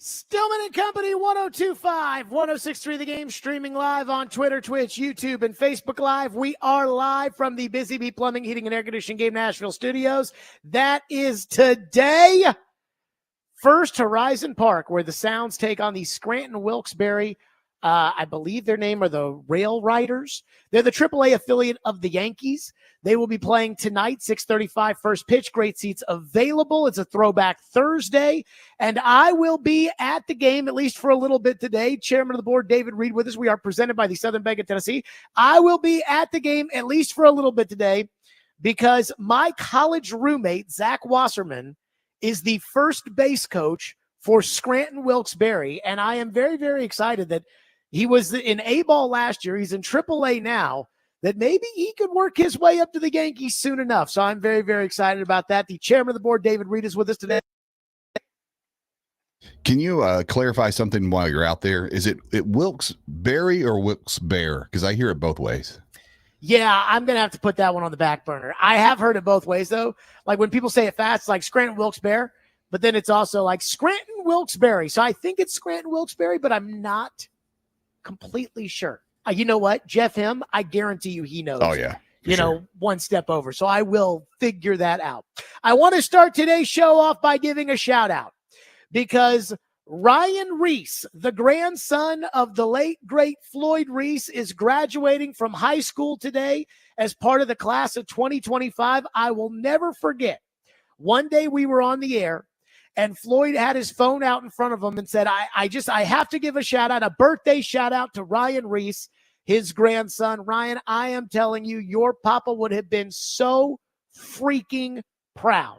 Stillman and Company, 1025, 1063 The Game, streaming live on Twitter, Twitch, YouTube, and Facebook Live. We are live from the Busy Bee Plumbing, Heating, and Air Conditioning Game Nashville studios. That is today, First Horizon Park, where the Sounds take on the Scranton Wilkes-Barre. I believe their name are the Rail Riders. They're the AAA affiliate of the Yankees. They will be playing tonight, 6:35 first pitch. Great seats available. It's a throwback Thursday, and I will be at the game, at least for a little bit today. Chairman of the board, David Reed, with us. We are presented by the Southern Bank of Tennessee. I will be at the game, at least for a little bit today, because my college roommate, Zach Wasserman, is the first base coach for Scranton Wilkes-Barre, and I am very, very excited that he was in A-ball last year. He's in AAA now, that maybe he could work his way up to the Yankees soon enough. So I'm very, very excited about that. The chairman of the board, David Reed, is with us today. Can you clarify something while you're out there? Is it Wilkes-Barre or Wilkes-Barre? Because I hear it both ways. Yeah, I'm going to have to put that one on the back burner. I have heard it both ways, though. Like when people say it fast, it's like Scranton Wilkes-Barre, but then it's also like Scranton Wilkes-Barre. So I think it's Scranton Wilkes-Barre, but I'm not completely sure. You know what? Jeff Him, I guarantee you he knows. Oh, yeah. You know, one step over. So I will figure that out. I want to start today's show off by giving a shout out because Ryan Reese, the grandson of the late, great Floyd Reese, is graduating from high school today as part of the class of 2025. I will never forget. One day we were on the air, and Floyd had his phone out in front of him and said, I have to give a shout out, a birthday shout out to Ryan Reese, his grandson. Ryan, I am telling you, your papa would have been so freaking proud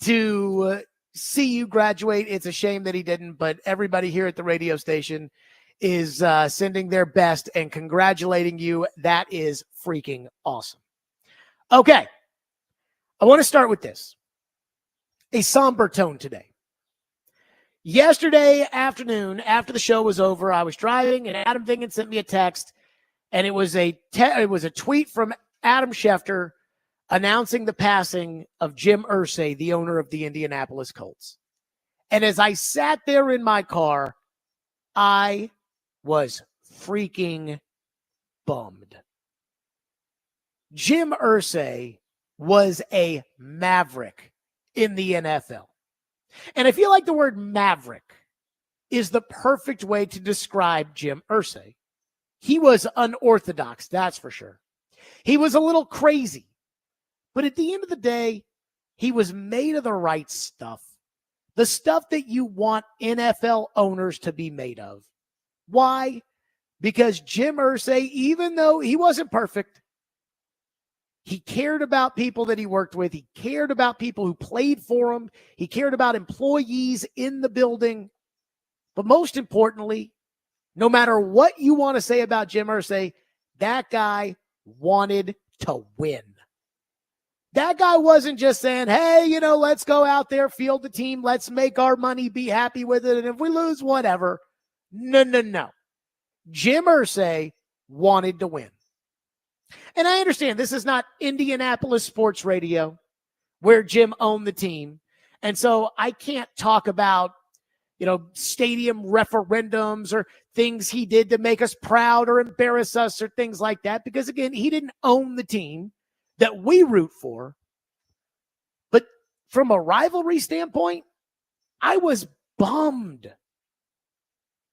to see you graduate. It's a shame that he didn't, but everybody here at the radio station is sending their best and congratulating you. That is freaking awesome. Okay. I want to start with this. A somber tone today. Yesterday afternoon, after the show was over, I was driving, and Adam Vingan sent me a text, and it was a tweet from Adam Schefter announcing the passing of Jim Irsay, the owner of the Indianapolis Colts. And as I sat there in my car, I was freaking bummed. Jim Irsay was a maverick in the NFL. And I feel like the word maverick is the perfect way to describe Jim Irsay. He was unorthodox, that's for sure. He was a little crazy. But at the end of the day, he was made of the right stuff. The stuff that you want NFL owners to be made of. Why? Because Jim Irsay, even though he wasn't perfect, he cared about people that he worked with. He cared about people who played for him. He cared about employees in the building. But most importantly, no matter what you want to say about Jim Irsay, that guy wanted to win. That guy wasn't just saying, hey, let's go out there, field the team. Let's make our money, be happy with it. And if we lose, whatever. No. Jim Irsay wanted to win. And I understand this is not Indianapolis sports radio where Jim owned the team. And so I can't talk about, stadium referendums or things he did to make us proud or embarrass us or things like that. Because again, he didn't own the team that we root for. But from a rivalry standpoint, I was bummed.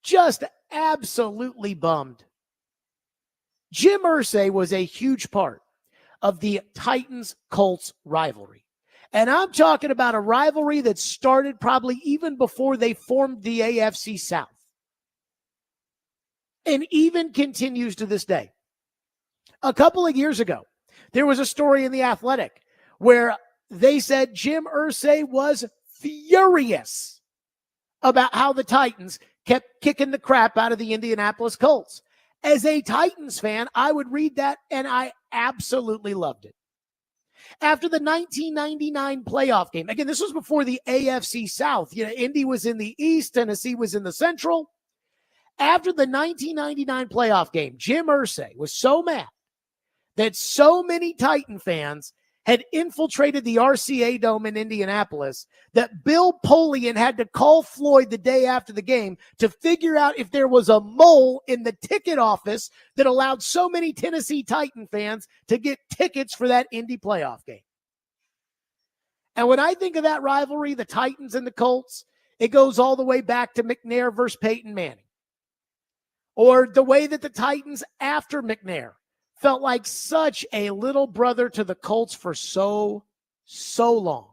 Just absolutely bummed. Jim Irsay was a huge part of the Titans-Colts rivalry. And I'm talking about a rivalry that started probably even before they formed the AFC South. And even continues to this day. A couple of years ago, there was a story in The Athletic where they said Jim Irsay was furious about how the Titans kept kicking the crap out of the Indianapolis Colts. As a Titans fan, I would read that, and I absolutely loved it. After the 1999 playoff game, again, this was before the AFC South. Indy was in the East, Tennessee was in the Central. After the 1999 playoff game, Jim Irsay was so mad that so many Titan fans had infiltrated the RCA Dome in Indianapolis that Bill Polian had to call Floyd the day after the game to figure out if there was a mole in the ticket office that allowed so many Tennessee Titan fans to get tickets for that Indy playoff game. And when I think of that rivalry, the Titans and the Colts, it goes all the way back to McNair versus Peyton Manning. Or the way that the Titans after McNair felt like such a little brother to the Colts for so long.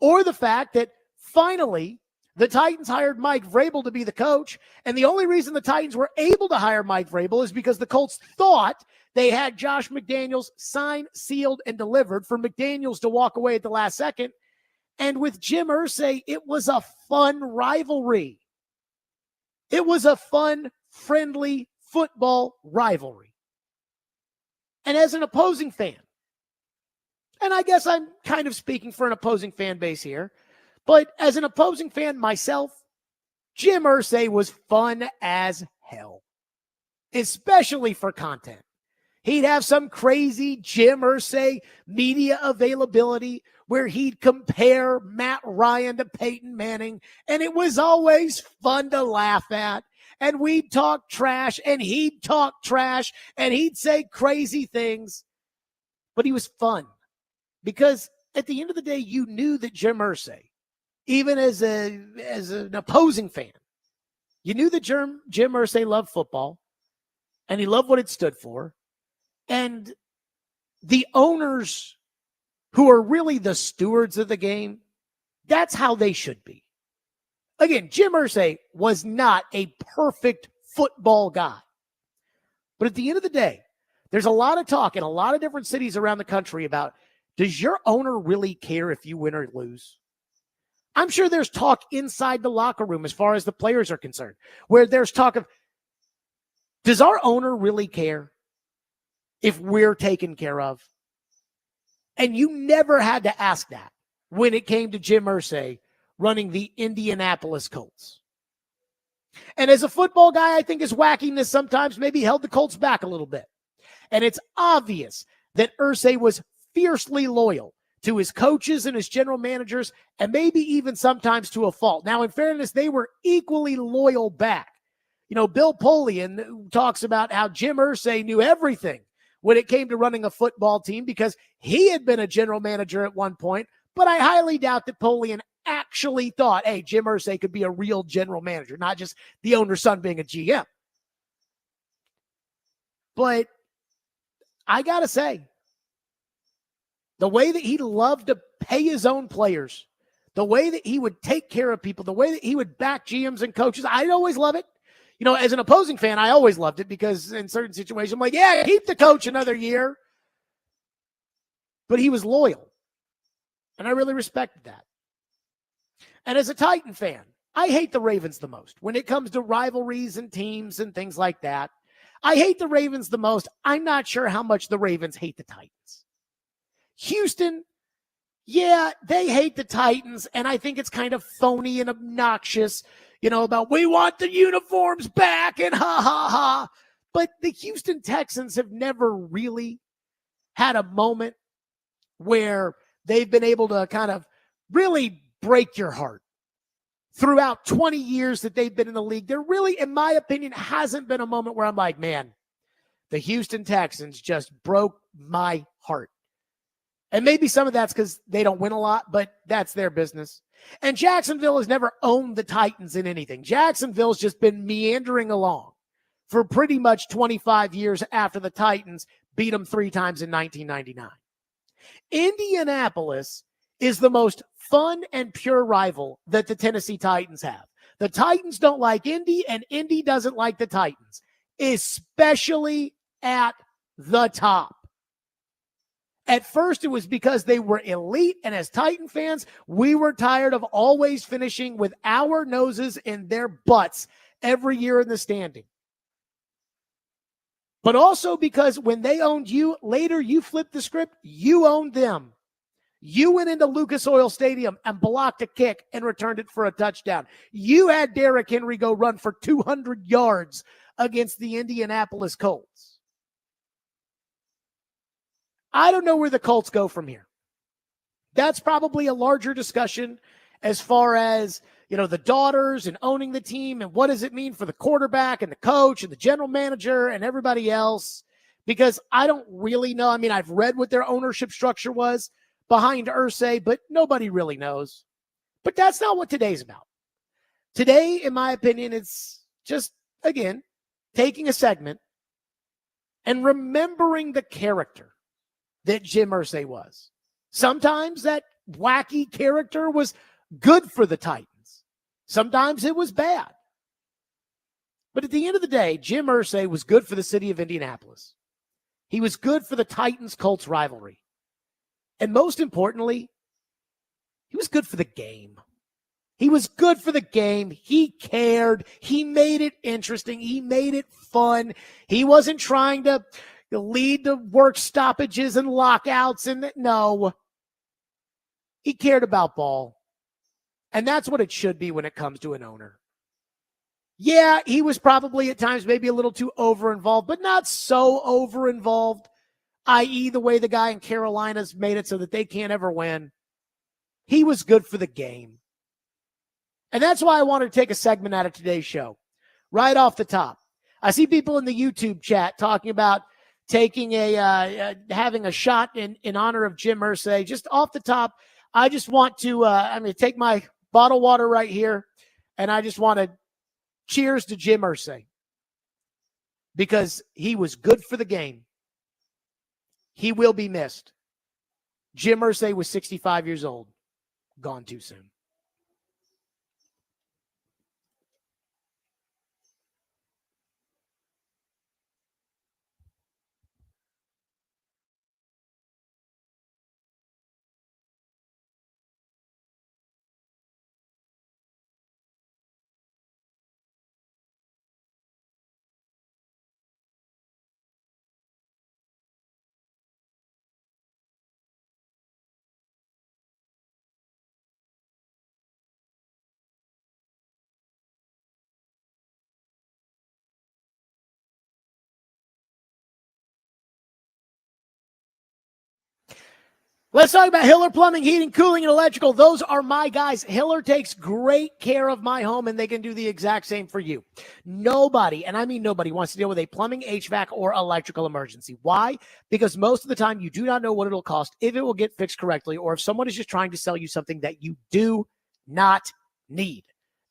Or the fact that finally the Titans hired Mike Vrabel to be the coach, and the only reason the Titans were able to hire Mike Vrabel is because the Colts thought they had Josh McDaniels signed, sealed, and delivered for McDaniels to walk away at the last second. And with Jim Irsay, it was a fun rivalry. It was a fun, friendly football rivalry. And as an opposing fan, and I guess I'm kind of speaking for an opposing fan base here, but as an opposing fan myself, Jim Irsay was fun as hell, especially for content. He'd have some crazy Jim Irsay media availability where he'd compare Matt Ryan to Peyton Manning, and it was always fun to laugh at. And we'd talk trash, and he'd talk trash, and he'd say crazy things. But he was fun because at the end of the day, you knew that Jim Irsay, even as an opposing fan, you knew that Jim Irsay loved football, and he loved what it stood for. And the owners who are really the stewards of the game, that's how they should be. Again, Jim Irsay was not a perfect football guy. But at the end of the day, there's a lot of talk in a lot of different cities around the country about, does your owner really care if you win or lose? I'm sure there's talk inside the locker room as far as the players are concerned, where there's talk of, does our owner really care if we're taken care of? And you never had to ask that when it came to Jim Irsay running the Indianapolis Colts. And as a football guy, I think his wackiness sometimes maybe held the Colts back a little bit. And it's obvious that Irsay was fiercely loyal to his coaches and his general managers, and maybe even sometimes to a fault. Now, in fairness, they were equally loyal back. You know, Bill Polian talks about how Jim Irsay knew everything when it came to running a football team because he had been a general manager at one point, but I highly doubt that Polian actually thought, hey, Jim Irsay could be a real general manager, not just the owner's son being a GM. But I got to say, the way that he loved to pay his own players, the way that he would take care of people, the way that he would back GMs and coaches, I'd always love it. You know, as an opposing fan, I always loved it because in certain situations, I'm like, yeah, keep the coach another year. But he was loyal. And I really respected that. And as a Titan fan, I hate the Ravens the most. When it comes to rivalries and teams and things like that, I hate the Ravens the most. I'm not sure how much the Ravens hate the Titans. Houston, yeah, they hate the Titans, and I think it's kind of phony and obnoxious, you know, about we want the uniforms back and ha, ha, ha. But the Houston Texans have never really had a moment where they've been able to kind of really break your heart. Throughout 20 years that they've been in the league, there really, in my opinion, hasn't been a moment where I'm like, man, the Houston Texans just broke my heart. And maybe some of that's because they don't win a lot, but that's their business. And Jacksonville has never owned the Titans in anything. Jacksonville's just been meandering along for pretty much 25 years after the Titans beat them 3 times in 1999. Indianapolis is the most fun and pure rival that the Tennessee Titans have. The Titans don't like Indy, and Indy doesn't like the Titans, especially at the top. At first, it was because they were elite, and as Titan fans, we were tired of always finishing with our noses in their butts every year in the standing. But also because when they owned you, later you flipped the script, you owned them. You went into Lucas Oil Stadium and blocked a kick and returned it for a touchdown. You had Derrick Henry go run for 200 yards against the Indianapolis Colts. I don't know where the Colts go from here. That's probably a larger discussion as far as, the daughters and owning the team and what does it mean for the quarterback and the coach and the general manager and everybody else, because I don't really know. I mean, I've read what their ownership structure was behind Irsay, but nobody really knows. But that's not what today's about. Today, in my opinion, it's just, again, taking a segment and remembering the character that Jim Irsay was. Sometimes that wacky character was good for the Titans. Sometimes it was bad. But at the end of the day, Jim Irsay was good for the city of Indianapolis. He was good for the Titans-Colts rivalry. And most importantly, he was good for the game. He was good for the game. He cared. He made it interesting. He made it fun. He wasn't trying to lead to work stoppages and lockouts. No. He cared about ball. And that's what it should be when it comes to an owner. Yeah, he was probably at times maybe a little too over-involved, but not so over-involved, i.e. the way the guy in Carolina's made it so that they can't ever win. He was good for the game. And that's why I wanted to take a segment out of today's show. Right off the top, I see people in the YouTube chat talking about taking having a shot in honor of Jim Irsay. Just off the top, I just want to, I'm going to take my bottle of water right here, and I just want to cheers to Jim Irsay because he was good for the game. He will be missed. Jim Irsay was 65 years old. Gone too soon. Let's talk about Hiller Plumbing, Heating, Cooling, and Electrical. Those are my guys. Hiller takes great care of my home, and they can do the exact same for you. Nobody, and I mean nobody, wants to deal with a plumbing, HVAC, or electrical emergency. Why? Because most of the time, you do not know what it'll cost, if it will get fixed correctly, or if someone is just trying to sell you something that you do not need.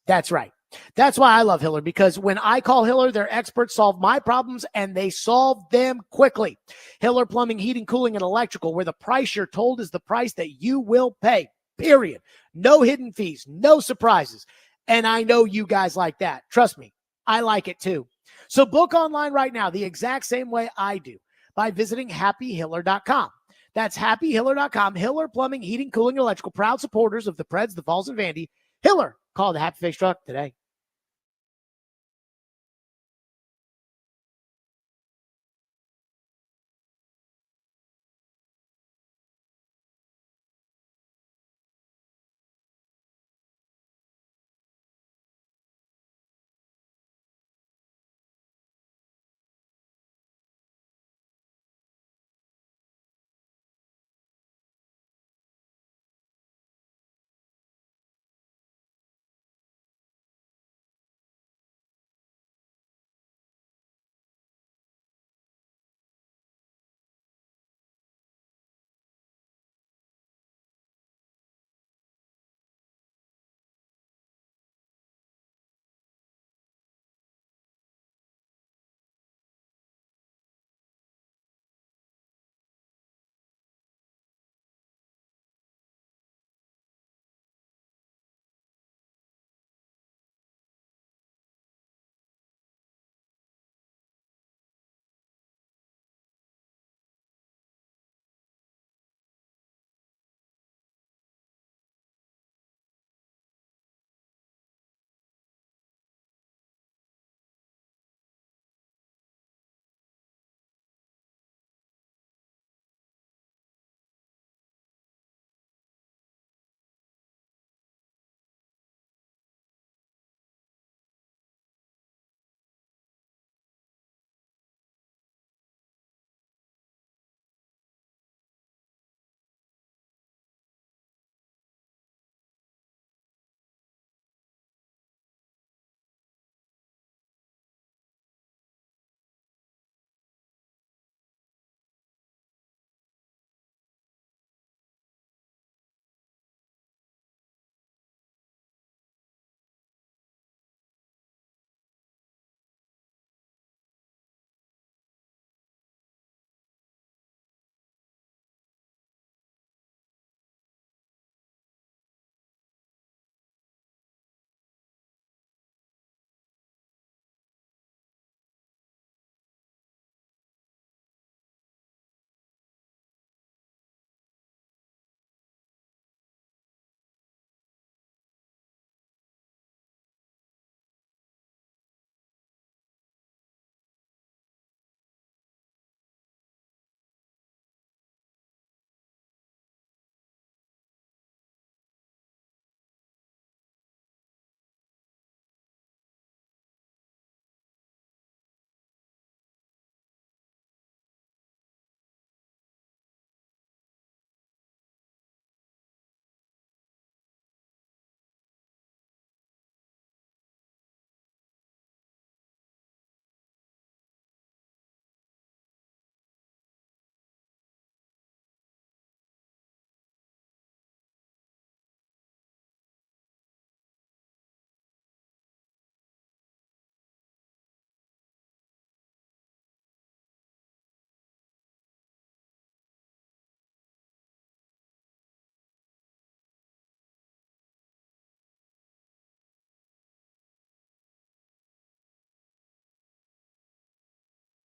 That's right. That's why I love Hiller, because when I call Hiller, their experts solve my problems, and they solve them quickly. Hiller Plumbing, Heating, Cooling, and Electrical, where the price you're told is the price that you will pay, period. No hidden fees, no surprises. And I know you guys like that. Trust me, I like it too. So book online right now the exact same way I do by visiting happyhiller.com. That's happyhiller.com. Hiller Plumbing, Heating, Cooling, and Electrical, proud supporters of the Preds, the Vols, and Vandy. Hiller, call the Happy Face Truck today.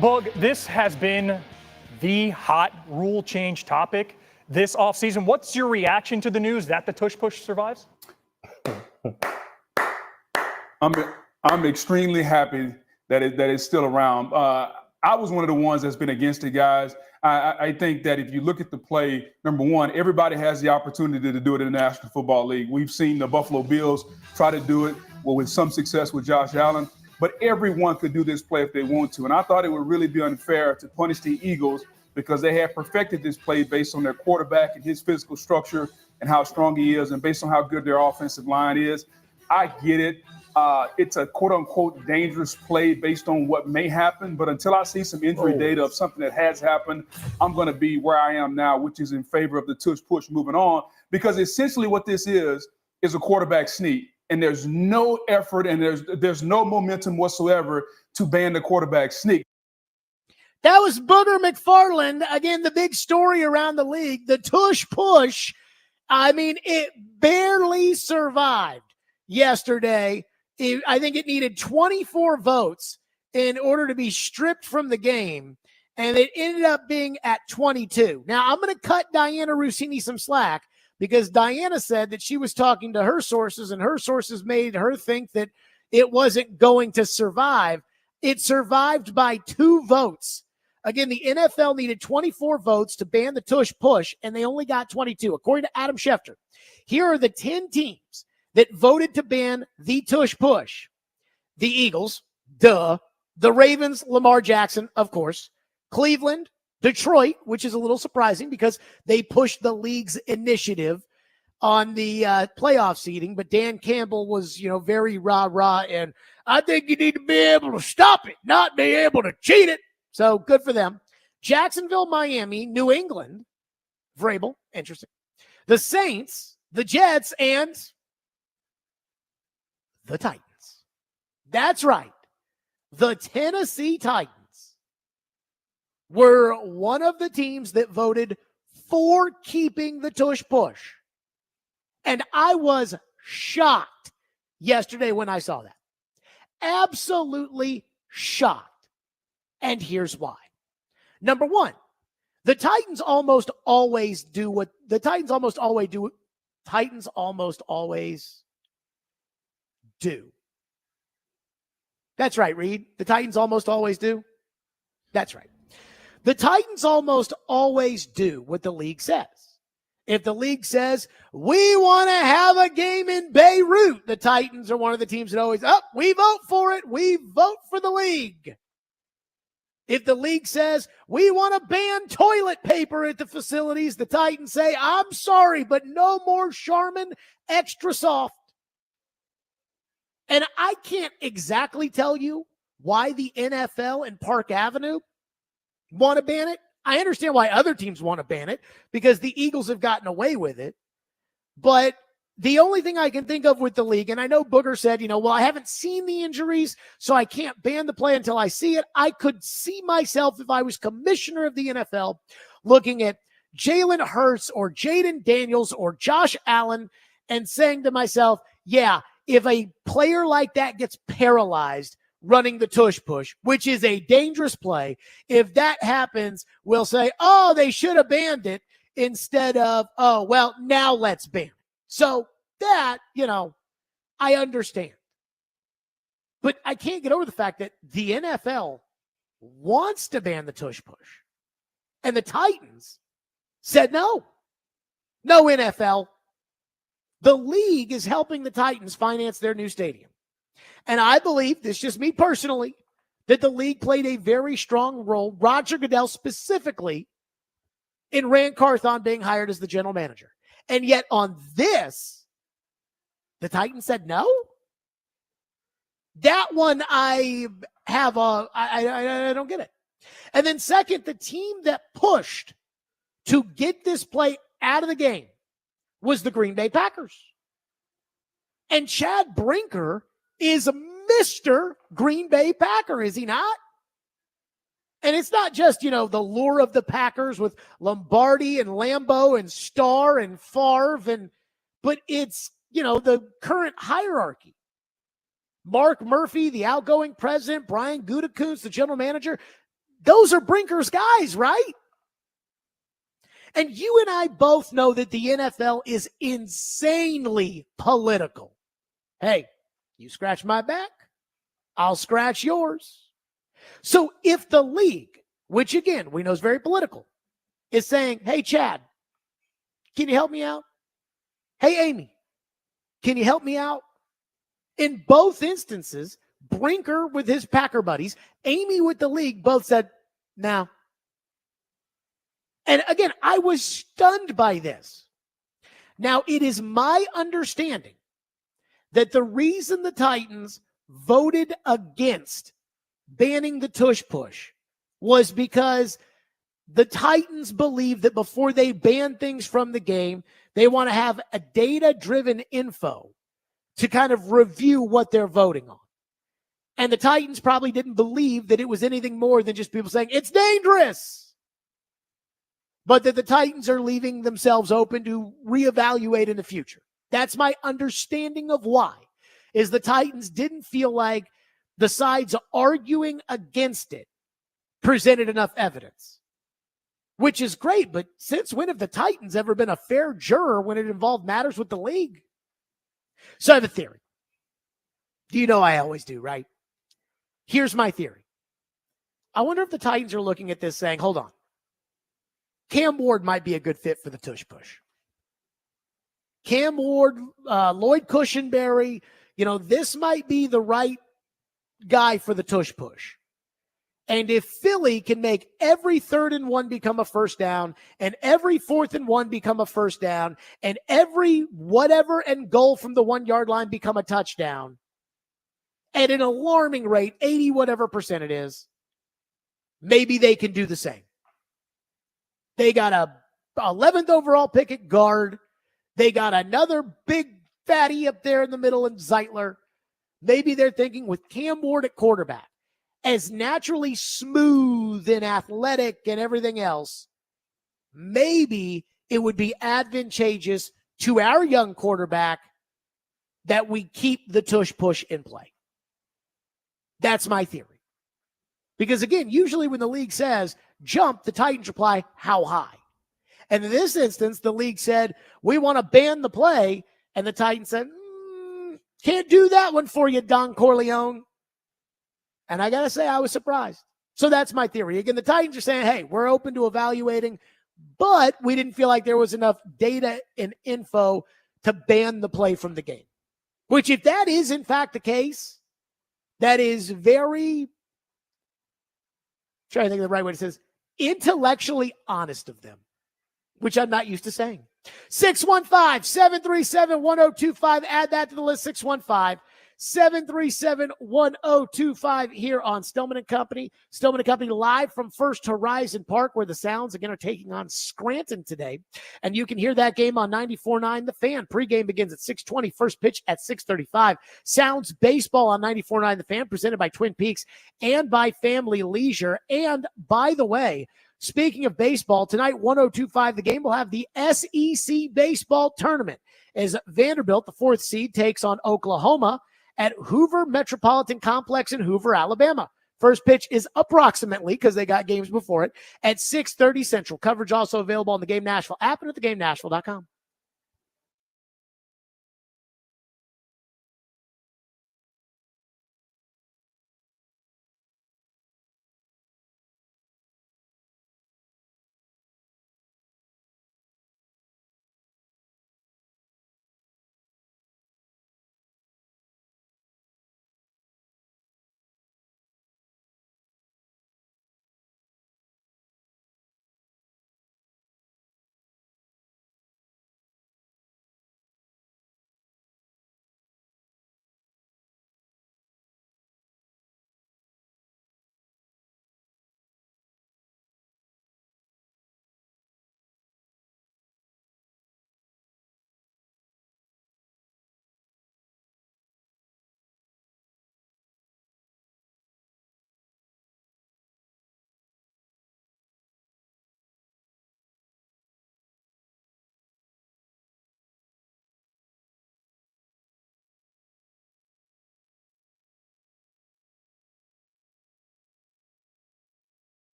Bug, this has been the hot rule change topic this offseason. What's your reaction to the news that the Tush Push survives? I'm extremely happy that it's still around. I was one of the ones that's been against it, guys. I think that if you look at the play, number one, everybody has the opportunity to do it in the National Football League. We've seen the Buffalo Bills try to do it, well, with some success with Josh Allen, but everyone could do this play if they want to. And I thought it would really be unfair to punish the Eagles because they had perfected this play based on their quarterback and his physical structure and how strong he is and based on how good their offensive line is. I get it. It's a quote-unquote dangerous play based on what may happen. But until I see some injury data of something that has happened, I'm going to be where I am now, which is in favor of the Tush Push moving on. Because essentially what this is a quarterback sneak. And there's no effort and there's no momentum whatsoever to ban the quarterback sneak. That was Booger McFarland. Again, the big story around the league, the Tush Push. I mean, it barely survived yesterday. I think it needed 24 votes in order to be stripped from the game, and it ended up being at 22. Now, I'm going to cut Diana Rossini some slack because Diana said that she was talking to her sources, and her sources made her think that it wasn't going to survive. It survived by 2 votes. Again, the NFL needed 24 votes to ban the Tush Push, and they only got 22. According to Adam Schefter, here are the 10 teams that voted to ban the Tush Push. The Eagles, duh. The Ravens, Lamar Jackson, of course. Cleveland, Detroit, which is a little surprising because they pushed the league's initiative on the playoff seeding, but Dan Campbell was, very rah-rah, and I think you need to be able to stop it, not be able to cheat it. So good for them. Jacksonville, Miami, New England, Vrabel, interesting. The Saints, the Jets, and the Titans. That's right. The Tennessee Titans were one of the teams that voted for keeping the Tush Push. And I was shocked yesterday when I saw that. Absolutely shocked. And here's why. Number one, the Titans almost always do what the Titans almost always do. Titans almost always do. That's right, Reed. The Titans almost always do. That's right. The Titans almost always do what the league says. If the league says, we want to have a game in Beirut, the Titans are one of the teams that always, we vote for it. We vote for the league. If the league says, we want to ban toilet paper at the facilities, the Titans say, I'm sorry, but no more Charmin Extra Soft. And I can't exactly tell you why the NFL and Park Avenue want to ban it. I understand why other teams want to ban it because the Eagles have gotten away with it. But the only thing I can think of with the league, and I know Booger said, I haven't seen the injuries, so I can't ban the play until I see it. I could see myself, if I was commissioner of the NFL, looking at Jalen Hurts or Jaden Daniels or Josh Allen and saying to myself, yeah, if a player like that gets paralyzed running the Tush Push, which is a dangerous play, if that happens, we'll say, they should have banned it instead of, now let's ban it. So that, I understand. But I can't get over the fact that the NFL wants to ban the Tush Push. And the Titans said no. No, NFL. The league is helping the Titans finance their new stadium. And I believe, this is just me personally, that the league played a very strong role, Roger Goodell specifically, in Rand Carthon being hired as the general manager. And yet on this, the Titans said no? That one I don't get it. And then second, the team that pushed to get this play out of the game was the Green Bay Packers. And Chad Brinker is Mr. Green Bay Packer, is he not? And it's not just, the lure of the Packers with Lombardi and Lambeau and Starr and Favre, but it's, the current hierarchy. Mark Murphy, the outgoing president, Brian Gutekunst, the general manager, Those are Brinker's guys, right? And you and I both know that the NFL is insanely political. Hey, you scratch my back, I'll scratch yours. So if the league, which again, we know is very political, is saying, hey, Chad, can you help me out? Hey, Amy, can you help me out? In both instances, Brinker with his Packer buddies, Amy with the league, both said, no. And again, I was stunned by this. Now, it is my understanding that the reason the Titans voted against banning the tush push was because the Titans believe that before they ban things from the game, they want to have a data-driven info to kind of review what they're voting on. And the Titans probably didn't believe that it was anything more than just people saying, it's dangerous. But that the Titans are leaving themselves open to reevaluate in the future. That's my understanding of why, is the Titans didn't feel like the sides arguing against it presented enough evidence, which is great. But since when have the Titans ever been a fair juror when it involved matters with the league? So I have a theory. You know I always do, right? Here's my theory. I wonder if the Titans are looking at this saying, hold on, Cam Ward might be a good fit for the tush push. Cam Ward, Lloyd Cushenberry, this might be the right guy for the tush push. And if Philly can make every 3rd and 1 become a first down, and every 4th and 1 become a first down, and every whatever and goal from the 1-yard line become a touchdown, at an alarming rate, 80 whatever percent it is, maybe they can do the same. They got a 11th overall pick at guard. They got another big fatty up there in the middle in Zeitler. Maybe they're thinking with Cam Ward at quarterback, as naturally smooth and athletic and everything else, maybe it would be advantageous to our young quarterback that we keep the tush push in play. That's my theory. Because again, usually when the league says jump, the Titans reply, how high? And in this instance, the league said, we want to ban the play. And the Titans said, can't do that one for you, Don Corleone. And I got to say, I was surprised. So that's my theory. Again, the Titans are saying, hey, we're open to evaluating, but we didn't feel like there was enough data and info to ban the play from the game. Which, if that is in fact the case, that is very, I'm trying to think of the right way to say this, intellectually honest of them, which I'm not used to saying. 615-737-1025. Add that to the list, 615-737-1025 here on Stillman and Company. Stillman and Company live from First Horizon Park, where the Sounds again are taking on Scranton today. And you can hear that game on 94.9 The Fan. Pregame begins at 6:20, first pitch at 6:35. Sounds baseball on 94.9 The Fan, presented by Twin Peaks and by Family Leisure. And by the way, speaking of baseball, tonight, 102.5 The Game will have the SEC baseball tournament as Vanderbilt, the 4th seed, takes on Oklahoma at Hoover Metropolitan Complex in Hoover, Alabama. First pitch is approximately, because they got games before it, at 6:30 Central. Coverage also available on the Game Nashville app and at theGameNashville.com.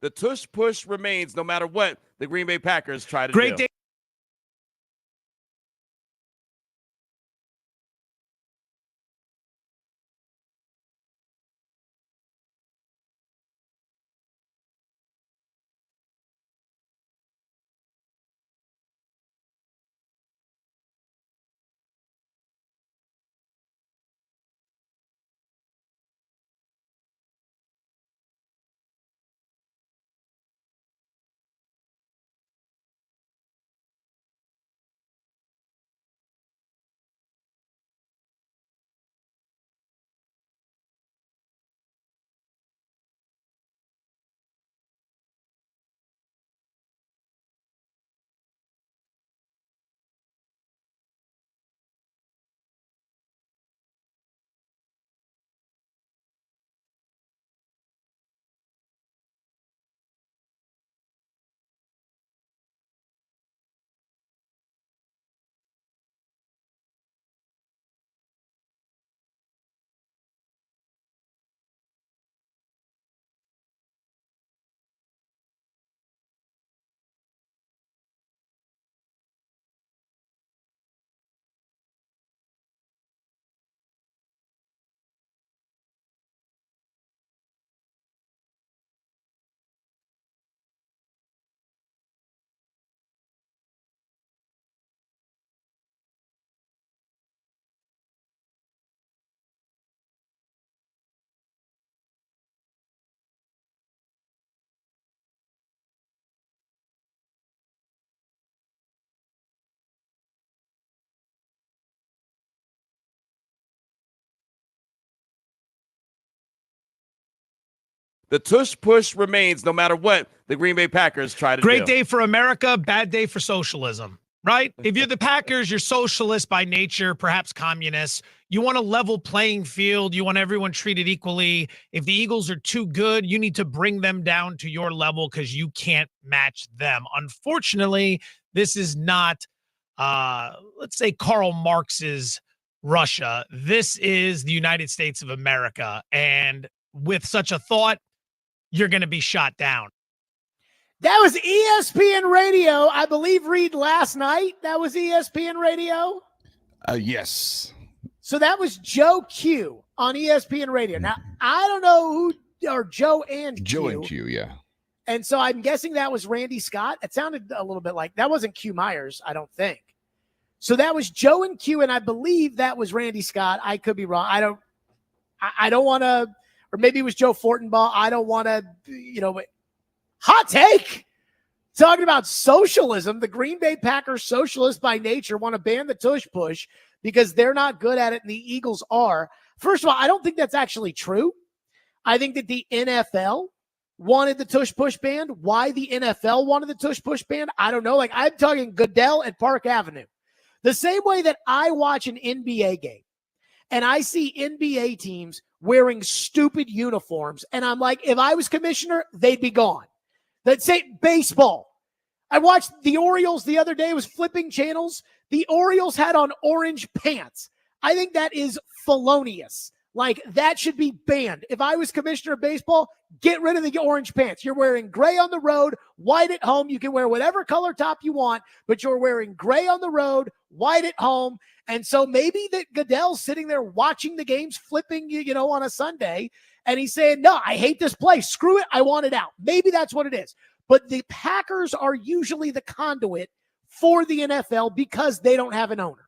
The tush push remains no matter what the Green Bay Packers try to Great do. day. The tush push remains no matter what the Green Bay Packers try to do. Great day for America, bad day for socialism, right? If you're the Packers, you're socialist by nature, perhaps communists. You want a level playing field. You want everyone treated equally. If the Eagles are too good, you need to bring them down to your level because you can't match them. Unfortunately, this is not, let's say, Karl Marx's Russia. This is the United States of America. And with such a thought, you're going to be shot down. That was ESPN Radio. I believe Reed last night. That was ESPN Radio. Yes. So that was Joe Q on ESPN Radio. Now, I don't know who, or Joe and Q. Joe and Q, yeah. And so I'm guessing that was Randy Scott. It sounded a little bit like that wasn't Q Myers, I don't think. So that was Joe and Q, and I believe that was Randy Scott. I could be wrong. I don't want to, or maybe it was Joe Fortenbaugh. I don't want to, hot take. Talking about socialism, the Green Bay Packers, socialists by nature, want to ban the tush push because they're not good at it and the Eagles are. First of all, I don't think that's actually true. I think that the NFL wanted the tush push banned. Why the NFL wanted the tush push banned, I don't know. Like, I'm talking Goodell at Park Avenue. The same way that I watch an NBA game and I see NBA teams wearing stupid uniforms, and I'm like, if I was commissioner, they'd be gone. Let's say baseball. I watched the Orioles the other day. I was flipping channels. The Orioles had on orange pants. I think that is felonious. Like, that should be banned. If I was commissioner of baseball, get rid of the orange pants. You're wearing gray on the road, white at home. You can wear whatever color top you want, but you're wearing gray on the road, white at home. And so maybe that Goodell's sitting there watching the games, flipping, on a Sunday, and he's saying, no, I hate this play. Screw it. I want it out. Maybe that's what it is. But the Packers are usually the conduit for the NFL because they don't have an owner.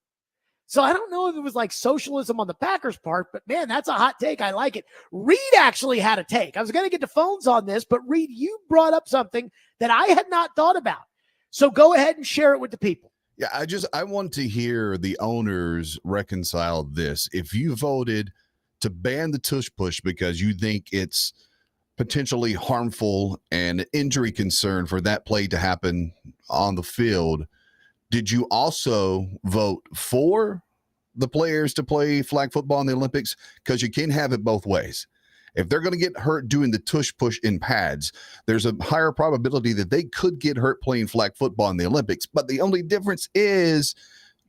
So I don't know if it was like socialism on the Packers' part, but man, that's a hot take. I like it. Reed actually had a take. I was going to get the phones on this, but Reed, you brought up something that I had not thought about. So go ahead and share it with the people. Yeah, I want to hear the owners reconcile this. If you voted to ban the tush push because you think it's potentially harmful and injury concern for that play to happen on the field, did you also vote for the players to play flag football in the Olympics? Because you can have it both ways. If they're going to get hurt doing the tush push in pads, there's a higher probability that they could get hurt playing flag football in the Olympics. But the only difference is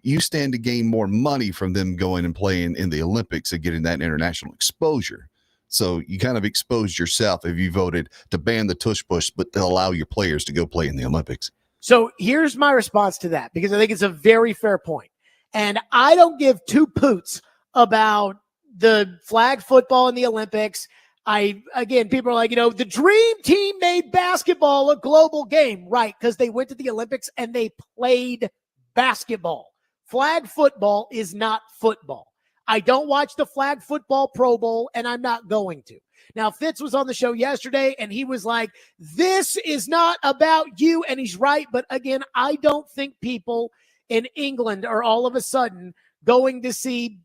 you stand to gain more money from them going and playing in the Olympics and getting that international exposure. So you kind of exposed yourself if you voted to ban the tush push, but to allow your players to go play in the Olympics. So here's my response to that, because I think it's a very fair point. And I don't give two poots about the flag football in the Olympics. Again, people are like, the dream team made basketball a global game, right? Because they went to the Olympics and they played basketball. Flag football is not football. I don't watch the flag football Pro Bowl, and I'm not going to. Now, Fitz was on the show yesterday, and he was like, this is not about you, and he's right. But again, I don't think people in England are all of a sudden going to see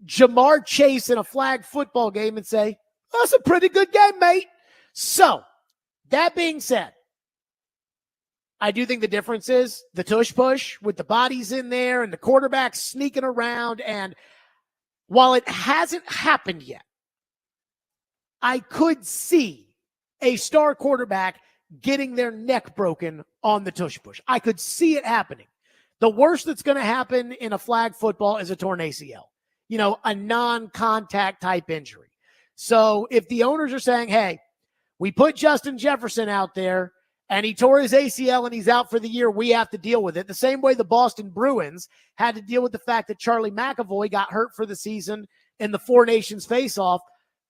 Jamar Chase in a flag football game and say, that's a pretty good game, mate. So, that being said, I do think the difference is the tush push with the bodies in there and the quarterbacks sneaking around. And while it hasn't happened yet, I could see a star quarterback getting their neck broken on the tush push. I could see it happening. The worst that's going to happen in a flag football is a torn ACL, a non-contact type injury. So if the owners are saying, hey, we put Justin Jefferson out there, and he tore his ACL and he's out for the year, we have to deal with it. The same way the Boston Bruins had to deal with the fact that Charlie McAvoy got hurt for the season in the Four Nations face-off.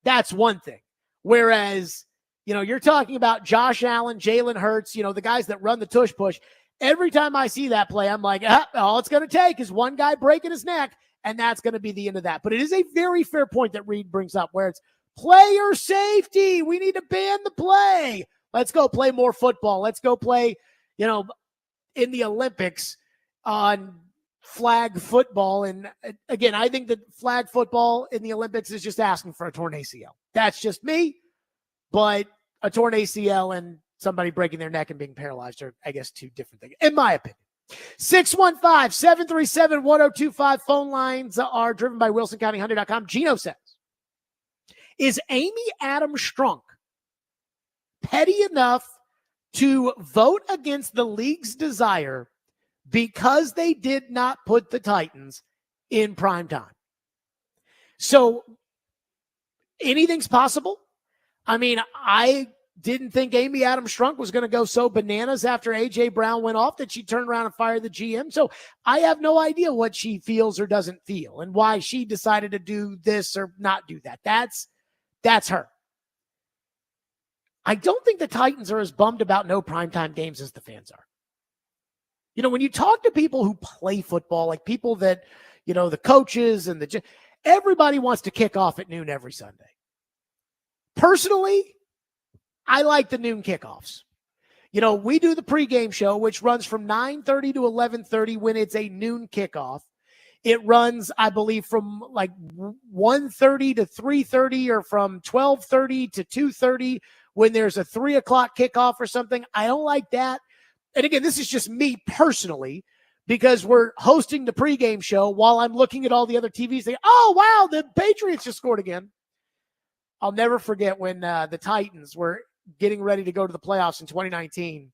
That's one thing. Whereas, you're talking about Josh Allen, Jalen Hurts, the guys that run the tush push. Every time I see that play, I'm like, all it's going to take is one guy breaking his neck, and that's going to be the end of that. But it is a very fair point that Reed brings up, where it's player safety. We need to ban the play. Let's go play more football. Let's go play, in the Olympics on flag football. And again, I think that flag football in the Olympics is just asking for a torn ACL. That's just me. But a torn ACL and somebody breaking their neck and being paralyzed are, I guess, two different things, in my opinion. 615-737-1025. Phone lines are driven by WilsonCountyHunter.com. Gino says, is Amy Adams Strunk petty enough to vote against the league's desire because they did not put the Titans in prime time? So anything's possible. I mean, I didn't think Amy Adams Strunk was going to go so bananas after A.J. Brown went off that she turned around and fired the GM. So I have no idea what she feels or doesn't feel and why she decided to do this or not do that. That's her. I don't think the Titans are as bummed about no primetime games as the fans are. When you talk to people who play football, like people that, the coaches and everybody wants to kick off at noon every Sunday. Personally, I like the noon kickoffs. We do the pregame show, which runs from 9:30 to 11:30 when it's a noon kickoff. It runs, I believe, from like 1:30 to 3:30 or from 12:30 to 2:30 when there's a 3 o'clock kickoff or something. I don't like that. And again, this is just me personally, because we're hosting the pregame show while I'm looking at all the other TVs. Oh, wow, the Patriots just scored again. I'll never forget when the Titans were getting ready to go to the playoffs in 2019,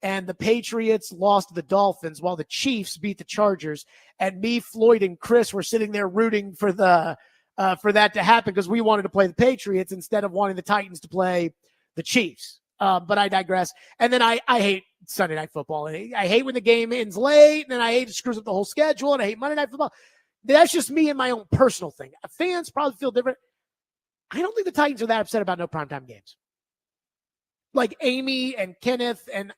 and the Patriots lost to the Dolphins while the Chiefs beat the Chargers, and me, Floyd, and Chris were sitting there rooting for that to happen because we wanted to play the Patriots instead of wanting the Titans to play the Chiefs. But I digress. And then I hate Sunday Night Football. I hate when the game ends late, and then I hate it screws up the whole schedule, and I hate Monday Night Football. That's just me and my own personal thing. Fans probably feel different. I don't think the Titans are that upset about no primetime games. Like Amy and Kenneth, and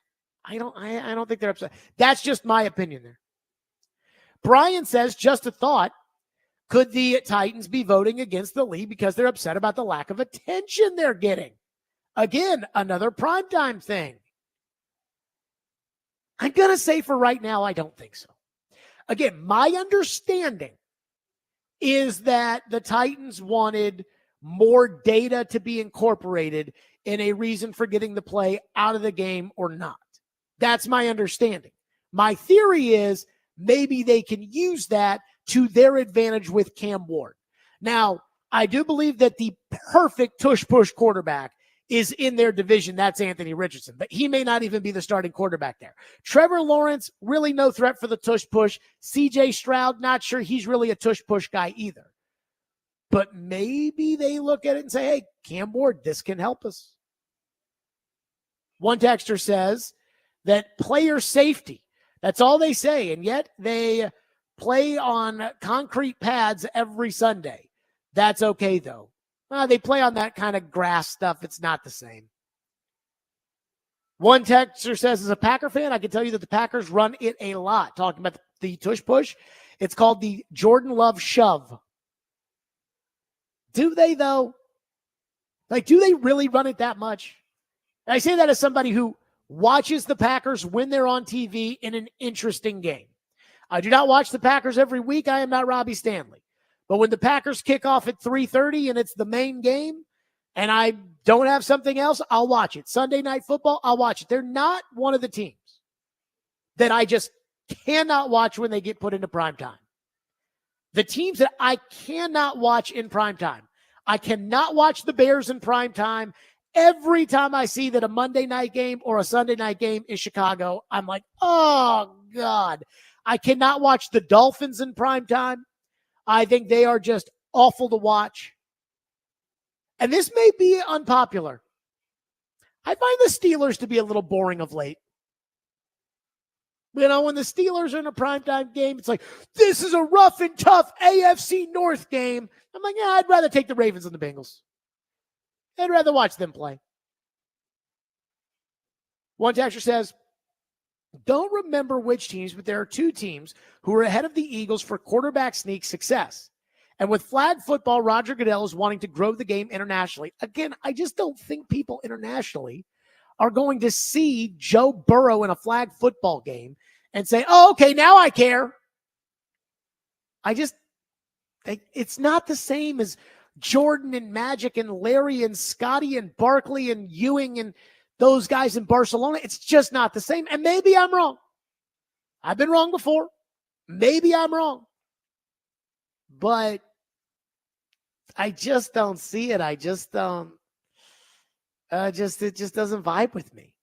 I don't think they're upset. That's just my opinion there. Brian says, just a thought, could the Titans be voting against the league because they're upset about the lack of attention they're getting? Again, another primetime thing. I'm going to say for right now, I don't think so. Again, my understanding is that the Titans wanted more data to be incorporated in a reason for getting the play out of the game or not. That's my understanding. My theory is maybe they can use that to their advantage with Cam Ward. Now, I do believe that the perfect tush-push quarterback is in their division. That's Anthony Richardson, but he may not even be the starting quarterback there. Trevor Lawrence, really no threat for the tush-push. CJ Stroud, not sure he's really a tush-push guy either. but maybe they look at it and say, hey, Cam Ward, this can help us. One texter says that player safety, that's all they say, and yet they play on concrete pads every Sunday. That's okay, though. They play on that kind of grass stuff. It's not the same. One texter says, as a Packer fan, I can tell you that the Packers run it a lot. Talking about the tush push, it's called the Jordan Love shove. Do they, though? Like, do they really run it that much? And I say that as somebody who watches the Packers when they're on TV in an interesting game. I do not watch the Packers every week. I am not Robbie Stanley. But when the Packers kick off at 3:30 and it's the main game and I don't have something else, I'll watch it. Sunday Night Football, I'll watch it. They're not one of the teams that I just cannot watch when they get put into prime time. The teams that I cannot watch in prime time, I cannot watch the Bears in prime time. Every time I see that a Monday night game or a Sunday night game is Chicago, I'm like, oh, God. I cannot watch the Dolphins in prime time. I think they are just awful to watch. And this may be unpopular. I find the Steelers to be a little boring of late. You know, when the Steelers are in a primetime game, it's like, this is a rough and tough AFC North game. I'm like, yeah, I'd rather take the Ravens than the Bengals. I'd rather watch them play. One texter says, don't remember which teams, but there are two teams who are ahead of the Eagles for quarterback sneak success. And with flag football, Roger Goodell is wanting to grow the game internationally. Again, I just don't think people internationally are going to see Joe Burrow in a flag football game and say, oh, okay, now I care. It's not the same as Jordan and Magic and Larry and Scotty and Barkley and Ewing and those guys in Barcelona. It's just not the same. And maybe I'm wrong. I've been wrong before. Maybe I'm wrong. But I just don't see it. I just don't. It just doesn't vibe with me.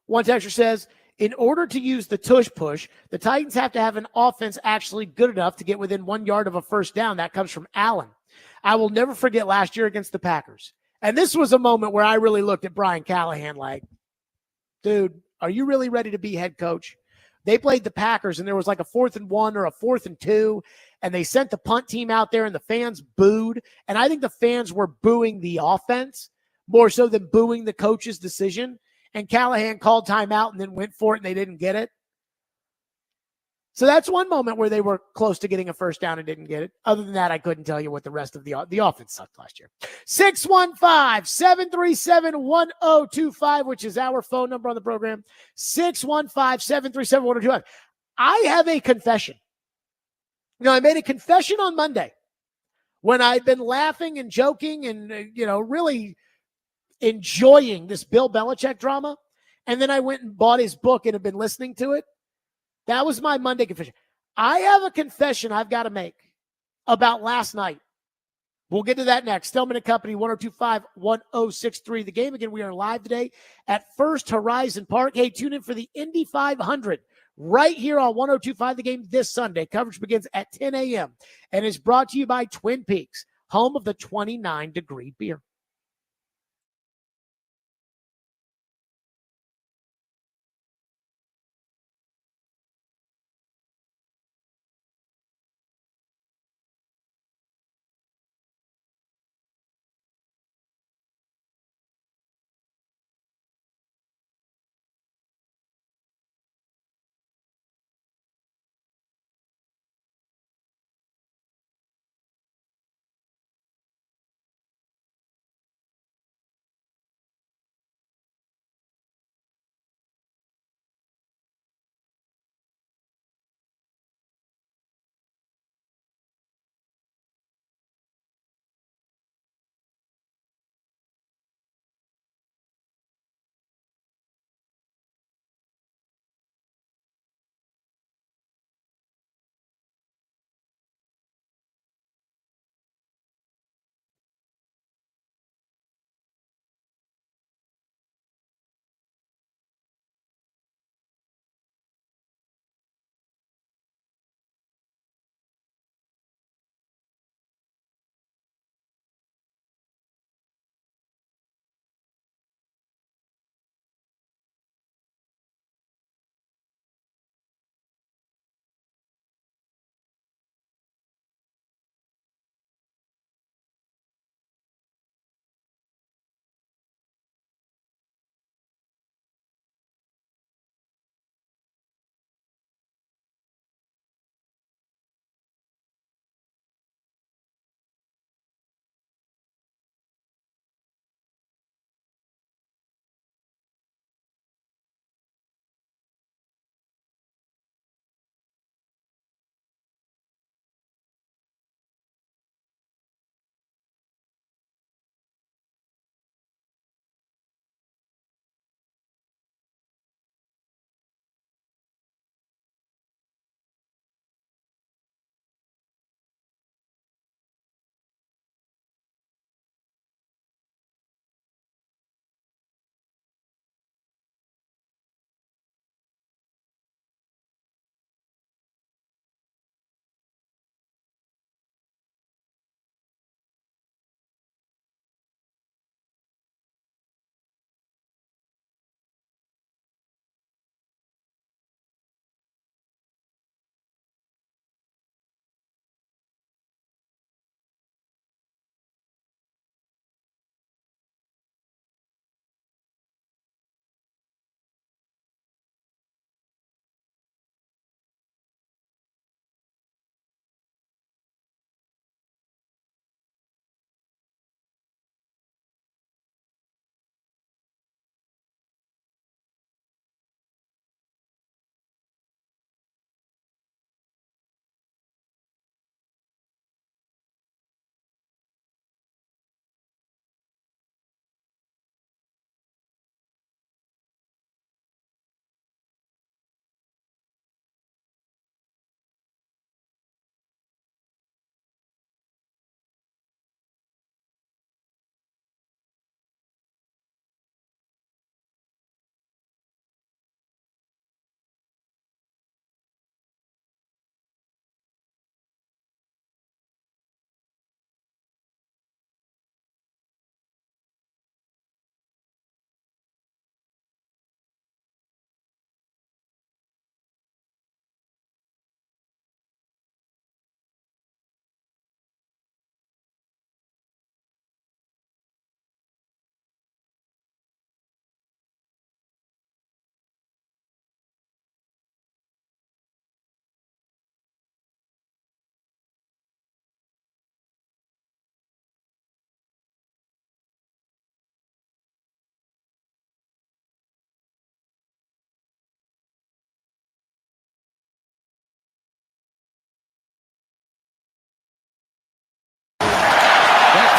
One texter says, in order to use the tush push, the Titans have to have an offense actually good enough to get within 1 yard of a first down. That comes from Allen. I will never forget last year against the Packers. And this was a moment where I really looked at Brian Callahan like, dude, are you really ready to be head coach? They played the Packers, and there was like a 4th and 1 or a 4th and 2, and they sent the punt team out there, and the fans booed. And I think the fans were booing the offense more so than booing the coach's decision. And Callahan called timeout and then went for it, and they didn't get it. So that's one moment where they were close to getting a first down and didn't get it. Other than that, I couldn't tell you what the rest of the offense sucked last year. 615-737-1025, which is our phone number on the program. 615-737-1025. I have a confession. You know, I made a confession on Monday when I'd been laughing and joking and, really enjoying this Bill Belichick drama. And then I went and bought his book and have been listening to it. That was my Monday confession. I have a confession I've got to make about last night. We'll get to that next. Stillman & Company, 1025-1063. The Game. Again, we are live today at First Horizon Park. Hey, tune in for the Indy 500 right here on 1025 The Game this Sunday. Coverage begins at 10 a.m. and is brought to you by Twin Peaks, home of the 29-degree beer.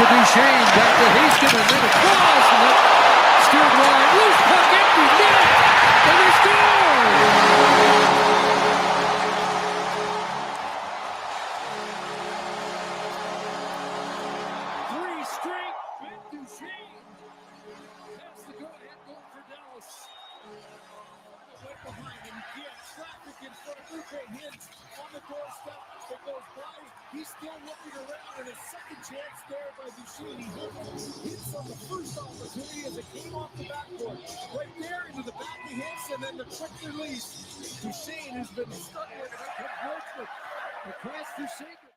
to Duchesne, back to Haskin, and then across, and then steered wide. Loose puck, empty net, and they score! Three straight, Ben Duchesne has the go-ahead goal for Dallas. Right behind him, yeah, traffic in front of Lupe Hintz on the doorstep. It goes by. He's still looking around, and a second chance there by Duchesne. He hits on the first opportunity as it came off the backboard. Right there into the back of Hintz, and then the quick release. Duchesne has been stuttering completely. Across Duchesne.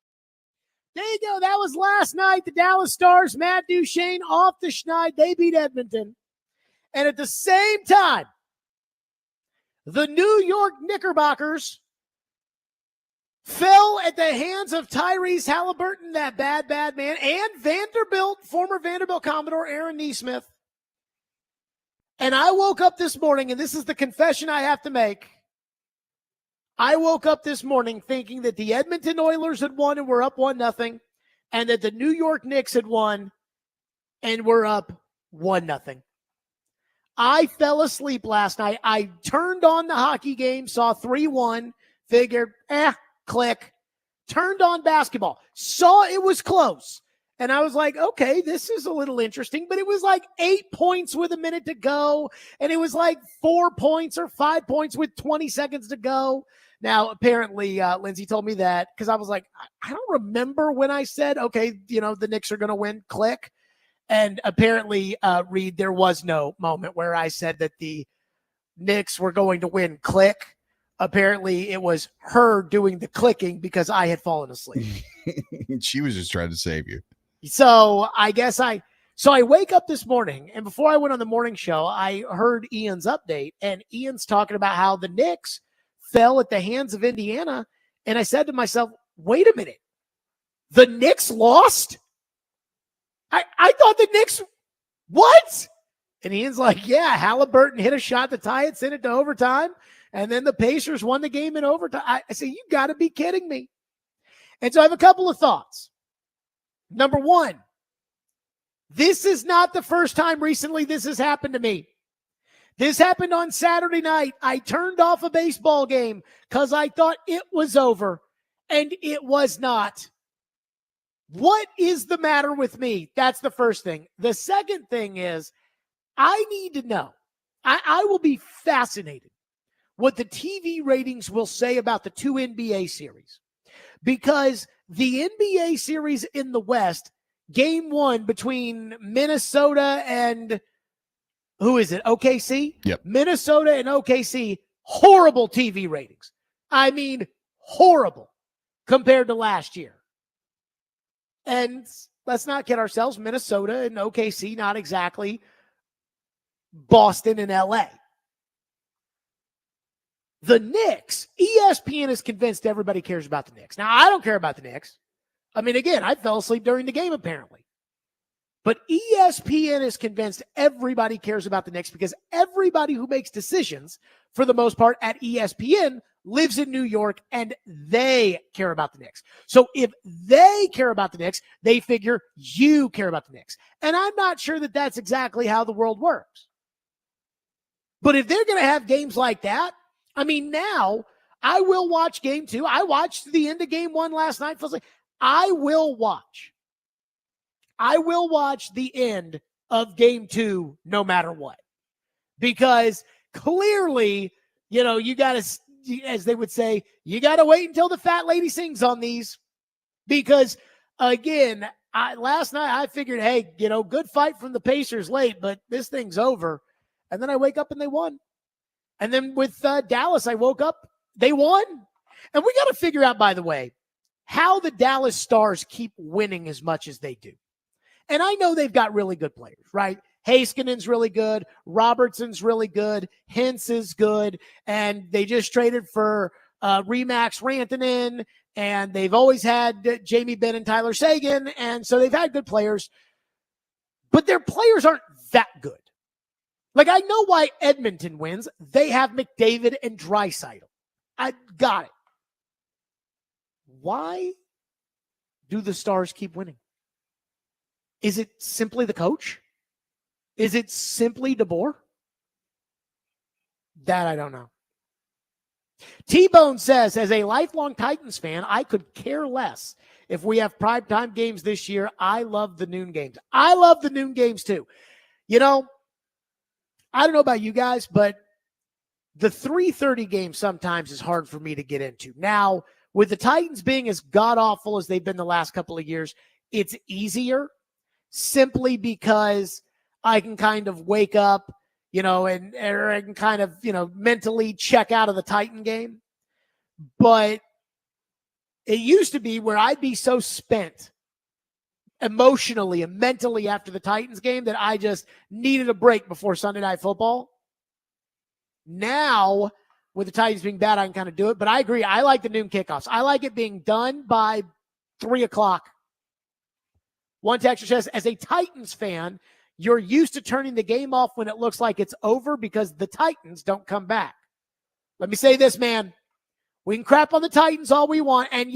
There you go. That was last night. The Dallas Stars, Matt Duchesne off the schneid. They beat Edmonton. And at the same time, the New York Knickerbockers fell at the hands of Tyrese Halliburton, that bad man, and Vanderbilt, former Vanderbilt Commodore Aaron Nesmith. And I woke up this morning, and this is the confession I have to make. I woke up this morning thinking that the Edmonton Oilers had won and were up 1-0, and that the New York Knicks had won and were up 1-0. I fell asleep last night. I turned on the hockey game, saw 3-1, figured, click, turned on basketball, saw it was close. And I was like, okay, this is a little interesting, but it was like 8 points with a minute to go. And it was like 4 points or 5 points with 20 seconds to go. Now, apparently, Lindsay told me that because I was like, I don't remember when I said, okay, the Knicks are going to win, click. And apparently, Reed, there was no moment where I said that the Knicks were going to win, click. Apparently, it was her doing the clicking because I had fallen asleep. She was just trying to save you. So I guess I wake up this morning, and before I went on the morning show, I heard Ian's update, and Ian's talking about how the Knicks fell at the hands of Indiana. And I said to myself, wait a minute, the Knicks lost? I thought the Knicks, what? And Ian's like, yeah, Halliburton hit a shot to tie it, sent it to overtime, and then the Pacers won the game in overtime. I say, you got to be kidding me. And so I have a couple of thoughts. Number one, this is not the first time recently this has happened to me. This happened on Saturday night. I turned off a baseball game because I thought it was over, and it was not. What is the matter with me? That's the first thing. The second thing is I need to know. I will be fascinated what the TV ratings will say about the two NBA series, because the NBA series in the West, game one between Minnesota and who is it? OKC? Yep. Minnesota and OKC, horrible TV ratings. I mean, horrible compared to last year. And let's not kid ourselves, Minnesota and OKC, not exactly Boston and LA. The Knicks, ESPN is convinced everybody cares about the Knicks. Now, I don't care about the Knicks. I mean, again, I fell asleep during the game, apparently. But ESPN is convinced everybody cares about the Knicks because everybody who makes decisions, for the most part, at ESPN lives in New York, and they care about the Knicks. So if they care about the Knicks, they figure you care about the Knicks. And I'm not sure that that's exactly how the world works. But if they're going to have games like that, I mean, now I will watch game two. I watched the end of game one last night. I will watch the end of game two no matter what. Because clearly, you got to, as they would say, you got to wait until the fat lady sings on these. Because, again, last night I figured, hey, good fight from the Pacers late, but this thing's over. And then I wake up and they won. And then with Dallas, I woke up, they won. And we got to figure out, by the way, how the Dallas Stars keep winning as much as they do. And I know they've got really good players, right? Haskinen's really good. Robertson's really good. Hintz is good. And they just traded for Remax Rantanen. And they've always had Jamie Benn and Tyler Seguin. And so they've had good players. But their players aren't that good. Like, I know why Edmonton wins. They have McDavid and Draisaitl. I got it. Why do the Stars keep winning? Is it simply the coach? Is it simply DeBoer? That I don't know. T-Bone says, as a lifelong Titans fan, I could care less if we have primetime games this year. I love the noon games. I love the noon games too. You know, I don't know about you guys, but the 3:30 game sometimes is hard for me to get into. Now, with the Titans being as god-awful as they've been the last couple of years, it's easier simply because I can kind of wake up, and I can kind of, mentally check out of the Titan game. But it used to be where I'd be so spent emotionally and mentally after the Titans game that I just needed a break before Sunday Night Football. Now, with the Titans being bad, I can kind of do it. But I agree. I like the noon kickoffs. I like it being done by 3 o'clock. One texter says, as a Titans fan, you're used to turning the game off when it looks like it's over because the Titans don't come back. Let me say this, man. We can crap on the Titans all we want, and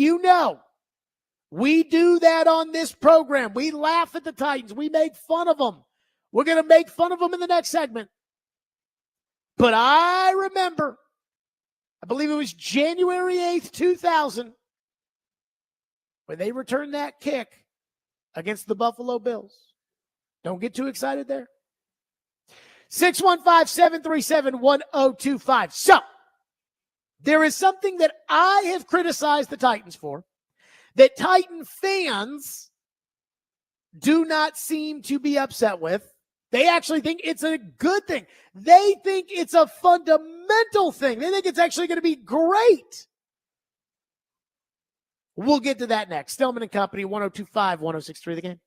we do that on this program. We laugh at the Titans. We make fun of them. We're going to make fun of them in the next segment. But I remember, I believe it was January 8th, 2000, when they returned that kick against the Buffalo Bills. Don't get too excited there. 615-737-1025. So, there is something that I have criticized the Titans for that Titan fans do not seem to be upset with. They actually think it's a good thing. They think it's a fundamental thing. They think it's actually going to be great. We'll get to that next. Stillman and Company, 102.5, 106.3 The Game.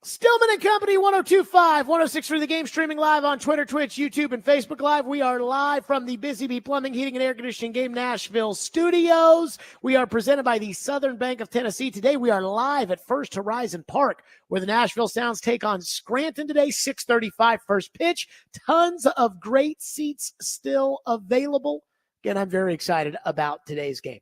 Stillman and Company, 102.5, 106.3 The Game, streaming live on Twitter, Twitch, YouTube, and Facebook Live. We are live from the Busy Bee Plumbing, Heating, and Air Conditioning Game Nashville studios. We are presented by the Southern Bank of Tennessee. Today, we are live at First Horizon Park, where the Nashville Sounds take on Scranton today, 6:35 first pitch. Tons of great seats still available. Again, I'm very excited about today's game.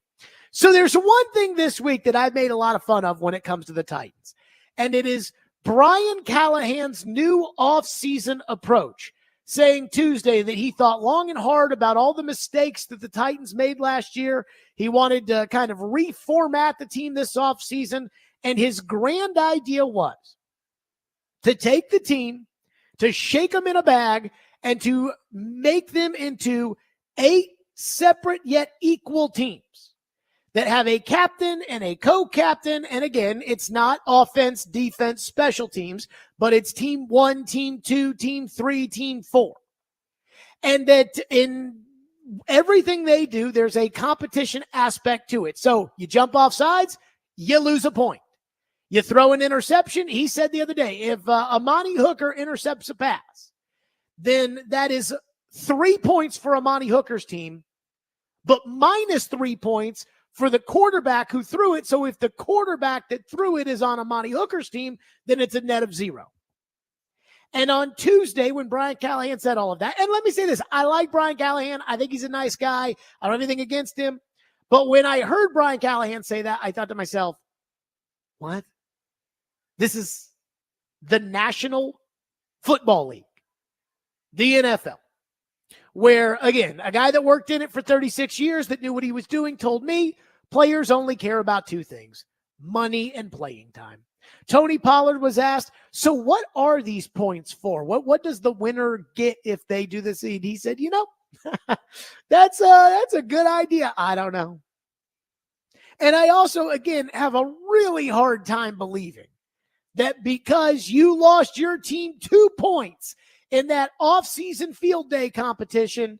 So there's one thing this week that I've made a lot of fun of when it comes to the Titans, and it is Brian Callahan's new offseason approach, saying Tuesday that he thought long and hard about all the mistakes that the Titans made last year. He wanted to kind of reformat the team this offseason, and his grand idea was to take the team, to shake them in a bag, and to make them into 8 separate yet equal teams that have a captain and a co-captain. And again, it's not offense, defense, special teams, but it's team 1, team 2, team 3, team 4. And that in everything they do, there's a competition aspect to it. So you jump off sides, you lose a point. You throw an interception. He said the other day, if Amani Hooker intercepts a pass, then that is 3 points for Amani Hooker's team, but minus 3 points for the quarterback who threw it. So if the quarterback that threw it is on Amani Hooker's team, then it's a net of 0. And on Tuesday, when Brian Callahan said all of that, and let me say this, I like Brian Callahan. I think he's a nice guy. I don't have anything against him. But when I heard Brian Callahan say that, I thought to myself, what? This is the National Football League, the NFL. Where, again, a guy that worked in it for 36 years that knew what he was doing told me players only care about 2 things, money and playing time. Tony Pollard was asked, so what are these points for? What does the winner get if they do this? And he said, that's a good idea. I don't know. And I also, again, have a really hard time believing that because you lost your team 2 points in that offseason field day competition,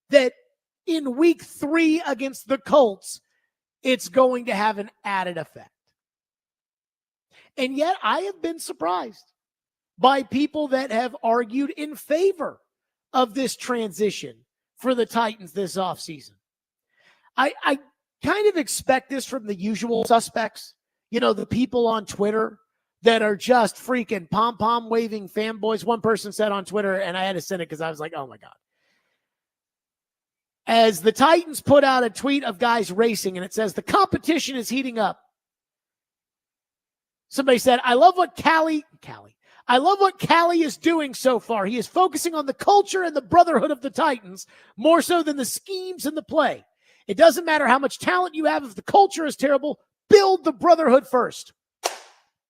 that in week 3 against the Colts, it's going to have an added effect. And yet I have been surprised by people that have argued in favor of this transition for the Titans this offseason. I kind of expect this from the usual suspects, the people on Twitter that are just freaking pom-pom waving fanboys. One person said on Twitter, and I had to send it because I was like, oh my God. As the Titans put out a tweet of guys racing, and it says, the competition is heating up. Somebody said, I love what Callie is doing so far. He is focusing on the culture and the brotherhood of the Titans more so than the schemes and the play. It doesn't matter how much talent you have. If the culture is terrible, build the brotherhood first.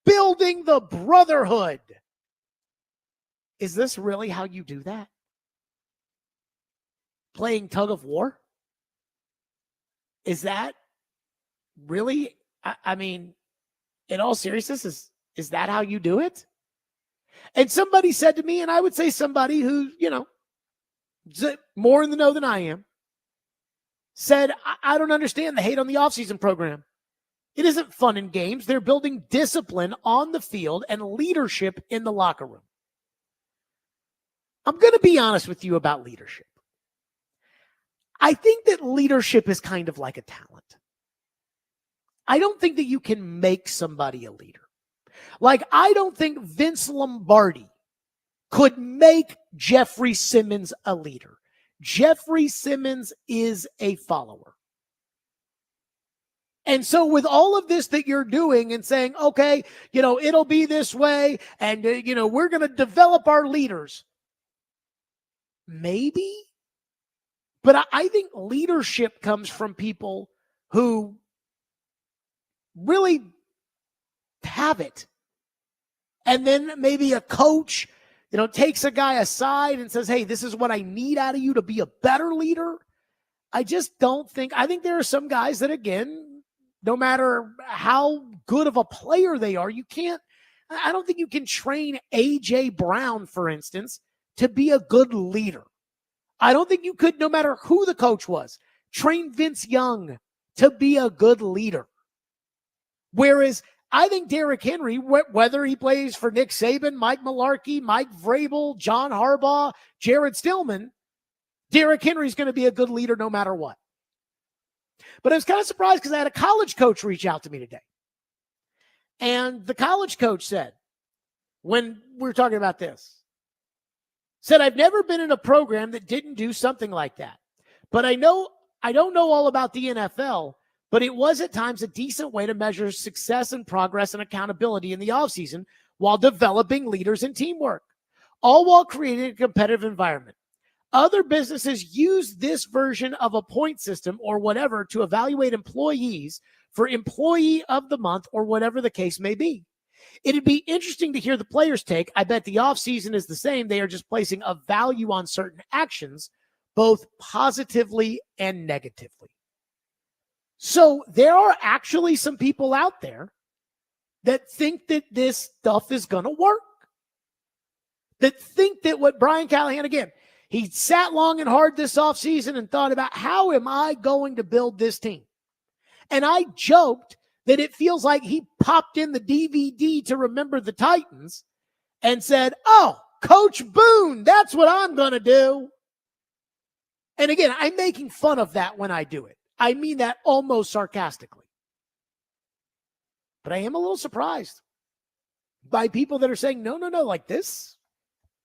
Building the brotherhood. Is this really how you do that? Playing tug of war? Is that really, I mean, in all seriousness, is that how you do it? And somebody said to me, and I would say somebody who, more in the know than I am, said, I don't understand the hate on the offseason program. It isn't fun and games. They're building discipline on the field and leadership in the locker room. I'm going to be honest with you about leadership. I think that leadership is kind of like a talent. I don't think that you can make somebody a leader. Like, I don't think Vince Lombardi could make Jeffrey Simmons a leader. Jeffrey Simmons is a follower. And so with all of this that you're doing and saying, okay, it'll be this way, and, we're going to develop our leaders. Maybe. But I think leadership comes from people who really have it. And then maybe a coach, takes a guy aside and says, hey, this is what I need out of you to be a better leader. I just don't think, I think there are some guys that, again, no matter how good of a player they are, I don't think you can train A.J. Brown, for instance, to be a good leader. I don't think you could, no matter who the coach was, train Vince Young to be a good leader. Whereas I think Derrick Henry, whether he plays for Nick Saban, Mike Mularkey, Mike Vrabel, John Harbaugh, Jared Stillman, Derrick Henry's going to be a good leader no matter what. But I was kind of surprised because I had a college coach reach out to me today. And the college coach said, when we were talking about this, said, I've never been in a program that didn't do something like that. But I don't know all about the NFL, but it was at times a decent way to measure success and progress and accountability in the offseason while developing leaders and teamwork, all while creating a competitive environment. Other businesses use this version of a point system or whatever to evaluate employees for employee of the month or whatever the case may be. It'd be interesting to hear the players' take. I bet the offseason is the same. They are just placing a value on certain actions, both positively and negatively. So there are actually some people out there that think that this stuff is going to work. That think that what Brian Callahan, again, he sat long and hard this offseason and thought about how am I going to build this team? And I joked that it feels like he popped in the DVD to Remember the Titans and said, oh, Coach Boone, that's what I'm going to do. And again, I'm making fun of that when I do it. I mean that almost sarcastically. But I am a little surprised by people that are saying, no, like this,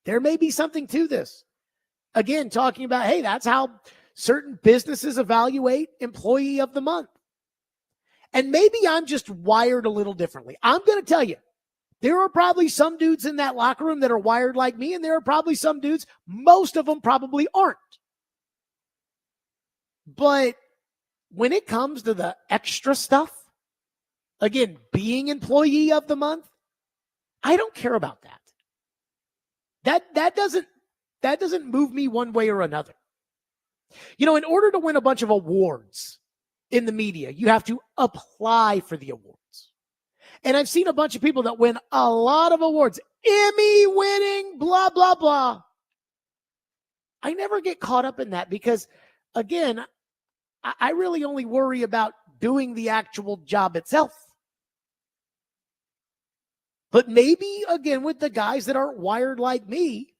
there may be something to this. Again, talking about, hey, that's how certain businesses evaluate employee of the month. And maybe I'm just wired a little differently. I'm going to tell you, there are probably some dudes in that locker room that are wired like me, and there are probably some dudes, most of them probably aren't. But when it comes to the extra stuff, again, being employee of the month, I don't care about that. That doesn't move me one way or another. You know, in order to win a bunch of awards in the media, you have to apply for the awards. And I've seen a bunch of people that win a lot of awards, Emmy winning, blah, blah, blah. I never get caught up in that because, again, I really only worry about doing the actual job itself. But maybe, again, with the guys that aren't wired like me,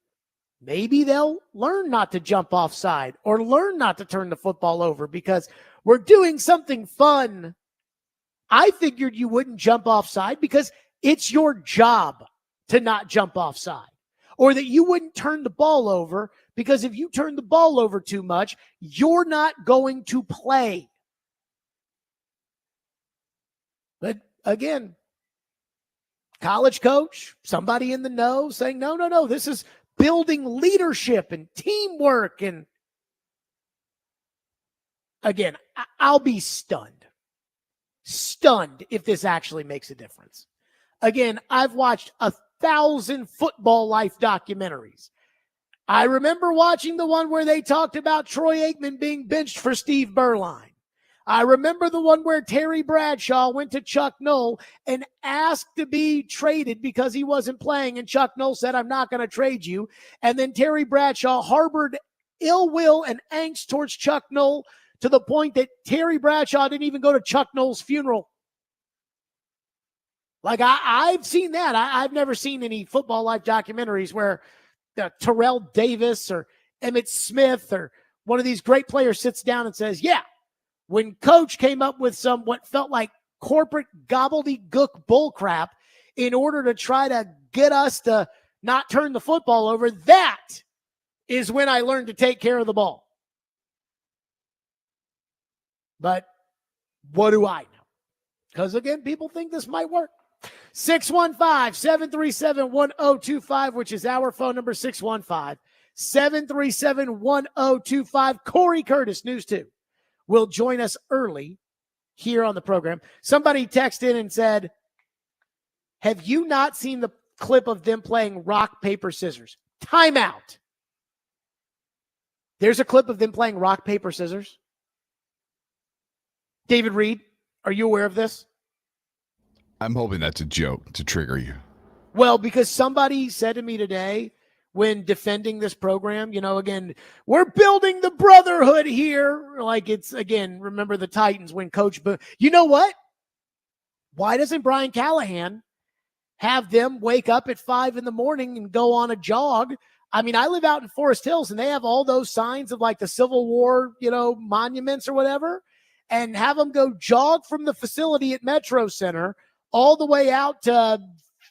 maybe they'll learn not to jump offside or learn not to turn the football over because we're doing something fun. I figured you wouldn't jump offside because it's your job to not jump offside. Or that you wouldn't turn the ball over because if you turn the ball over too much, you're not going to play. But again, college coach, somebody in the know saying, no, this is building leadership and teamwork. And again, I'll be stunned if this actually makes a difference. Again, I've watched 1,000 football life documentaries. I remember watching the one where they talked about Troy Aikman being benched for Steve Berline. I remember the one where Terry Bradshaw went to Chuck Noll and asked to be traded because he wasn't playing, and Chuck Noll said, I'm not going to trade you. And then Terry Bradshaw harbored ill will and angst towards Chuck Noll to the point that Terry Bradshaw didn't even go to Chuck Noll's funeral. Like, I've seen that. I've never seen any football life documentaries where Terrell Davis or Emmitt Smith or one of these great players sits down and says, yeah, when coach came up with some what felt like corporate gobbledygook bullcrap in order to try to get us to not turn the football over, that is when I learned to take care of the ball. But what do I know? Because, again, people think this might work. 615-737-1025, which is our phone number, 615-737-1025. Corey Curtis, News 2, will join us early here on the program. Somebody texted in and said, have you not seen the clip of them playing rock, paper, scissors? Timeout. There's a clip of them playing rock, paper, scissors. David Reed, are you aware of this? I'm hoping that's a joke to trigger you. Well, because somebody said to me today when defending this program, you know, again, we're building the brotherhood here. Like it's, again, remember the Titans when Coach Boone. You know what? Why doesn't Brian Callahan have them wake up at 5 a.m. and go on a jog? I mean, I live out in Forest Hills, and they have all those signs of like the Civil War, monuments or whatever, and have them go jog from the facility at Metro Center all the way out to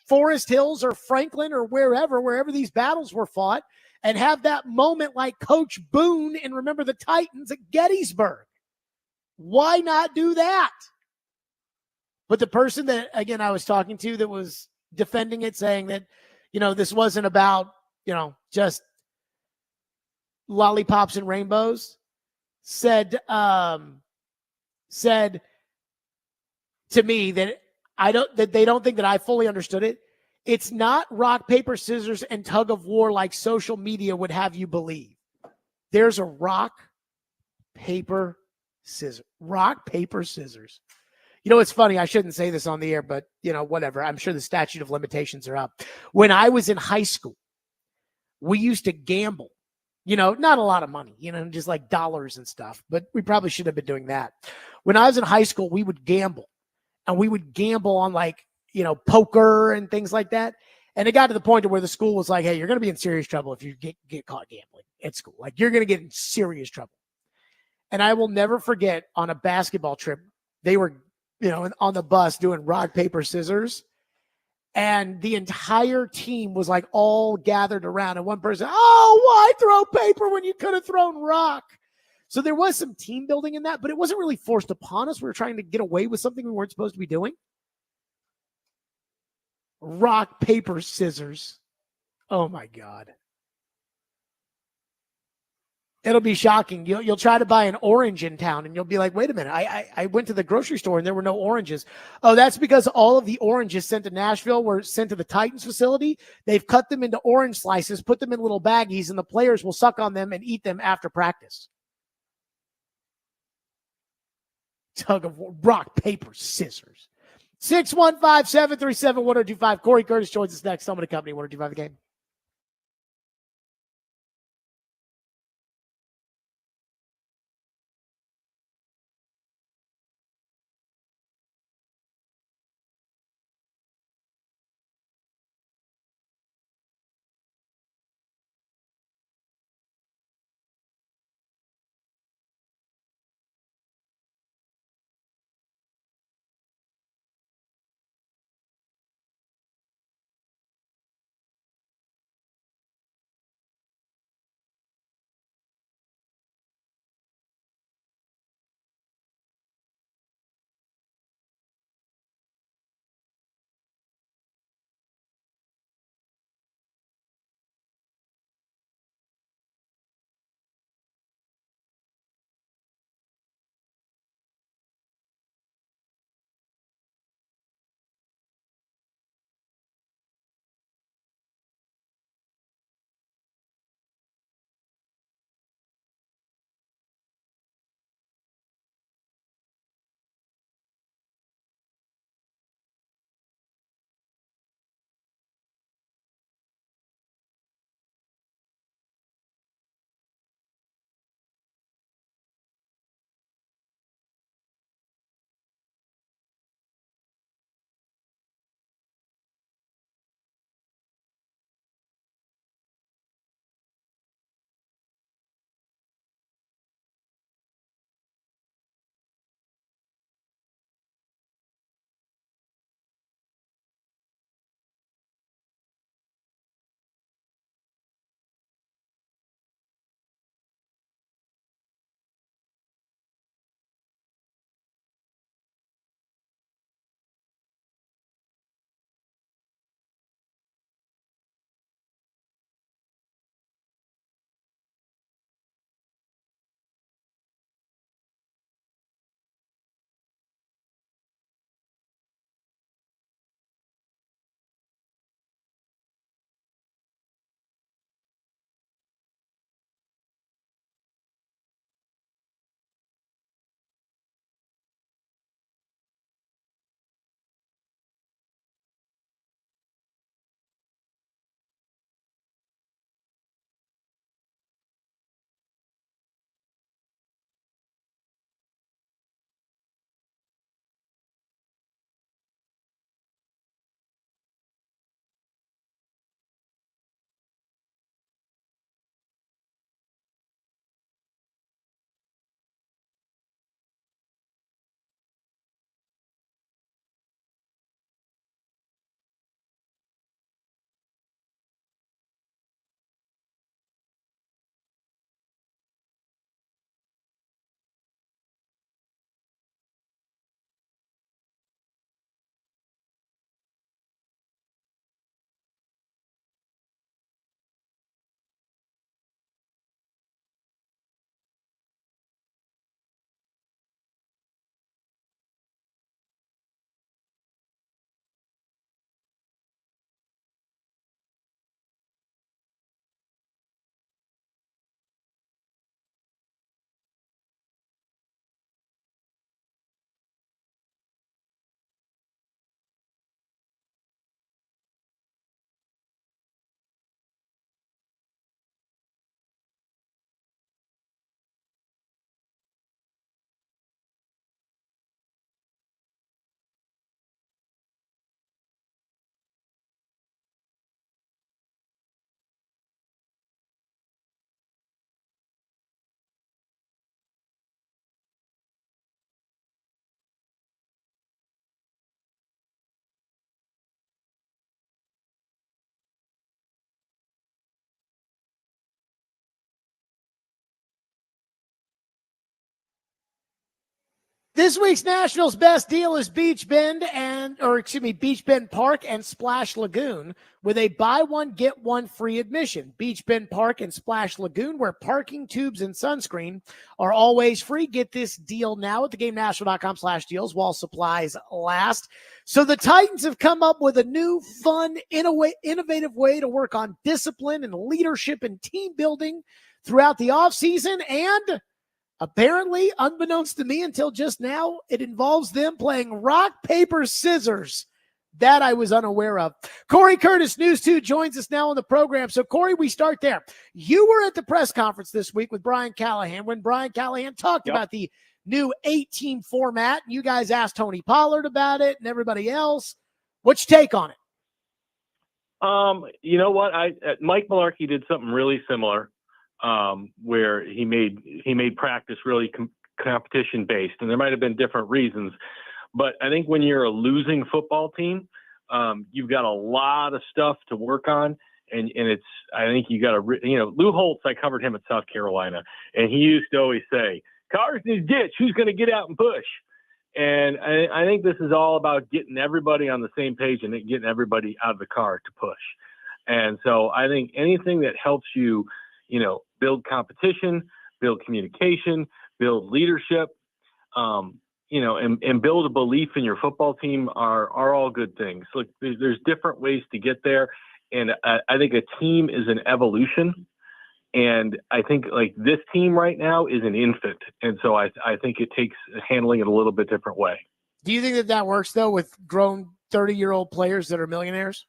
Forest Hills or Franklin or wherever these battles were fought, and have that moment like Coach Boone and Remember the Titans at Gettysburg. Why not do that? But the person that, again, I was talking to that was defending it, saying that, this wasn't about, just lollipops and rainbows, said to me that they don't think that I fully understood it. It's not rock, paper, scissors, and tug of war like social media would have you believe. There's a rock, paper, scissors. Rock, paper, scissors. It's funny. I shouldn't say this on the air, but, whatever. I'm sure the statute of limitations are up. When I was in high school, we used to gamble. Not a lot of money, just like dollars and stuff, but we probably should have been doing that. When I was in high school, we would gamble, and we would gamble on poker and things like that. And it got to the point to where the school was like, hey, you're going to be in serious trouble if you get caught gambling at school. Like, you're going to get in serious trouble. And I will never forget, on a basketball trip, they were, on the bus doing rock, paper, scissors. And the entire team was like all gathered around. And one person, oh, why throw paper when you could have thrown rock? So there was some team building in that, but it wasn't really forced upon us. We were trying to get away with something we weren't supposed to be doing. Rock, paper, scissors. Oh, my God. It'll be shocking. You'll try to buy an orange in town, and you'll be like, wait a minute, I went to the grocery store, and there were no oranges. Oh, that's because all of the oranges sent to Nashville were sent to the Titans facility. They've cut them into orange slices, put them in little baggies, and the players will suck on them and eat them after practice. Tug of war, rock, paper, scissors. 615-737-1025. Corey Curtis joins us next. Someone to Company, 1025 The Game. This week's Nashville's best deal is Beach Bend Beach Bend Park and Splash Lagoon with a buy one, get one free admission. Beach Bend Park and Splash Lagoon, where parking, tubes, and sunscreen are always free. Get this deal now at theGameNashville.com/deals while supplies last. So the Titans have come up with a new, fun, innovative way to work on discipline and leadership and team building throughout the offseason, and apparently, unbeknownst to me until just now, it involves them playing rock, paper, scissors. That I was unaware of. Corey Curtis, News 2, joins us now on the program. So, Corey, we start there. You were at the press conference this week with Brian Callahan when Brian Callahan talked about the new 8-team format. You guys asked Tony Pollard about it and everybody else. What's your take on it? You know what? Mike Mularkey did something really similar. Where he made practice really competition based, and there might have been different reasons, but I think when you're a losing football team, you've got a lot of stuff to work on, and I think you got to, Lou Holtz, I covered him at South Carolina, and he used to always say, "Cars in his ditch, who's going to get out and push?" And I think this is all about getting everybody on the same page and getting everybody out of the car to push. And so I think anything that helps you, build competition, build communication, build leadership, and build a belief in your football team are all good things. Look, there's different ways to get there. And I think a team is an evolution. And I think like this team right now is an infant. And so I think it takes handling it a little bit different way. Do you think that works though with grown 30-year-old players that are millionaires?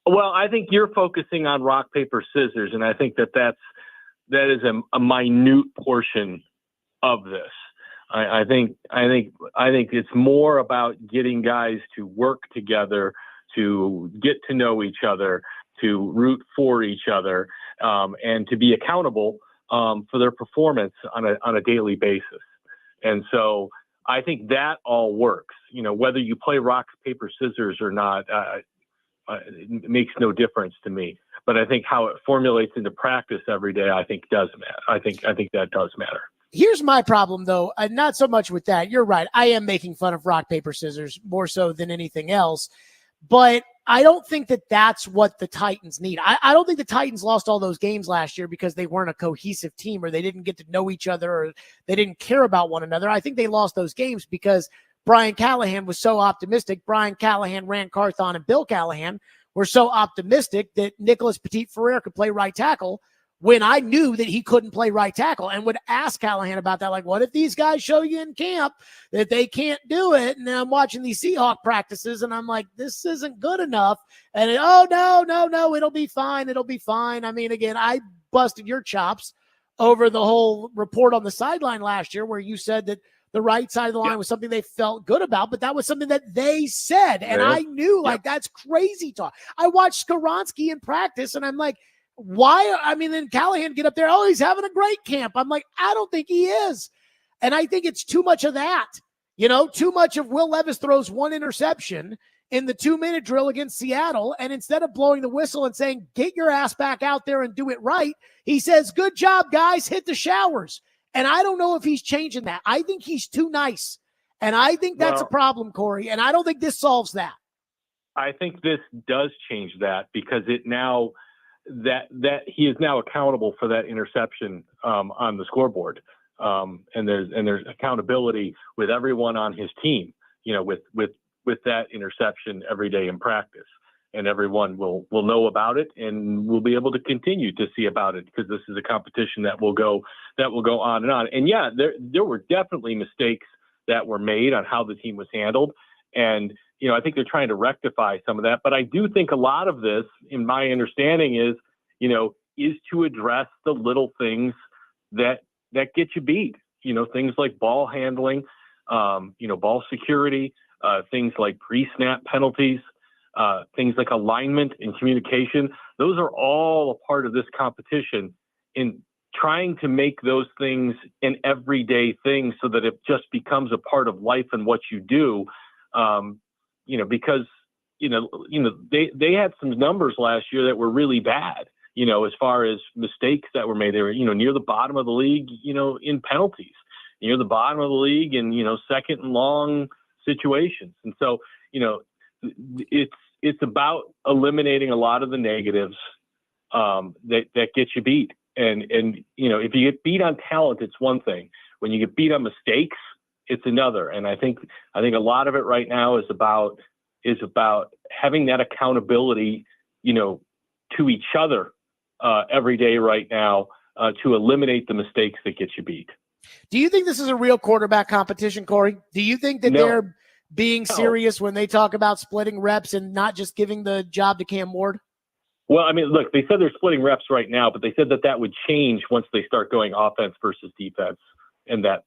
Well, I think you're focusing on rock, paper, scissors. And I think that is a minute portion of this. I think it's more about getting guys to work together, to get to know each other, to root for each other, and to be accountable for their performance on a daily basis. And so I think that all works. Whether you play rock, paper, scissors or not, it makes no difference to me. But I think how it formulates into practice every day, I think does matter. I think that does matter. Here's my problem, though. Not so much with that. You're right. I am making fun of rock, paper, scissors more so than anything else. But I don't think that that's what the Titans need. I don't think the Titans lost all those games last year because they weren't a cohesive team or they didn't get to know each other or they didn't care about one another. I think they lost those games because Brian Callahan was so optimistic. Brian Callahan, Rand Carthon, and Bill Callahan were so optimistic that Nicholas Petit-Frere could play right tackle when I knew that he couldn't play right tackle, and would ask Callahan about that. Like, what if these guys show you in camp that they can't do it? And I'm watching these Seahawk practices and I'm like, this isn't good enough. And no, it'll be fine. It'll be fine. I mean, again, I busted your chops over the whole report on the sideline last year where you said that the right side of the line was something they felt good about, but that was something that they said. And I knew that's crazy talk. I watched Skoronski in practice and I'm like, why? I mean, then Callahan get up there. Oh, he's having a great camp. I'm like, I don't think he is. And I think it's too much of that, too much of Will Levis throws one interception in the 2-minute drill against Seattle. And instead of blowing the whistle and saying, get your ass back out there and do it right, he says, good job, guys, hit the showers. And I don't know if he's changing that. I think he's too nice. And I think that's a problem, Corey. And I don't think this solves that. I think this does change that because it now that he is now accountable for that interception on the scoreboard. And there's accountability with everyone on his team, with that interception every day in practice. And everyone will know about it and will be able to continue to see about it because this is a competition that will go on and on. And yeah, there were definitely mistakes that were made on how the team was handled. And, I think they're trying to rectify some of that. But I do think a lot of this, in my understanding, is to address the little things that get you beat. Things like ball handling, ball security, things like pre-snap penalties. Things like alignment and communication, those are all a part of this competition in trying to make those things an everyday thing so that it just becomes a part of life and what you do. Because, they had some numbers last year that were really bad, as far as mistakes that were made. They were, near the bottom of the league, in penalties. You're the bottom of the league and, second and long situations. And so, it's about eliminating a lot of the negatives that get you beat. And if you get beat on talent, it's one thing. When you get beat on mistakes, it's another. And I think a lot of it right now is about having that accountability, to each other every day right now to eliminate the mistakes that get you beat. Do you think this is a real quarterback competition, Corey? Do you think that they're being serious when they talk about splitting reps and not just giving the job to Cam Ward? Well, I mean, look, they said they're splitting reps right now, but they said that would change once they start going offense versus defense in that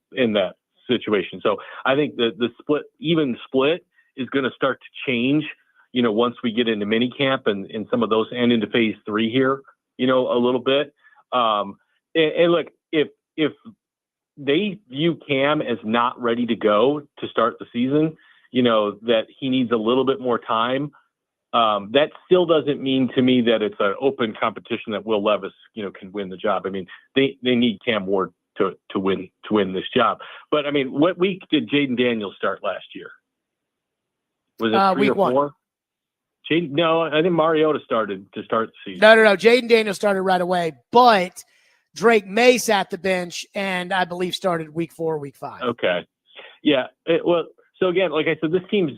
situation. So I think the split is going to start to change, once we get into minicamp and some of those and into phase 3 here, a little bit. And look, if they view Cam as not ready to go to start the season, that he needs a little bit more time. That still doesn't mean to me that it's an open competition that Will Levis, can win the job. I mean, they need Cam Ward to win this job. But I mean, what week did Jaden Daniels start last year? Was it 3 week or 4? 1. No, I think Mariota started to start the season. No. Jaden Daniels started right away, but Drake May sat the bench and I believe started week 4, week 5. Okay. Yeah. So again, like I said, this team's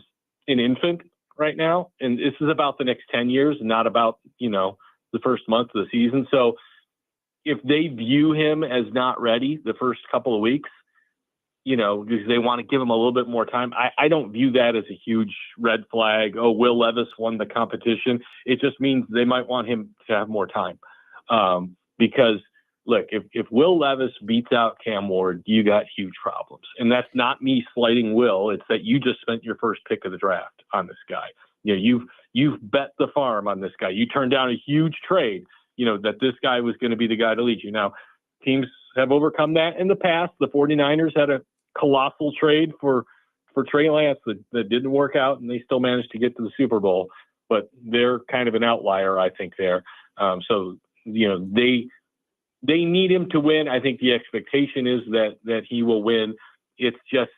an infant right now, and this is about the next 10 years, not about, the first month of the season. So if they view him as not ready the first couple of weeks, because they want to give him a little bit more time, I don't view that as a huge red flag. Oh, Will Levis won the competition. It just means they might want him to have more time. Because look, if Will Levis beats out Cam Ward, you got huge problems. And that's not me slighting Will. It's that you just spent your first pick of the draft on this guy. You've bet the farm on this guy. You turned down a huge trade, that this guy was going to be the guy to lead you. Now, teams have overcome that in the past. The 49ers had a colossal trade for Trey Lance that didn't work out, and they still managed to get to the Super Bowl. But they're kind of an outlier, I think, there. So, they need him to win. I think the expectation is that he will win. It's just,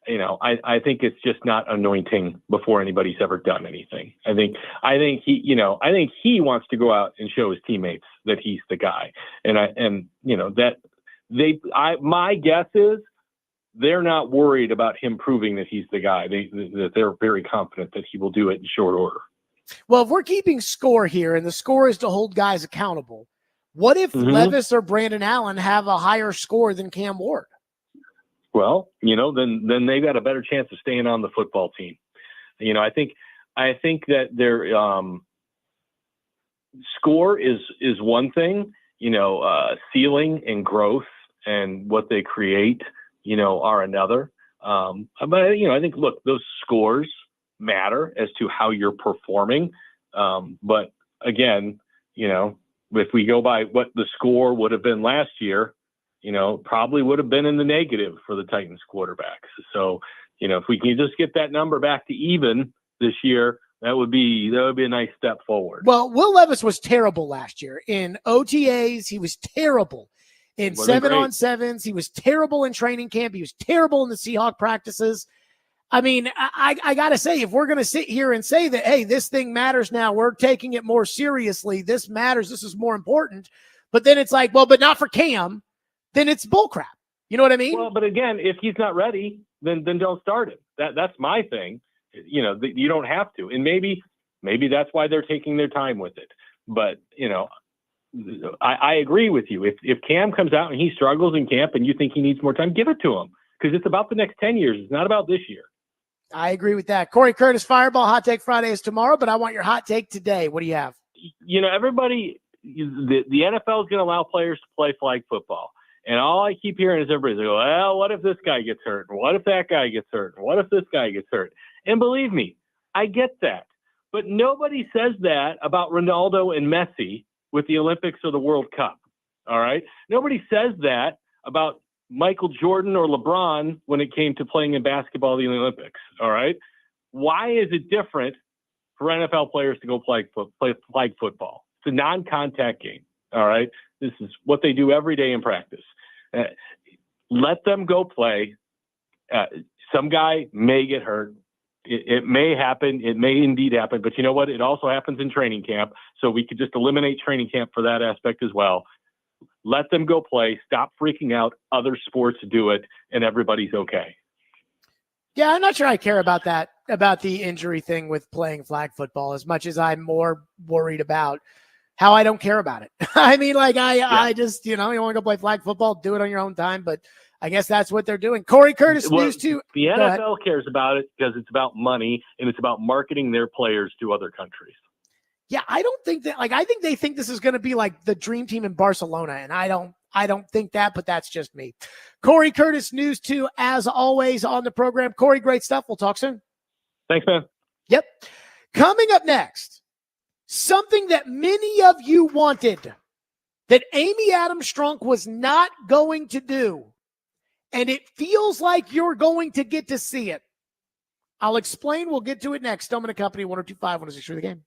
I think it's just not anointing before anybody's ever done anything. I think he wants to go out and show his teammates that he's the guy. My guess is they're not worried about him proving that he's the guy. That they're very confident that he will do it in short order. Well, if we're keeping score here and the score is to hold guys accountable, what if Levis or Brandon Allen have a higher score than Cam Ward? Well, then they've got a better chance of staying on the football team. I think that their score is one thing, ceiling and growth and what they create, are another. But I think, look, those scores matter as to how you're performing. But again, if we go by what the score would have been last year, probably would have been in the negative for the Titans quarterbacks. So, if we can just get that number back to even this year, that would be a nice step forward. Well, Will Levis was terrible last year in OTAs. He was terrible in 7-on-7s. He was terrible in training camp. He was terrible in the Seahawk practices. I mean, I got to say, if we're going to sit here and say that, hey, this thing matters now, we're taking it more seriously, this matters, this is more important, but then it's like, well, but not for Cam, then it's bullcrap. You know what I mean? Well, but again, if he's not ready, then don't start him. That's my thing. You don't have to. And maybe that's why they're taking their time with it. But, I agree with you. If Cam comes out and he struggles in camp and you think he needs more time, give it to him, because it's about the next 10 years. It's not about this year. I agree with that. Corey Curtis, Fireball Hot Take Friday is tomorrow, but I want your hot take today. What do you have? Everybody, the NFL is going to allow players to play flag football. And all I keep hearing is everybody's like, well, what if this guy gets hurt? What if that guy gets hurt? What if this guy gets hurt? And believe me, I get that. But nobody says that about Ronaldo and Messi with the Olympics or the World Cup. All right? Nobody says that about Michael Jordan or LeBron when it came to playing in basketball in the Olympics. All right? Why is it different for NFL players to go play flag football? It's a non-contact game. All right? This is what they do every day in practice. Let them go play. Some guy may get hurt. It may happen. It may indeed happen. But you know what? It also happens in training camp. So we could just eliminate training camp for that aspect as well. Let them go play. Stop freaking out. Other sports do it, and everybody's okay. Yeah, I'm not sure I care about that, about the injury thing with playing flag football as much as I'm more worried about how I don't care about it. I mean, like I just, you want to go play flag football, do it on your own time. But I guess that's what they're doing. Corey Curtis, Well, News 2. The Go ahead. NFL cares about it because it's about money and it's about marketing their players to other countries. Yeah, I don't think that, I think they think this is going to be like the dream team in Barcelona. And I don't think that, but that's just me. Corey Curtis, News 2, as always on the program. Corey, great stuff. We'll talk soon. Thanks, man. Yep. Coming up next, something that many of you wanted that Amy Adams Strunk was not going to do. And it feels like you're going to get to see it. I'll explain. We'll get to it next. Stillman & Company, 102.5, 106 The Game.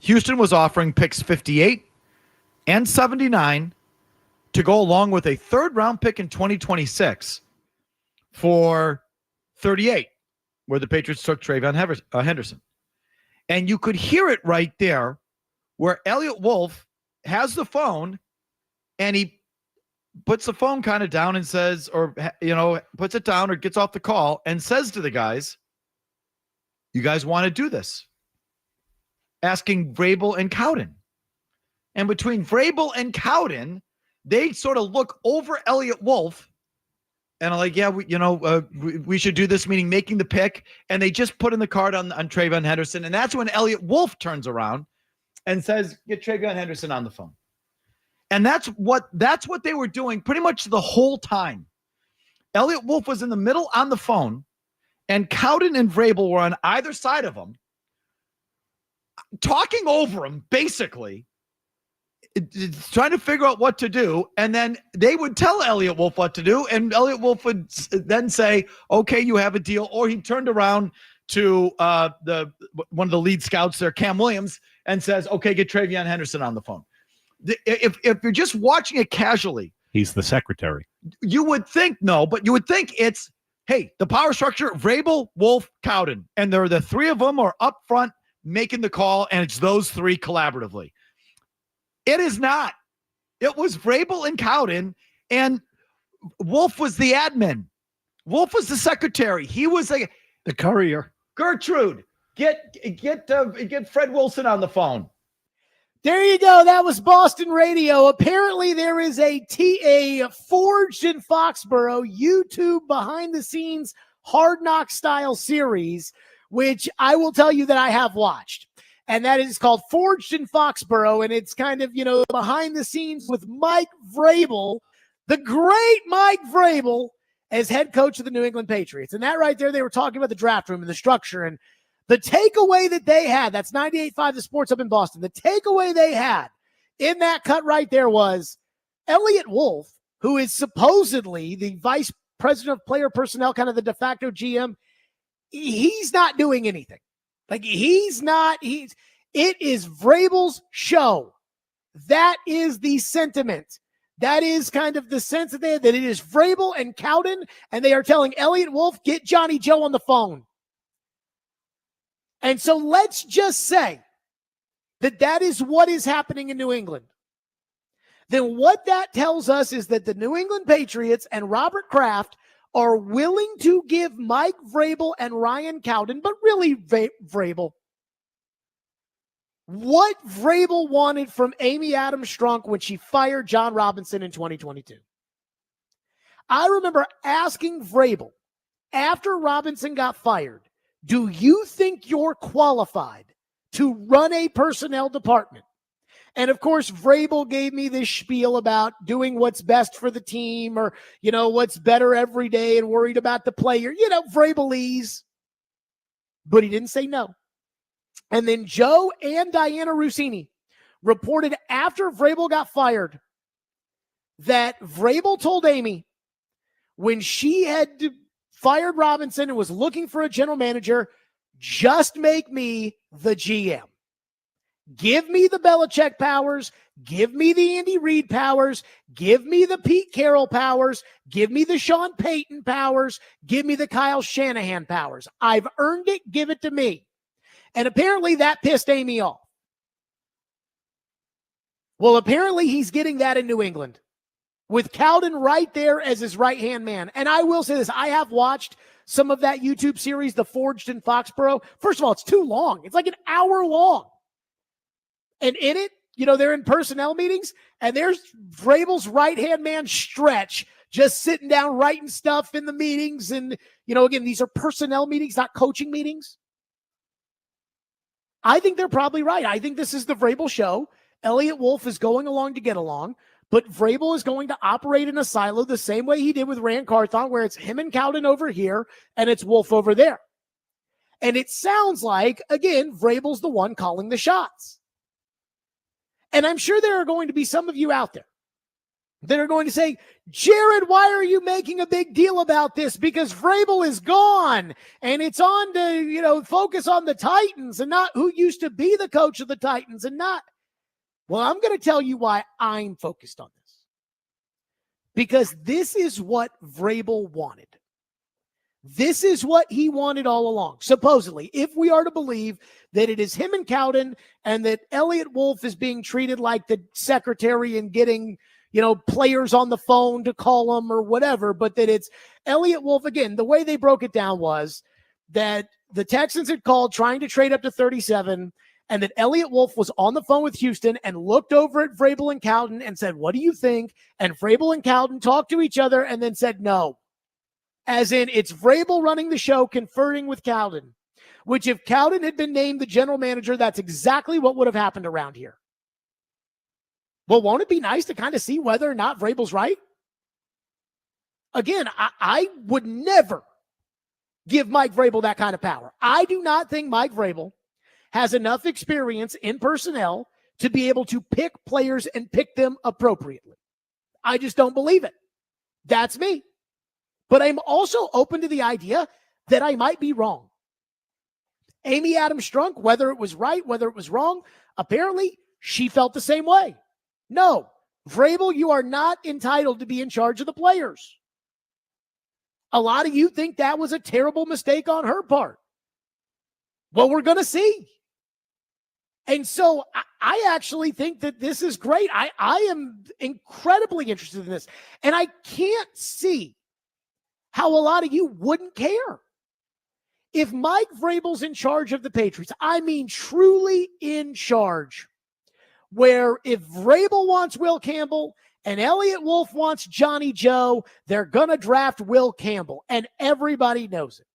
Houston was offering picks 58 and 79 to go along with a third-round pick in 2026 for 38, where the Patriots took Trayvon Henderson. And you could hear it right there where Elliot Wolf has the phone and he puts the phone kind of down and says, or, puts it down or gets off the call and says to the guys, you guys want to do this? Asking Vrabel and Cowden. And between Vrabel and Cowden, they sort of look over Elliot Wolf and are like, yeah, we should do this, meaning making the pick. And they just put in the card on Trayvon Henderson. And that's when Elliot Wolf turns around and says, get Trayvon Henderson on the phone. And that's what they were doing pretty much the whole time. Elliot Wolf was in the middle on the phone, and Cowden and Vrabel were on either side of him, talking over him, basically, trying to figure out what to do. And then they would tell Elliot Wolf what to do, and Elliot Wolf would then say, okay, you have a deal. Or he turned around to one of the lead scouts there, Cam Williams, and says, okay, get Trayvon Henderson on the phone. If you're just watching it casually, he's the secretary. You would think but you would think it's, hey, the power structure, Vrabel, Wolf, Cowden, and the three of them are up front making the call, and it's those three collaboratively. It is not. It was Vrabel and Cowden, and Wolf was the admin. Wolf was the secretary. He was the courier. Gertrude, get Fred Wilson on the phone. There you go. That was Boston Radio. Apparently there is a Forged in Foxborough YouTube behind-the-scenes Hard Knock style series, which I will tell you that I have watched. And that is called Forged in Foxborough, and it's kind of, behind the scenes with Mike Vrabel, the great Mike Vrabel, as head coach of the New England Patriots. And that right there, they were talking about the draft room and the structure, and the takeaway that they had, that's 98.5 The Sports up in Boston, the takeaway they had in that cut right there was Elliot Wolf, who is supposedly the vice president of player personnel, kind of the de facto GM, he's not doing anything. Like, it is Vrabel's show. That is the sentiment. That is kind of the sense that it is Vrabel and Cowden, and they are telling Elliot Wolf, get Johnny Joe on the phone. And so let's just say that is what is happening in New England. Then what that tells us is that the New England Patriots and Robert Kraft are willing to give Mike Vrabel and Ryan Cowden, but really Vrabel, what Vrabel wanted from Amy Adams Strunk when she fired John Robinson in 2022. I remember asking Vrabel after Robinson got fired, do you think you're qualified to run a personnel department? And of course, Vrabel gave me this spiel about doing what's best for the team, or, what's better every day and worried about the player, Vrabelese. But he didn't say no. And then Joe and Diana Rossini reported after Vrabel got fired that Vrabel told Amy when she had fired Robinson and was looking for a general manager, just make me the GM. Give me the Belichick powers. Give me the Andy Reid powers. Give me the Pete Carroll powers. Give me the Sean Payton powers. Give me the Kyle Shanahan powers. I've earned it. Give it to me. And apparently that pissed Amy off. Well, apparently he's getting that in New England, with Cowden right there as his right-hand man. And I will say this, I have watched some of that YouTube series, The Forged in Foxborough. First of all, it's too long. It's like an hour long. And in it, they're in personnel meetings, and there's Vrabel's right-hand man, Stretch, just sitting down writing stuff in the meetings. And, again, these are personnel meetings, not coaching meetings. I think they're probably right. I think this is the Vrabel show. Elliot Wolf is going along to get along. But Vrabel is going to operate in a silo the same way he did with Rand Carthon, where it's him and Cowden over here and it's Wolf over there. And it sounds like, again, Vrabel's the one calling the shots. And I'm sure there are going to be some of you out there that are going to say, Jared, why are you making a big deal about this? Because Vrabel is gone and it's on to, focus on the Titans and not who used to be the coach of the Titans and not. Well, I'm going to tell you why I'm focused on this. Because this is what Vrabel wanted. This is what he wanted all along. Supposedly, if we are to believe that it is him and Cowden and that Elliott Wolf is being treated like the secretary and getting, players on the phone to call them or whatever, but that it's Elliott Wolf. Again, the way they broke it down was that the Texans had called trying to trade up to 37 and that Elliott Wolf was on the phone with Houston and looked over at Vrabel and Cowden and said, what do you think? And Vrabel and Cowden talked to each other and then said no. As in, it's Vrabel running the show, conferring with Cowden, which if Cowden had been named the general manager, that's exactly what would have happened around here. Well, won't it be nice to kind of see whether or not Vrabel's right? Again, I would never give Mike Vrabel that kind of power. I do not think Mike Vrabel has enough experience in personnel to be able to pick players and pick them appropriately. I just don't believe it. That's me. But I'm also open to the idea that I might be wrong. Amy Adams Strunk, whether it was right, whether it was wrong, apparently she felt the same way. No, Vrabel, you are not entitled to be in charge of the players. A lot of you think that was a terrible mistake on her part. Well, we're going to see. And so I actually think that this is great. I am incredibly interested in this. And I can't see how a lot of you wouldn't care. If Mike Vrabel's in charge of the Patriots, I mean truly in charge, where if Vrabel wants Will Campbell and Elliott Wolf wants Johnny Joe, they're going to draft Will Campbell, and everybody knows it.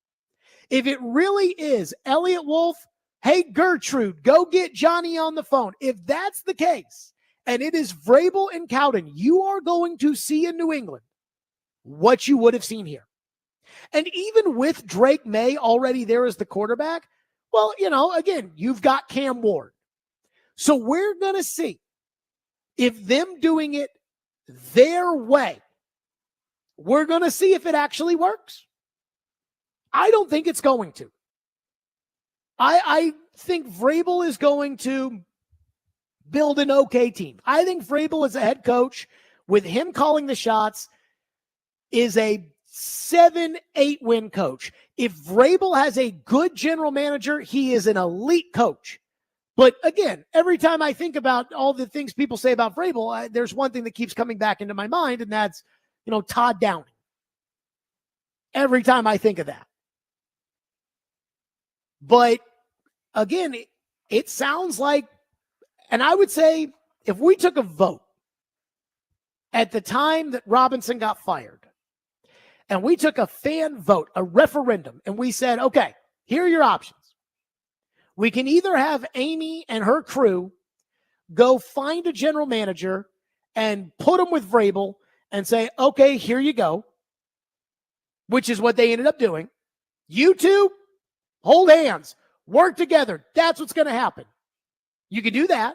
If it really is Elliott Wolf, hey, Gertrude, go get Johnny on the phone. If that's the case, and it is Vrabel and Cowden, you are going to see in New England what you would have seen here. And even with Drake May already there as the quarterback, well, again, you've got Cam Ward. So we're going to see if them doing it their way, we're going to see if it actually works. I don't think it's going to. I think Vrabel is going to build an okay team. I think Vrabel as a head coach, with him calling the shots, is a 7-8 win coach. If Vrabel has a good general manager, he is an elite coach. But again, every time I think about all the things people say about Vrabel, there's one thing that keeps coming back into my mind, and that's, Todd Downing. Every time I think of that. But again, it sounds like, and I would say if we took a vote at the time that Robinson got fired, and we took a fan vote, a referendum, and we said, okay, here are your options. We can either have Amy and her crew go find a general manager and put them with Vrabel and say, okay, here you go, which is what they ended up doing. You two, hold hands, work together. That's what's going to happen. You can do that.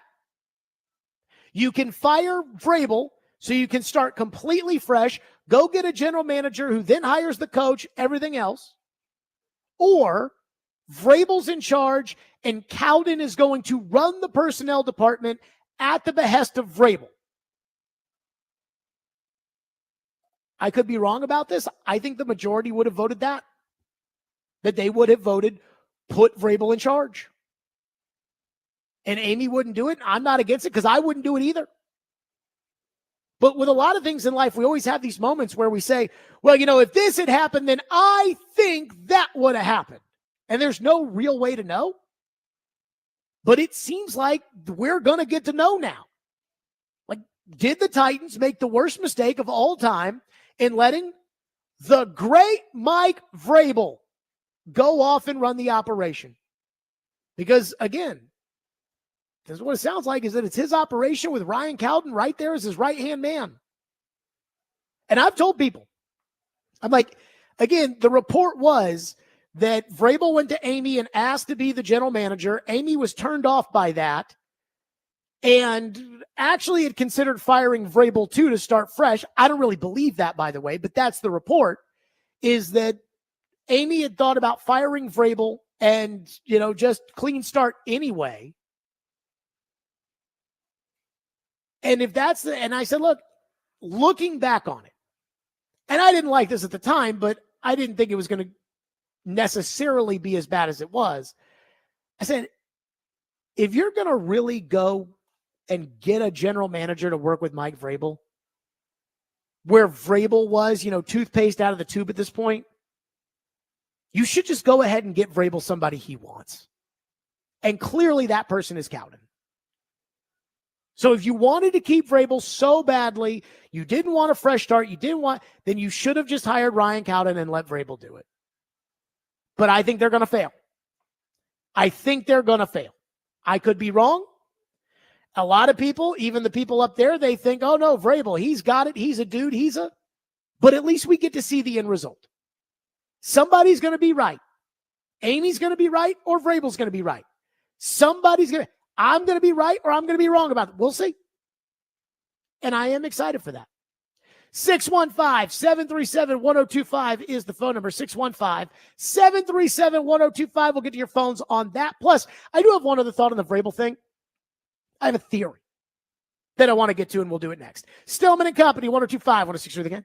You can fire Vrabel so you can start completely fresh, go get a general manager who then hires the coach, everything else. Or Vrabel's in charge and Cowden is going to run the personnel department at the behest of Vrabel. I could be wrong about this. I think the majority would have voted that they would have voted put Vrabel in charge. And Amy wouldn't do it. I'm not against it because I wouldn't do it either. But with a lot of things in life, we always have these moments where we say, well, if this had happened, then I think that would have happened. And there's no real way to know. But it seems like we're going to get to know now. Like, did the Titans make the worst mistake of all time in letting the great Mike Vrabel go off and run the operation? Because, again, this is what it sounds like, is that it's his operation with Ryan Cowden right there as his right-hand man. And I've told people, I'm like, again, the report was that Vrabel went to Amy and asked to be the general manager. Amy was turned off by that. and actually had considered firing Vrabel too to start fresh. I don't really believe that, by the way, but that's the report, is that Amy had thought about firing Vrabel and, just clean start anyway. And if that's and I said, look, looking back on it, and I didn't like this at the time, but I didn't think it was going to necessarily be as bad as it was. I said, if you're going to really go and get a general manager to work with Mike Vrabel, where Vrabel was, toothpaste out of the tube at this point, you should just go ahead and get Vrabel somebody he wants. And clearly that person is Cowden. So if you wanted to keep Vrabel so badly, you didn't want a fresh start, then you should have just hired Ryan Cowden and let Vrabel do it. But I think they're going to fail. I could be wrong. A lot of people, even the people up there, they think, oh no, Vrabel, he's got it. He's a dude. But at least we get to see the end result. Somebody's going to be right. Amy's going to be right, or Vrabel's going to be right. I'm going to be right, or I'm going to be wrong about it. We'll see. And I am excited for that. 615-737-1025 is the phone number. 615-737-1025. We'll get to your phones on that. Plus, I do have one other thought on the Vrabel thing. I have a theory that I want to get to, and we'll do it next. Stillman and Company, 1025, 106 again.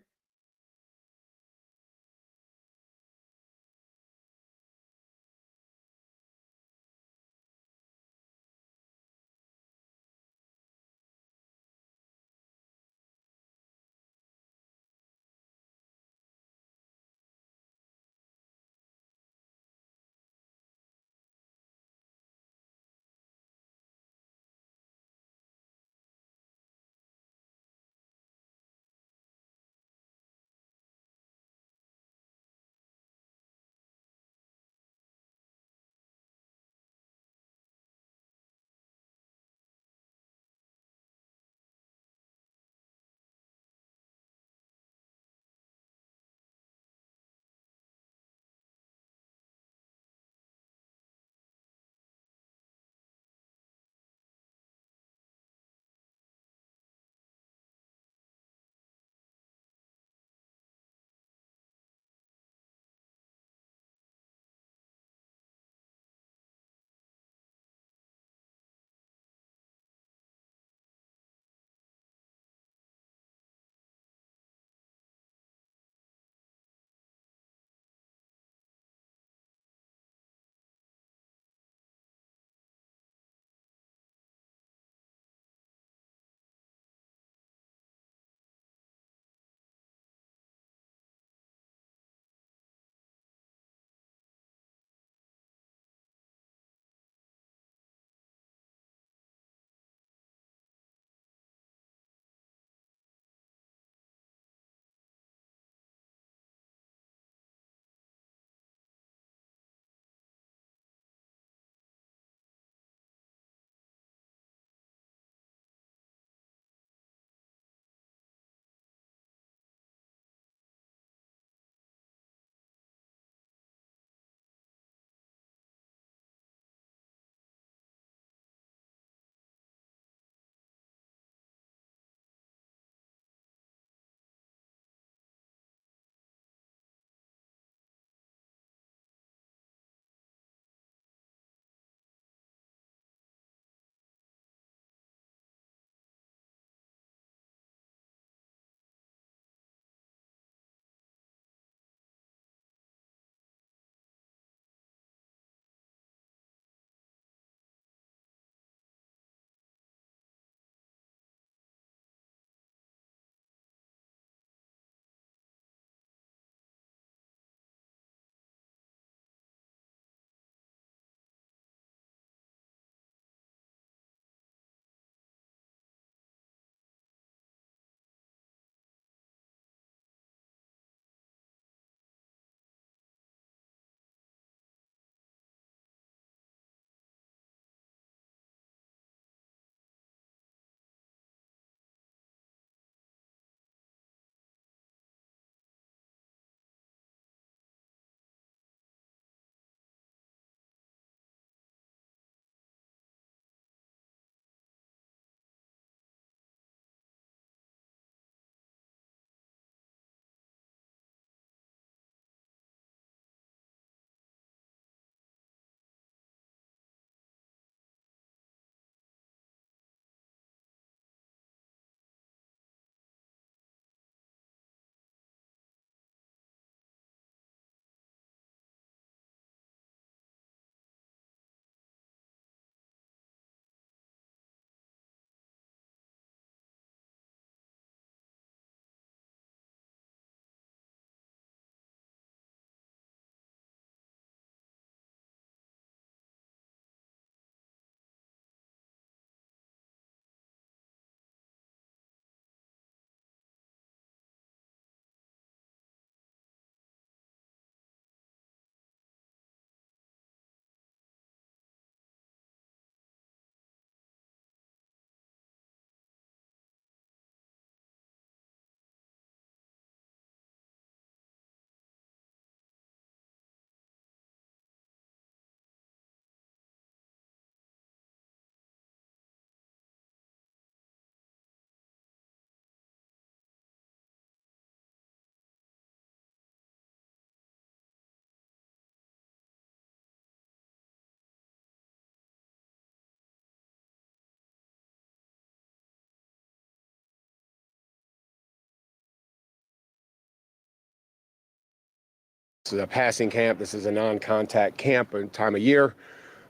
This is a passing camp. This is a non-contact camp and time of year.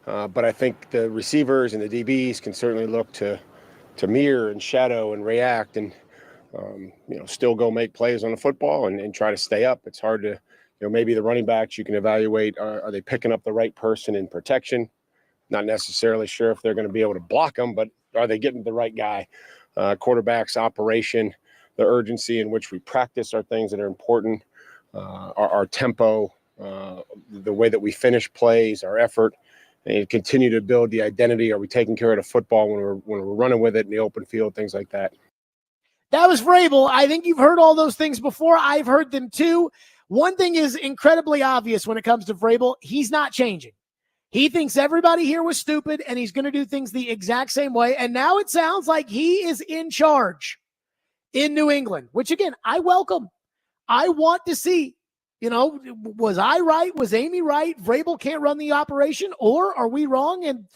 But I think the receivers and the DBs can certainly look to mirror and shadow and react and, still go make plays on the football and try to stay up. It's hard to, maybe the running backs you can evaluate, are they picking up the right person in protection? Not necessarily sure if they're going to be able to block them, but are they getting the right guy? Quarterbacks, operation, the urgency in which we practice are things that are important. Our tempo, the way that we finish plays, our effort, and continue to build the identity. Are we taking care of the football when we're running with it in the open field, things like that. That was Vrabel. I think you've heard all those things before. I've heard them too. One thing is incredibly obvious when it comes to Vrabel. He's not changing. He thinks everybody here was stupid, and he's going to do things the exact same way. And now it sounds like he is in charge in New England, which, again, I welcome. I want to see, was I right? Was Amy right? Vrabel can't run the operation, or are we wrong? And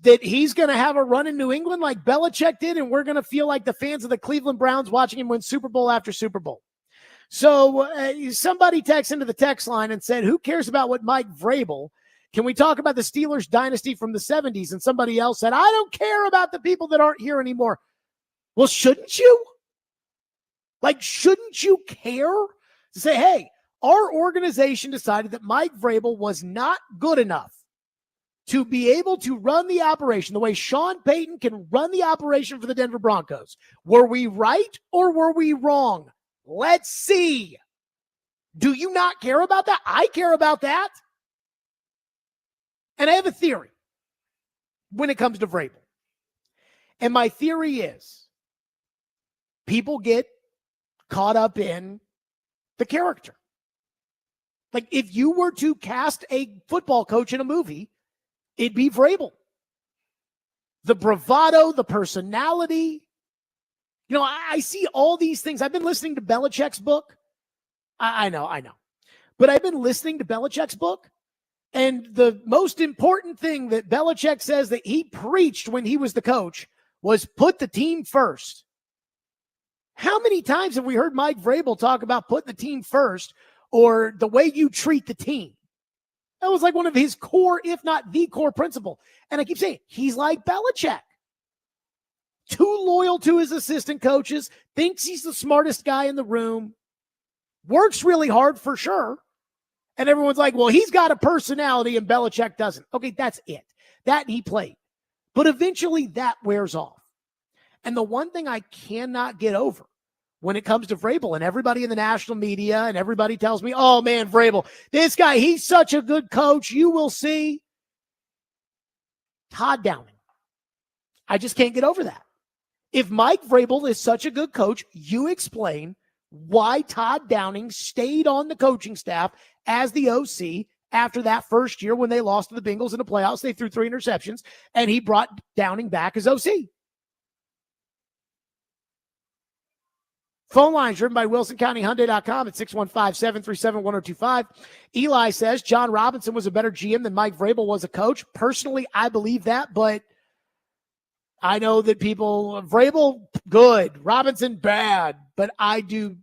that he's going to have a run in New England like Belichick did, and we're going to feel like the fans of the Cleveland Browns watching him win Super Bowl after Super Bowl. So somebody texted into the text line and said, who cares about what Mike Vrabel? Can we talk about the Steelers dynasty from the 70s? And somebody else said, I don't care about the people that aren't here anymore. Well, shouldn't you? Shouldn't you care to say, hey, our organization decided that Mike Vrabel was not good enough to be able to run the operation the way Sean Payton can run the operation for the Denver Broncos. Were we right or were we wrong? Let's see. Do you not care about that? I care about that. And I have a theory when it comes to Vrabel. And my theory is people get caught up in the character. If you were to cast a football coach in a movie, it'd be Vrabel. The bravado, the personality. I see all these things. I've been listening to Belichick's book. I know. But I've been listening to Belichick's book. And the most important thing that Belichick says that he preached when he was the coach was put the team first. How many times have we heard Mike Vrabel talk about putting the team first or the way you treat the team? That was like one of his core, if not the core principle. And I keep saying, he's like Belichick. Too loyal to his assistant coaches, thinks he's the smartest guy in the room, works really hard for sure. And everyone's like, well, he's got a personality and Belichick doesn't. Okay, that's it. That he played. But eventually that wears off. And the one thing I cannot get over when it comes to Vrabel, and everybody in the national media and everybody tells me, oh man, Vrabel, this guy, he's such a good coach. You will see. Todd Downing. I just can't get over that. If Mike Vrabel is such a good coach, you explain why Todd Downing stayed on the coaching staff as the OC after that first year when they lost to the Bengals in the playoffs. They threw 3 interceptions, and he brought Downing back as OC. Phone lines driven by WilsonCountyHyundai.com at 615-737-1025. Eli says John Robinson was a better GM than Mike Vrabel was a coach. Personally, I believe that, but I know that people, Vrabel, good, Robinson, bad, but I do,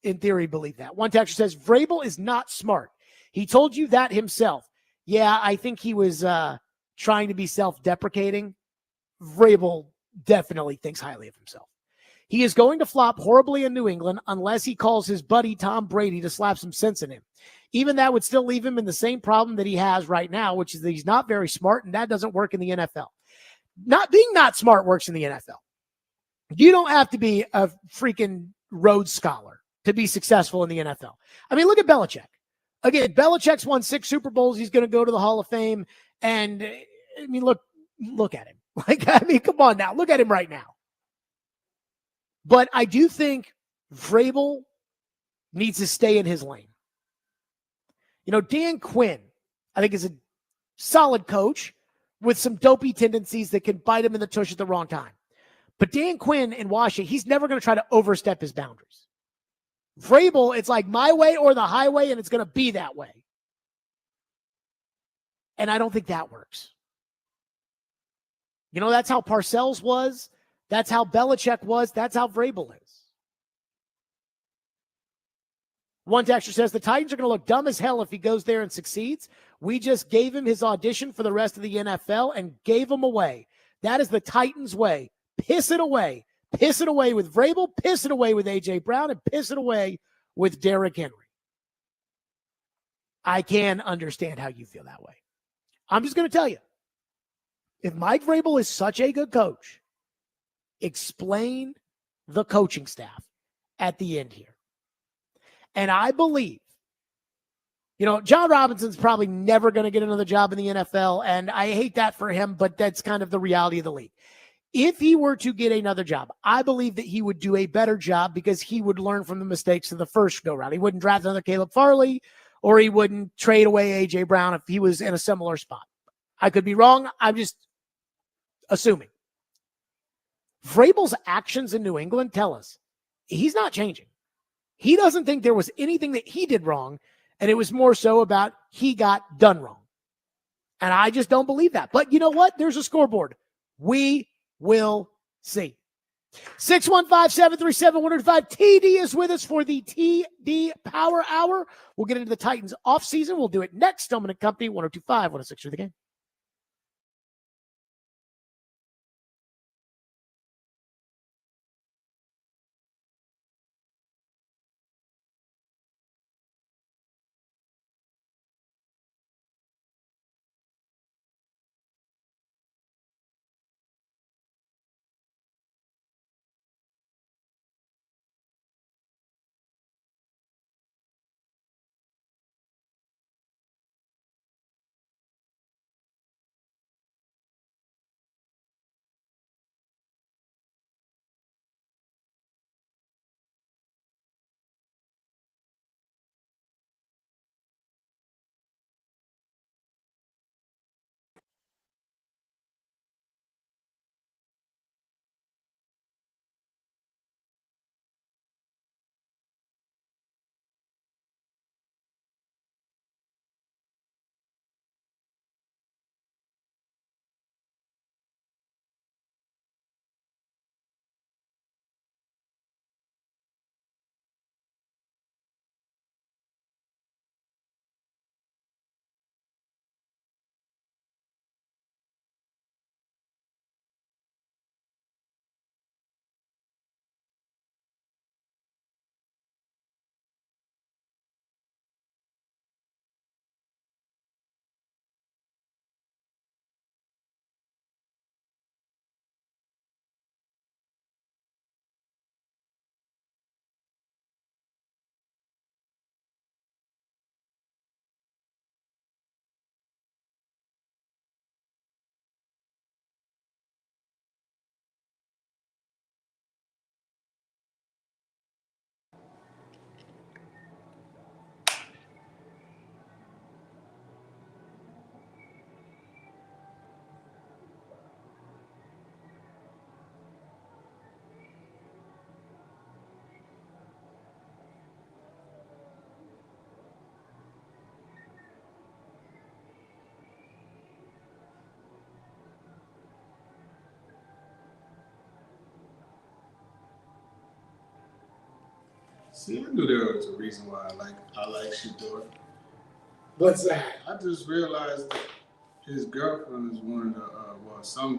in theory, believe that. One texter says, Vrabel is not smart. He told you that himself. Yeah, I think he was trying to be self-deprecating. Vrabel definitely thinks highly of himself. He is going to flop horribly in New England unless he calls his buddy Tom Brady to slap some sense in him. Even that would still leave him in the same problem that he has right now, which is that he's not very smart, and that doesn't work in the NFL. Being not smart works in the NFL. You don't have to be a freaking Rhodes Scholar to be successful in the NFL. I mean, look at Belichick. Again, Belichick's won 6 Super Bowls. He's going to go to the Hall of Fame. And, I mean, look at him. Come on now. Look at him right now. But I do think Vrabel needs to stay in his lane. Dan Quinn, I think, is a solid coach with some dopey tendencies that can bite him in the tush at the wrong time. But Dan Quinn in Washington, he's never going to try to overstep his boundaries. Vrabel, it's like my way or the highway, and it's going to be that way. And I don't think that works. That's how Parcells was. That's how Belichick was. That's how Vrabel is. One texter says the Titans are going to look dumb as hell if he goes there and succeeds. We just gave him his audition for the rest of the NFL and gave him away. That is the Titans' way. Piss it away. Piss it away with Vrabel, piss it away with A.J. Brown, and piss it away with Derrick Henry. I can understand how you feel that way. I'm just going to tell you, if Mike Vrabel is such a good coach, explain the coaching staff at the end here. And I believe, John Robinson's probably never going to get another job in the NFL, and I hate that for him, but that's kind of the reality of the league. If he were to get another job, I believe that he would do a better job because he would learn from the mistakes of the first go-round. He wouldn't draft another Caleb Farley, or he wouldn't trade away A.J. Brown if he was in a similar spot. I could be wrong. I'm just assuming. Vrabel's actions in New England tell us he's not changing. He doesn't think there was anything that he did wrong, and it was more so about he got done wrong. And I just don't believe that. But you know what? There's a scoreboard. We will see. 615-737-105. TD is with us for the TD Power Hour. We'll get into the Titans offseason. We'll do it next. Stillman & Company, 102.5, 106 through the game. See, I knew there was a reason why I like Shador. What's that? I just realized that his girlfriend is one of the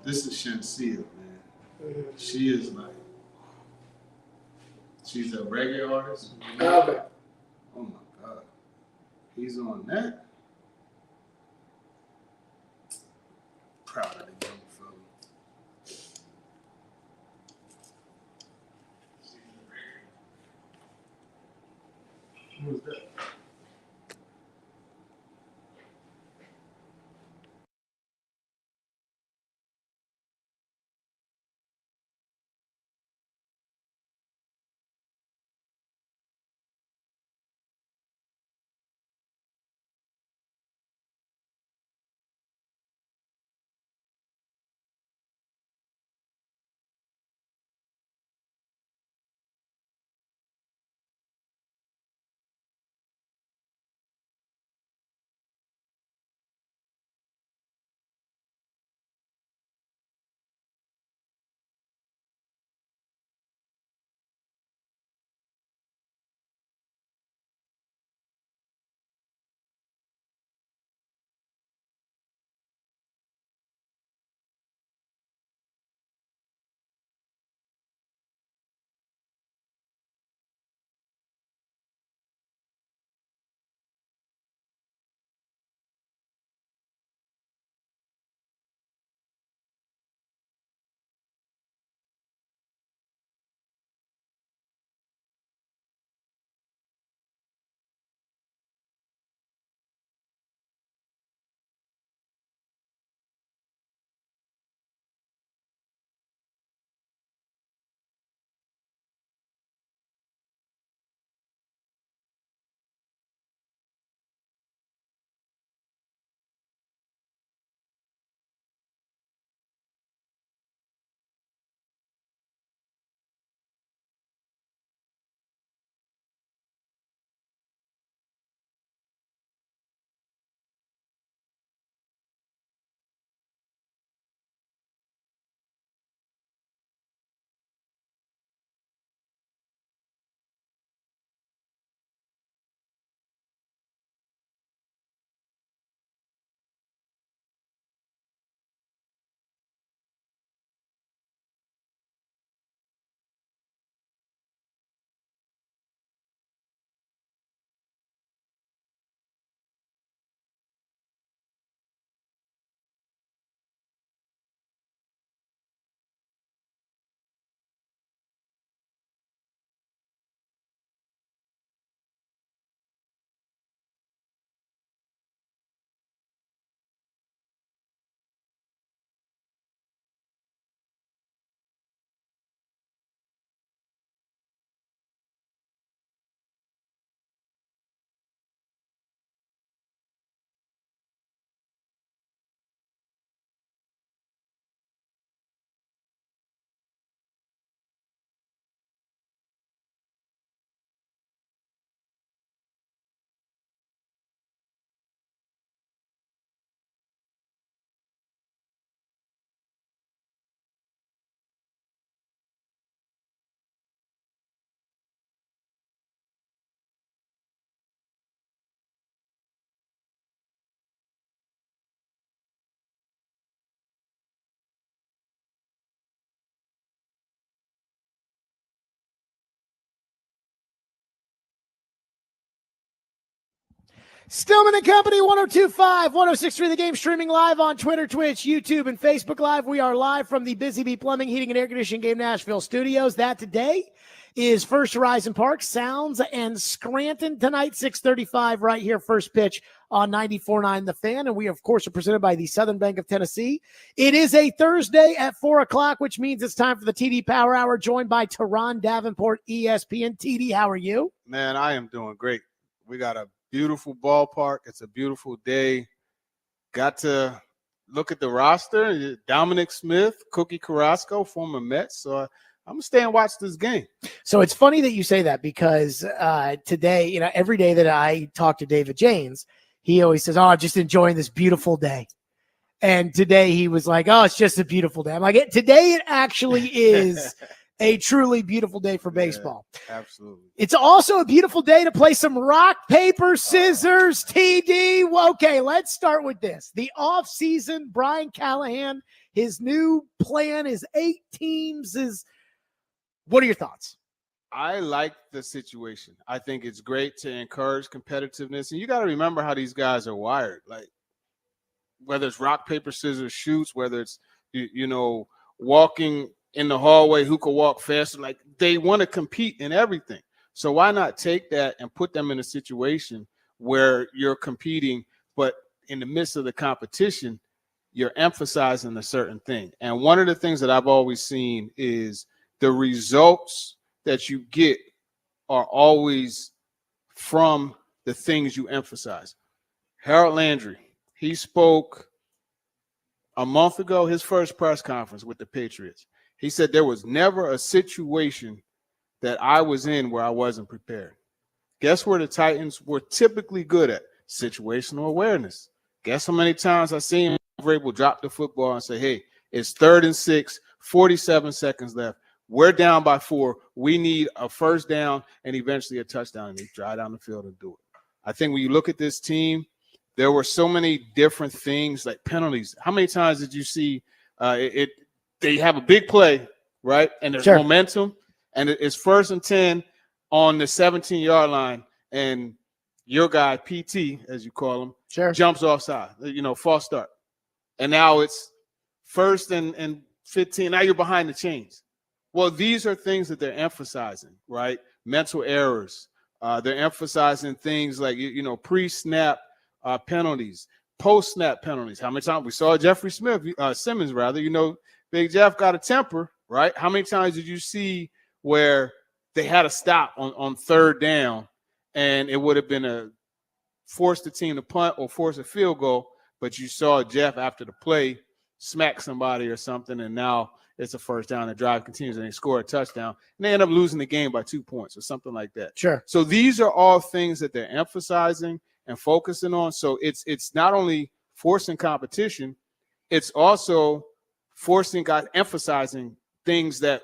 this is Shansia, man. She is like, she's a reggae artist. Okay. Oh my God. He's on that. Proud of the young fella. Who's that? Stillman and Company, 102.5, 106.3 The Game, streaming live on Twitter, Twitch, YouTube, and Facebook Live. We are live from the Busy Bee Plumbing, Heating, and Air Conditioning Game Nashville studios. That today is First Horizon Park, Sounds, and Scranton. Tonight, 6:35, right here, first pitch on 94.9 The Fan. And we, of course, are presented by the Southern Bank of Tennessee. It is a Thursday at 4 o'clock, which means it's time for the TD Power Hour, joined by Turron, Davenport, ESPN. TD, how are you? Man, I am doing great. We got a beautiful ballpark. It's a beautiful day. Got to look at the roster. Dominic Smith, Cookie Carrasco, former Mets. So I'm going to stay and watch this game. So it's funny that you say that because today, every day that I talk to David James, he always says, I'm just enjoying this beautiful day. And today he was like, it's just a beautiful day. I'm like, today it actually is a truly beautiful day for baseball. Yeah, absolutely. It's also a beautiful day to play some rock, paper, scissors, TD. Well, okay, let's start with this. The offseason, Brian Callahan, his new plan is 8 teams. What are your thoughts? I like the situation. I think it's great to encourage competitiveness. And you got to remember how these guys are wired. Like, whether it's rock, paper, scissors, shoots, whether it's, walking in the hallway, who can walk faster. Like, they want to compete in everything. So why not take that and put them in a situation where you're competing, but in the midst of the competition, you're emphasizing a certain thing. And one of the things that I've always seen is the results that you get are always from the things you emphasize. Harold Landry, he spoke a month ago, his first press conference with the Patriots. He said there was never a situation that I was in where I wasn't prepared. Guess where the Titans were typically good at? Situational awareness. Guess how many times I seen Vrabel drop the football and say, hey, it's 3rd and 6, 47 seconds left. We're down by 4. We need a first down and eventually a touchdown. And they drive down the field and do it. I think when you look at this team, there were so many different things like penalties. How many times did you see they have a big play, right? And there's momentum, and it's 1st and 10 on the 17-yard line, and your guy, PT, as you call him, jumps offside, false start. And now it's 1st and 15. Now you're behind the chains. Well, these are things that they're emphasizing, right? Mental errors. They're emphasizing things like, pre-snap penalties, post-snap penalties. How many times we saw Jeffrey Simmons, Big Jeff got a temper, right? How many times did you see where they had a stop on 3rd down and it would have been force the team to punt or force a field goal, but you saw Jeff after the play smack somebody or something, and now it's a first down. The drive continues and they score a touchdown, and they end up losing the game by 2 points or something like that. Sure. So these are all things that they're emphasizing and focusing on. So it's not only forcing competition, it's also forcing guys, emphasizing things that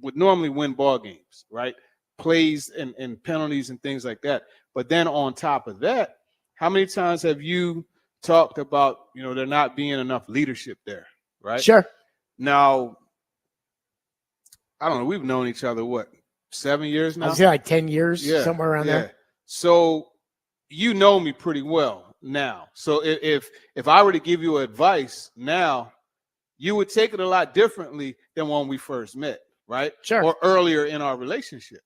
would normally win ball games, right? Plays and penalties and things like that. But then on top of that, how many times have you talked about, there not being enough leadership there, right? Sure. Now, I don't know. We've known each other, 7 years now? I was like 10 years, somewhere around there. So you know me pretty well now. So if I were to give you advice now, you would take it a lot differently than when we first met, right? Sure. Or earlier in our relationship.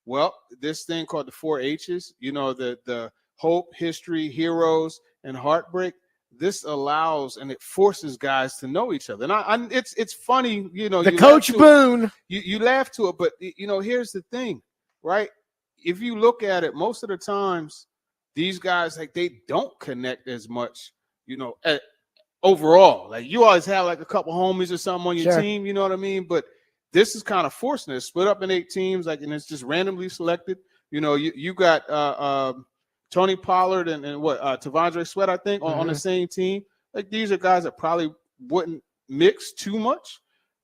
Well, this thing called the 4 H's, the hope, history, heroes, and heartbreak. This allows and it forces guys to know each other. And it's funny, The Coach Boone. You laugh to it, but here's the thing, right? If you look at it, most of the times these guys, they don't connect as much, overall. Like, you always have a couple homies or something on your team, you know what I mean? But this is kind of forcing it. Split up in 8 teams, and it's just randomly selected. You got Tony Pollard and Tavondre Sweat, I think, on the same team. These are guys that probably wouldn't mix too much,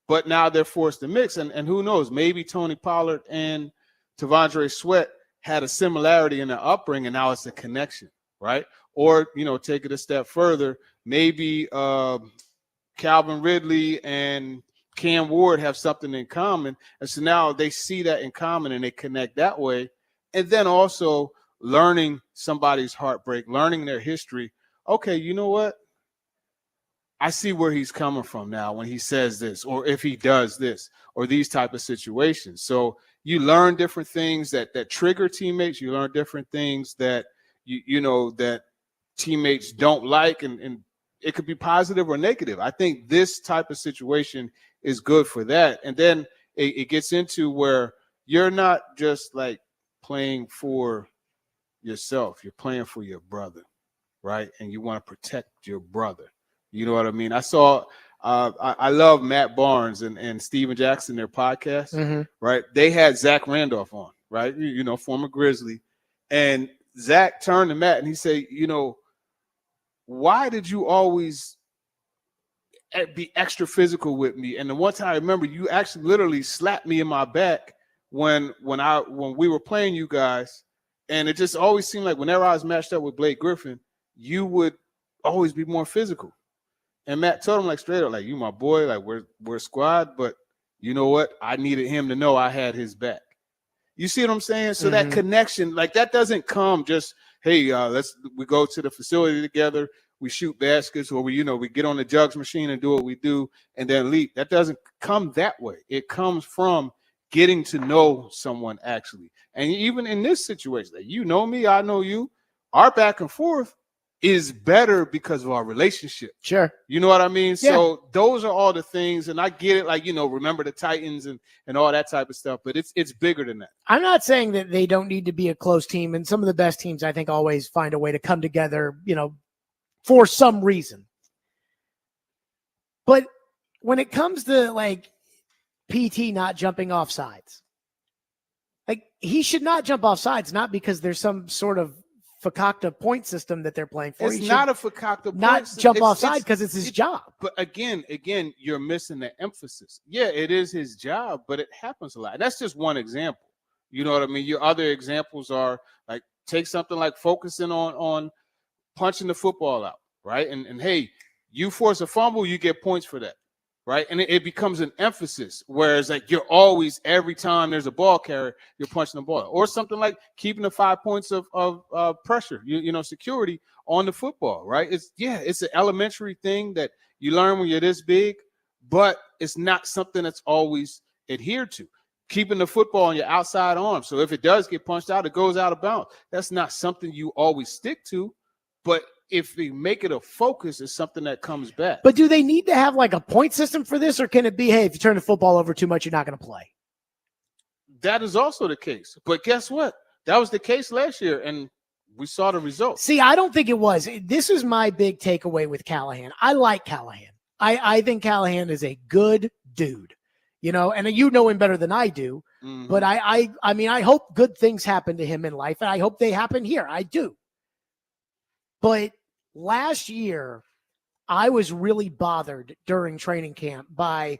but now they're forced to mix. And who knows, maybe Tony Pollard and Tavondre Sweat had a similarity in their upbringing, and now it's a connection, right? Or, take it a step further, maybe Calvin Ridley and Cam Ward have something in common, and so now they see that in common and they connect that way. And then also learning somebody's heartbreak, learning their history. Okay, you know what? I see where he's coming from now when he says this, or if he does this, or these type of situations. So you learn different things that trigger teammates. You learn different things that you know that teammates don't like, and it could be positive or negative. I think this type of situation is good for that. And then it gets into where you're not just like playing for yourself. You're playing for your brother, right? And you want to protect your brother. You know what I mean? I saw, I love Matt Barnes and Steven Jackson, their podcast, right? They had Zach Randolph on, right? You know, former Grizzly. And Zach turned to Matt and he said, you know, why did you always be extra physical with me? And the one time I remember, you actually literally slapped me in my back when we were playing you guys. And it just always seemed like whenever I was matched up with Blake Griffin, you would always be more physical. And Matt told him like straight up, like, you my boy, like we're squad, but you know what? I needed him to know I had his back. You see what I'm saying? So that connection, like that doesn't come just, hey, we go to the facility together, we shoot baskets, or we get on the jugs machine and do what we do and then leave. That doesn't come that way. It comes from getting to know someone actually. And even in this situation, like, you know me, I know you, our back and forth is better because of our relationship. Sure. You know what I mean? Yeah. So those are all the things, and I get it, like, remember the Titans and all that type of stuff, but it's bigger than that. I'm not saying that they don't need to be a close team, and some of the best teams, I think, always find a way to come together, for some reason. But when it comes to, like, PT not jumping off sides, like, he should not jump off sides, not because there's some sort of fakakta point system that they're playing for. It's not a fakakta point not system. jump offside because it's his job. But again, you're missing the emphasis. Yeah, it is his job, but it happens a lot. And that's just one example. You know what I mean? Your other examples are like, take something like focusing on punching the football out, right? And hey, you force a fumble, you get points for that, right? And it becomes an emphasis, whereas like you're always, every time there's a ball carrier, you're punching the ball. Or something like keeping the 5 points of pressure, security on the football, right? It's an elementary thing that you learn when you're this big, but it's not something that's always adhered to. Keeping the football on your outside arm, so if it does get punched out, it goes out of bounds. That's not something you always stick to, but if they make it a focus, it's something that comes back. But do they need to have like a point system for this, or can it be, hey, if you turn the football over too much, you're not going to play? That is also the case. But guess what? That was the case last year, and we saw the results. See, I don't think it was. This is my big takeaway with Callahan. I like Callahan. I think Callahan is a good dude, and you know him better than I do. Mm-hmm. But I mean, I hope good things happen to him in life, and I hope they happen here. I do. But last year, I was really bothered during training camp by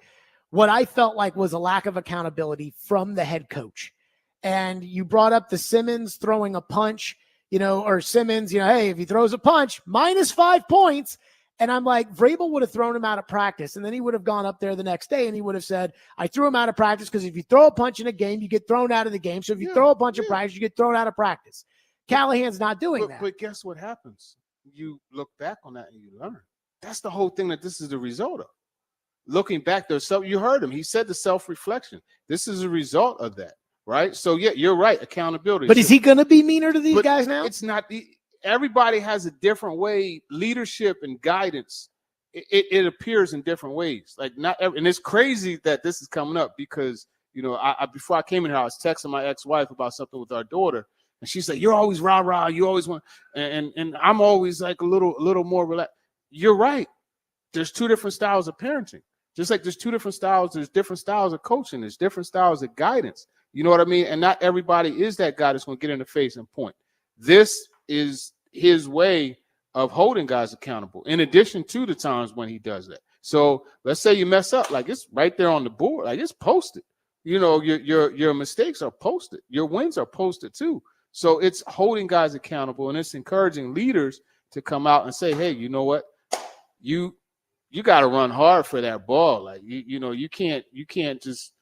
what I felt like was a lack of accountability from the head coach. And you brought up the Simmons throwing a punch, or Simmons, hey, if he throws a punch, -5 points. And I'm like, Vrabel would have thrown him out of practice. And then he would have gone up there the next day and he would have said, I threw him out of practice because if you throw a punch in a game, you get thrown out of the game. So if you throw a punch in practice, you get thrown out of practice. Callahan's not doing that. But guess what happens? You look back on that and you learn. That's the whole thing that this is the result of. Looking back, you heard him. He said the self-reflection. This is a result of that, right? So, yeah, you're right. Accountability. But is he going to be meaner to these guys now? It's not. Everybody has a different way. Leadership and guidance, it appears in different ways. Like not every, and it's crazy that this is coming up because, I before I came in here, I was texting my ex-wife about something with our daughter. And she's like, you're always rah-rah. You always want, and I'm always like a little more relaxed. You're right. There's two different styles of parenting. Just like there's two different styles. There's different styles of coaching. There's different styles of guidance. You know what I mean? And not everybody is that guy that's going to get in the face and point. This is his way of holding guys accountable, in addition to the times when he does that. So let's say you mess up, like it's right there on the board, like it's posted. Your mistakes are posted. Your wins are posted too. So it's holding guys accountable, and it's encouraging leaders to come out and say, hey, you know what? You got to run hard for that ball. Like, you can't just,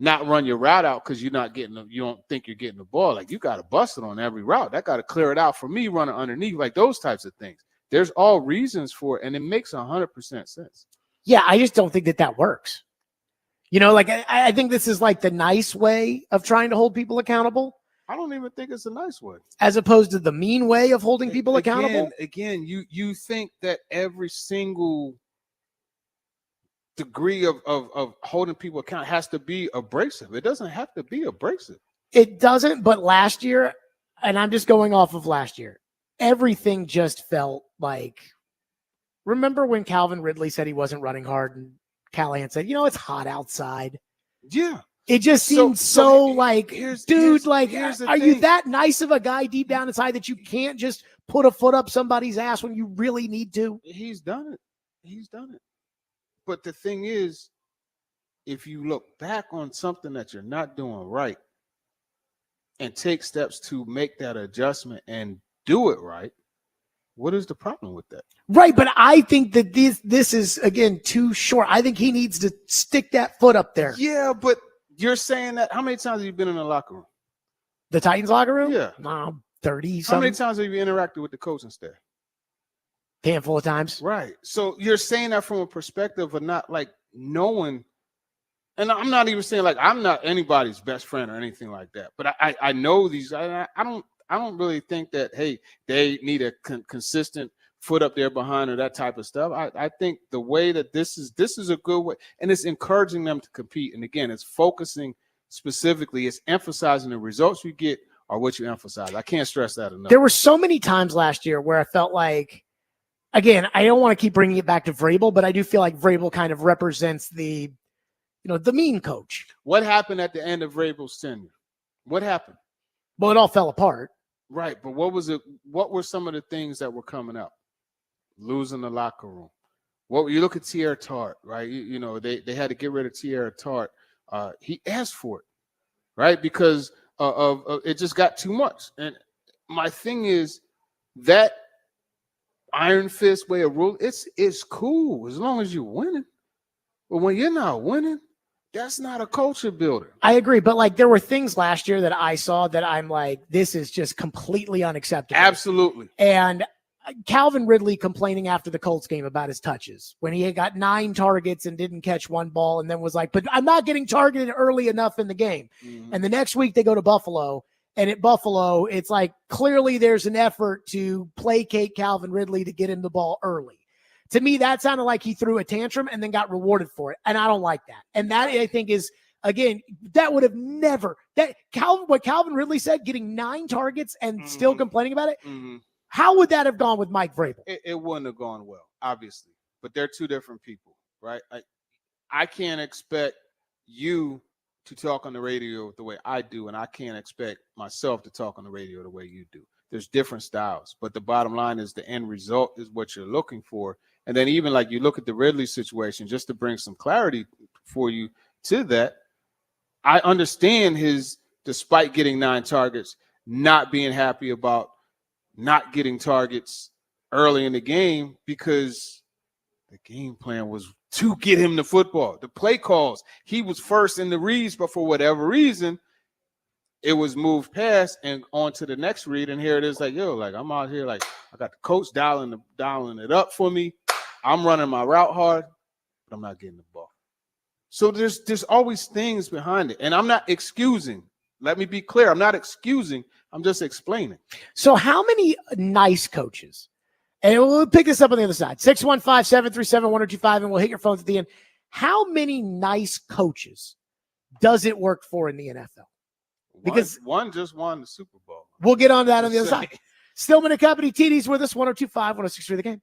not run your route out because you don't think you're getting the ball. Like, you got to bust it on every route. That got to clear it out for me running underneath, like those types of things. There's all reasons for it, and it makes 100% sense. Yeah, I just don't think that works. Like I think this is like the nice way of trying to hold people accountable. I don't even think it's a nice way. As opposed to the mean way of holding people accountable. Again, you think that every single degree of holding people accountable has to be abrasive. It doesn't have to be abrasive. It doesn't, but last year, and I'm just going off of last year, everything just felt like, remember when Calvin Ridley said he wasn't running hard and Callahan said, it's hot outside. Yeah. It just seems so like, dude, like, are you that nice of a guy deep down inside that you can't just put a foot up somebody's ass when you really need to? He's done it. But the thing is, if you look back on something that you're not doing right and take steps to make that adjustment and do it right, what is the problem with that? Right, but I think that this is, again, too short. I think he needs to stick that foot up there. Yeah, but you're saying that. How many times have you been in the locker room? The Titans locker room? Yeah. 30 something. How many times have you interacted with the coaching staff? Handful of times. Right. So you're saying that from a perspective of not like knowing, and I'm not even saying like I'm not anybody's best friend or anything like that, but I know these. I don't really think that, hey, they need a consistent foot up there behind or that type of stuff. I think the way that this is a good way, and it's encouraging them to compete. And again, it's focusing specifically, it's emphasizing the results you get are what you emphasize. I can't stress that enough. There were so many times last year where I felt like, again, I don't want to keep bringing it back to Vrabel, but I do feel like Vrabel kind of represents the mean coach. What happened at the end of Vrabel's tenure? What happened? Well, it all fell apart. Right, but what was it? What were some of the things that were coming up? Losing the locker room. Well, you look at Tierra Tart, right? They had to get rid of Tierra Tart. He asked for it, right? Because of it just got too much. And my thing is that iron fist way of rule. It's cool as long as you're winning. But when you're not winning, that's not a culture builder. I agree, but like there were things last year that I saw that I'm like, this is just completely unacceptable. Absolutely. And Calvin Ridley complaining after the Colts game about his touches when he had got 9 targets and didn't catch one ball and then was like, but I'm not getting targeted early enough in the game. Mm-hmm. And the next week they go to Buffalo, and at Buffalo, it's like clearly there's an effort to placate Calvin Ridley to get him the ball early. To me, that sounded like he threw a tantrum and then got rewarded for it. And I don't like that. And that, I think, is, again, that would have never, what Calvin Ridley said, getting 9 targets and still complaining about it, how would that have gone with Mike Vrabel? It wouldn't have gone well, obviously. But they're two different people, right? I can't expect you to talk on the radio the way I do, and I can't expect myself to talk on the radio the way you do. There's different styles. But the bottom line is the end result is what you're looking for. And then even like you look at the Ridley situation, just to bring some clarity for you to that, I understand his, despite getting 9 targets, not being happy about not getting targets early in the game because the game plan was to get him the football. The play calls, he was first in the reads, but for whatever reason, it was moved past and on to the next read. And here it is like, like I'm out here, like I got the coach dialing it up for me. I'm running my route hard, but I'm not getting the ball. So there's always things behind it. And I'm not excusing. Let me be clear. I'm not excusing. I'm just explaining. So how many nice coaches, and we'll pick this up on the other side, 615-737-1025, and we'll hit your phones at the end. How many nice coaches does it work for in the NFL? Because one just won the Super Bowl. We'll get on that on the other side. Stillman and Company, TD's with us, 102.5, 106.3 The Game.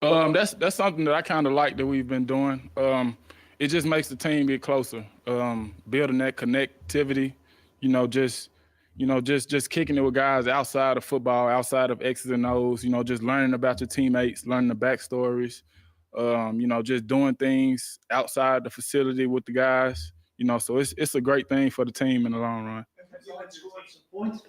That's something that I kind of like that we've been doing. It just makes the team get closer, building that connectivity. Just kicking it with guys outside of football, outside of X's and O's. Just learning about your teammates, learning the backstories. Just doing things outside the facility with the guys. So it's a great thing for the team in the long run. Have you been scoring some points?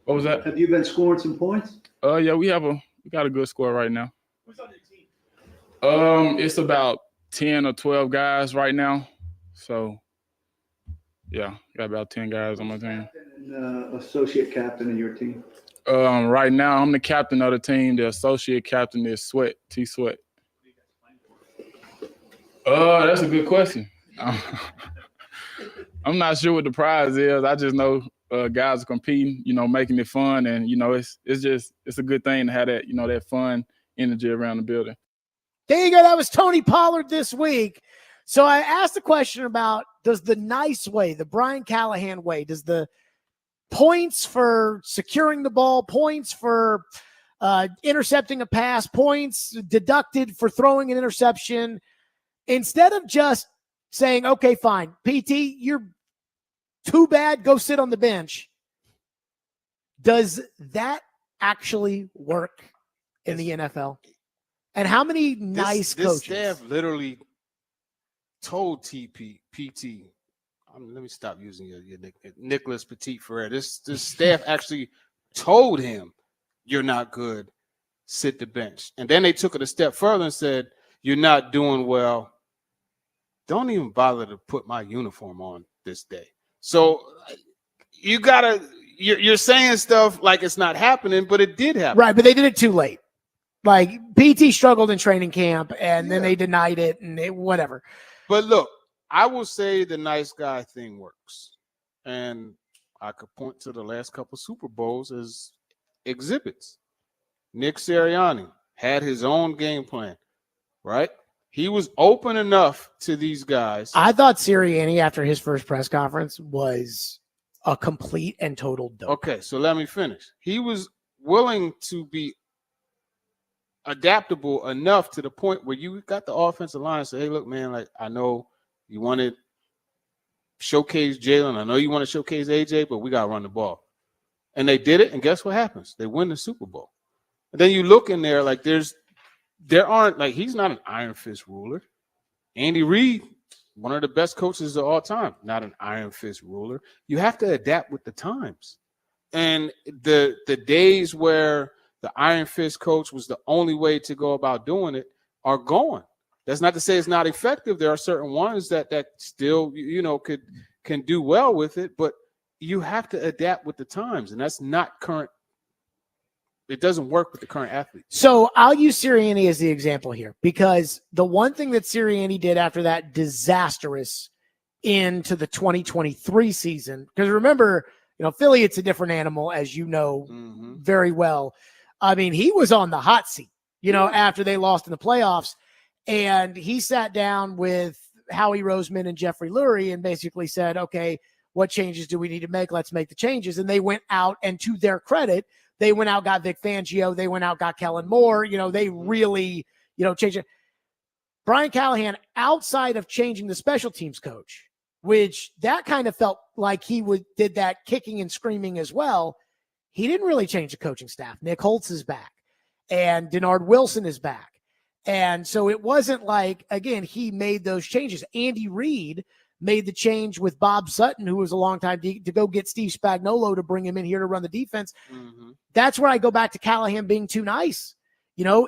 What was that? Have you been scoring some points? Yeah, we got a good score right now. Who's on your team? It's about 10 or 12 guys right now. So, yeah, got about 10 guys on my team. And, associate captain of your team? Right now, I'm the captain of the team. The associate captain is T. Sweat. That's a good question. I'm not sure what the prize is. I just know guys are competing, making it fun, and it's a good thing to have that, that fun energy around the building. There you go. That was Tony Pollard this week. So I asked the question about, does the nice way, the Brian Callahan way, does the points for securing the ball, points for intercepting a pass, points deducted for throwing an interception, instead of just saying, okay, fine, PT, you're too bad, go sit on the bench. Does that actually work in the NFL? And how many nice coaches? This staff literally told PT. Let me stop using your nickname, Nicholas Petit Ferrer. This staff actually told him, "You're not good. Sit the bench." And then they took it a step further and said, "You're not doing well. Don't even bother to put my uniform on this day." So you're saying stuff like it's not happening, but it did happen. Right, but they did it too late. Like, PT struggled in training camp, and then they denied it, and whatever. But look, I will say the nice guy thing works. And I could point to the last couple Super Bowls as exhibits. Nick Sirianni had his own game plan, right? He was open enough to these guys. I thought Sirianni, after his first press conference, was a complete and total dope. Okay, so let me finish. He was willing to be adaptable enough to the point where you got the offensive line and say, "Hey, look, man, like, I know you want to showcase Jalen. I know you want to showcase AJ, but we got to run the ball." And they did it, and guess what happens? They win the Super Bowl. And then you look in there, like, there aren't, like, he's not an iron fist ruler. Andy Reid, one of the best coaches of all time, not an iron fist ruler. You have to adapt with the times. And the days where the iron fist coach was the only way to go about doing it are gone. That's not to say it's not effective. There are certain ones that still, can do well with it, but you have to adapt with the times, and that's not current. It doesn't work with the current athlete. So I'll use Sirianni as the example here, because the one thing that Sirianni did after that disastrous into the 2023 season, because remember, Philly, it's a different animal, as you know very well. I mean, he was on the hot seat, after they lost in the playoffs, and he sat down with Howie Roseman and Jeffrey Lurie and basically said, okay, what changes do we need to make? Let's make the changes. And they went out, and to their credit, they went out, got Vic Fangio. They went out, got Kellen Moore. They really, changed it. Brian Callahan, outside of changing the special teams coach, which that kind of felt like he did that kicking and screaming as well, he didn't really change the coaching staff. Nick Holtz is back, and Denard Wilson is back. And so it wasn't like, again, he made those changes. Andy Reid made the change with Bob Sutton, who was a long time, to go get Steve Spagnuolo to bring him in here to run the defense. That's where I go back to Callahan being too nice.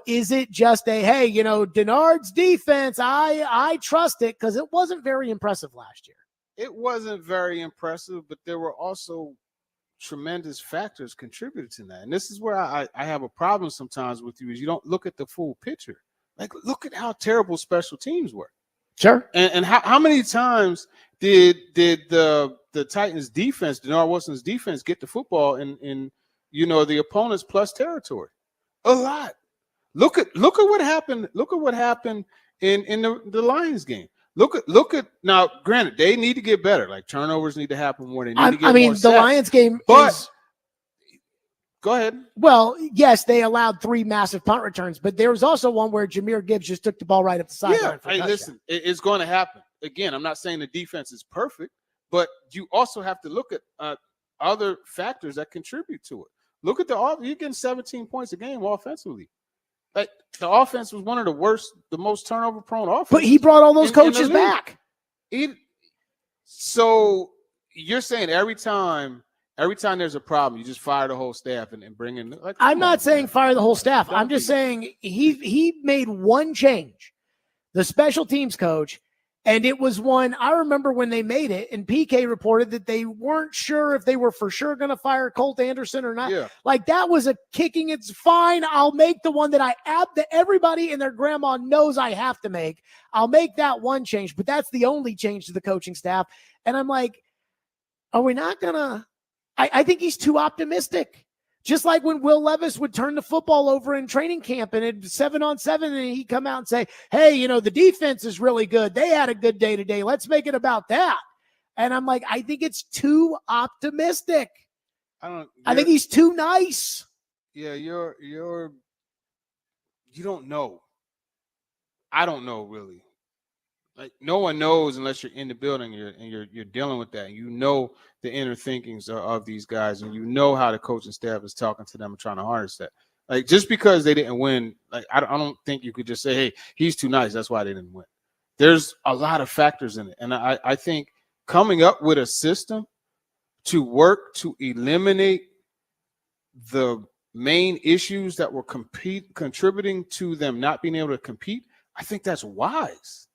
Is it just hey, Denard's defense, I trust it, because it wasn't very impressive last year. It wasn't very impressive, but there were also tremendous factors contributed to that. And this is where I have a problem sometimes with you, is you don't look at the full picture. Like, look at how terrible special teams were. Sure. And how many times did the Titans defense, Denard Wilson's defense, get the football in the opponent's plus territory? A lot. Look at what happened. Look at what happened in the Lions game. Look at now. Granted, they need to get better. Like, turnovers need to happen more. They need to get more the sacks. Lions game, but Go ahead. Well, yes, they allowed 3 massive punt returns, but there was also one where Jahmyr Gibbs just took the ball right up the sideline. Yeah, for a hey, touchdown. listen, it's going to happen. Again, I'm not saying the defense is perfect, but you also have to look at other factors that contribute to it. Look at you're getting 17 points a game offensively. Like, the offense was one of the worst, the most turnover-prone offense. But he brought all those coaches back. So you're saying every time there's a problem, you just fire the whole staff and bring in. Like, I'm not saying fire the whole staff. I'm just saying he made one change, the special teams coach, and it was one I remember when they made it, and PK reported that they weren't sure if they were for sure going to fire Colt Anderson or not. Yeah. Like, that was a kicking. It's fine. I'll make the one that that everybody and their grandma knows I have to make. I'll make that one change, but that's the only change to the coaching staff. And I'm like, are we not going to? I think he's too optimistic. Just like when Will Levis would turn the football over in training camp and it's 7-on-7 and he'd come out and say, hey, the defense is really good. They had a good day today. Let's make it about that. And I'm like, I think it's too optimistic. I think he's too nice. Yeah, you don't know. I don't know, really. Like, no one knows unless you're in the building and you're dealing with that. And you know the inner thinkings of these guys, and you know how the coaching staff is talking to them and trying to harness that. Like, just because they didn't win, like, I don't think you could just say, hey, he's too nice, that's why they didn't win. There's a lot of factors in it. And I think coming up with a system to work to eliminate the main issues that were contributing to them not being able to compete, I think that's wise.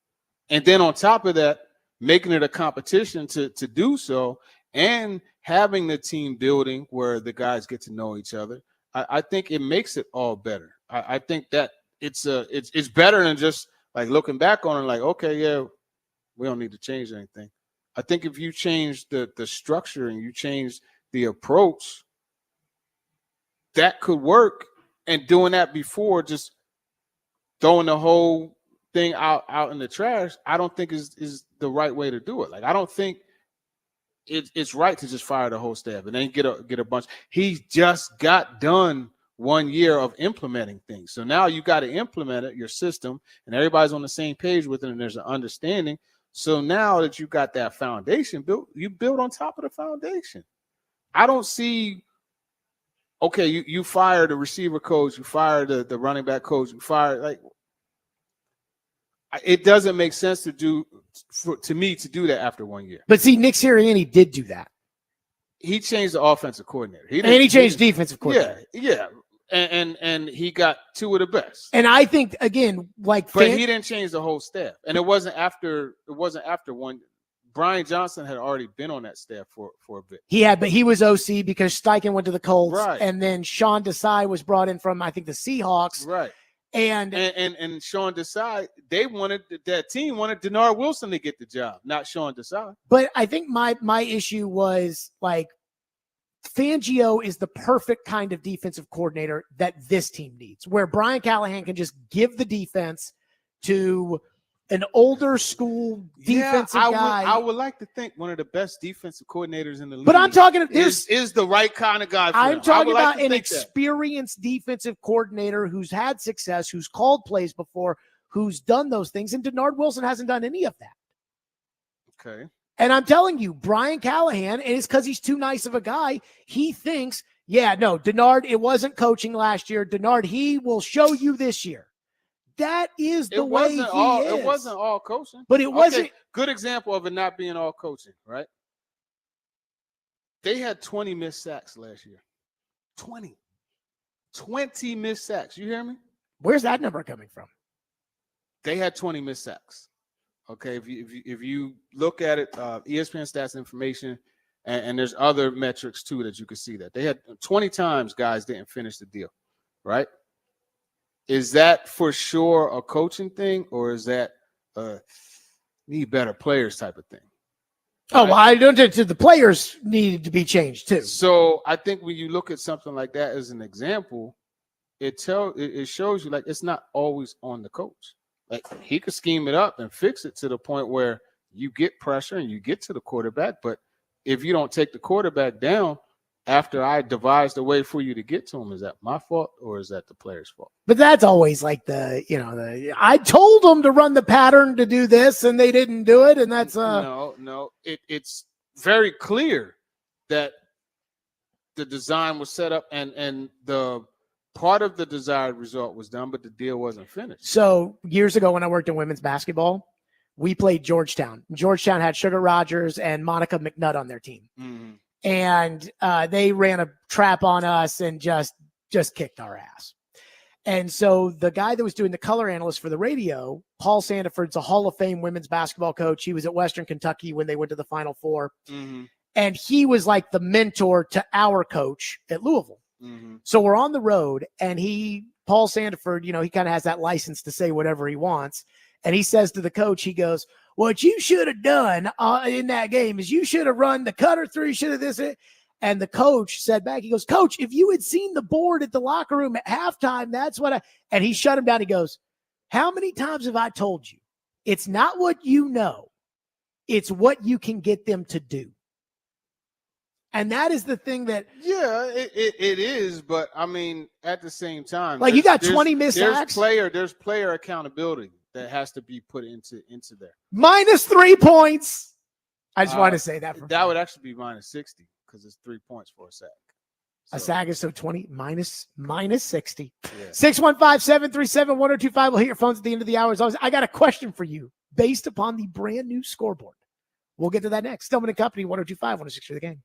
And then on top of that, making it a competition to do so, and having the team building where the guys get to know each other, I think it makes it all better. I think that it's better than just like looking back on it like, okay, yeah, we don't need to change anything. I think if you change the structure and you change the approach, that could work. And doing that before just throwing the whole thing out in the trash, I don't think is the right way to do it. Like, I don't think it's right to just fire the whole staff and then get a bunch. He just got done 1 year of implementing things. So now you got to implement it, your system, and everybody's on the same page with it, and there's an understanding. So now that you got that foundation built, you build on top of the foundation. I don't see, okay, you fire the receiver coach, you fire the running back coach, you fire, like, it doesn't make sense to me to do that after 1 year. But see, Nick Sirianni did do that. He changed the offensive coordinator. He changed defensive coordinator. Yeah. And he got 2 of the best. And I think, again, like, but he didn't change the whole staff. And it wasn't after one. Brian Johnson had already been on that staff for a bit. But he was OC because Steichen went to the Colts, right. And then Sean Desai was brought in from, I think, the Seahawks, right? And Sean Desai, that team wanted Denard Wilson to get the job, not Sean Desai. But I think my issue was, like, Fangio is the perfect kind of defensive coordinator that this team needs, where Brian Callahan can just give the defense to an older school defensive guy. I would like to think one of the best defensive coordinators in the league. But I'm talking is the right kind of guy. I'm talking about an experienced defensive coordinator who's had success, who's called plays before, who's done those things. And Denard Wilson hasn't done any of that. Okay. And I'm telling you, Brian Callahan, and it's because he's too nice of a guy, he thinks, Denard, it wasn't coaching last year. Denard, he will show you this year. That is the way he is. It wasn't all coaching. But it wasn't. Good example of it not being all coaching, right? They had 20 missed sacks last year. 20 missed sacks. You hear me? Where's that number coming from? They had 20 missed sacks. Okay, if you look at it, ESPN stats information, and there's other metrics too that you can see that they had 20 times guys didn't finish the deal, right? Is that for sure a coaching thing, or is that need better players type of thing? Oh, well, I don't think the players needed to be changed too. So I think when you look at something like that as an example, it shows you, like, it's not always on the coach. Like, he could scheme it up and fix it to the point where you get pressure and you get to the quarterback. But if you don't take the quarterback down, after I devised a way for you to get to him. Is that my fault or is that the player's fault? But that's always like I told them to run the pattern to do this and they didn't do it. And that's no. It's very clear that the design was set up and the part of the desired result was done, but the deal wasn't finished. So years ago when I worked in women's basketball, we played Georgetown. Georgetown had Sugar Rogers and Monica McNutt on their team. Mm-hmm. And they ran a trap on us and just kicked our ass. And so the guy that was doing the color analyst for the radio, Paul Sandiford's a Hall of Fame women's basketball coach. He was at Western Kentucky when they went to the Final Four. Mm-hmm. And he was like the mentor to our coach at Louisville. Mm-hmm. So we're on the road and Paul Sandiford, he kind of has that license to say whatever he wants. And he says to the coach, he goes, what you should have done in that game is you should have run the cutter through, you should have this. And the coach said back, he goes, Coach, if you had seen the board at the locker room at halftime, that's what and he shut him down. He goes, how many times have I told you? It's not what you know. It's what you can get them to do. And that is the thing that. Yeah, it is. But I mean, at the same time, like you got 20 missed sacks. There's player accountability that has to be put into there. Minus 3 points. I just want to say that. That would actually be minus 60 because it's 3 points for a sack. A sack is so 20 minus 60. Yeah. 615-737-1025. We'll hit your phones at the end of the hour. As always, I got a question for you based upon the brand new scoreboard. We'll get to that next. Stillman and Company, 1025, 106 for the game.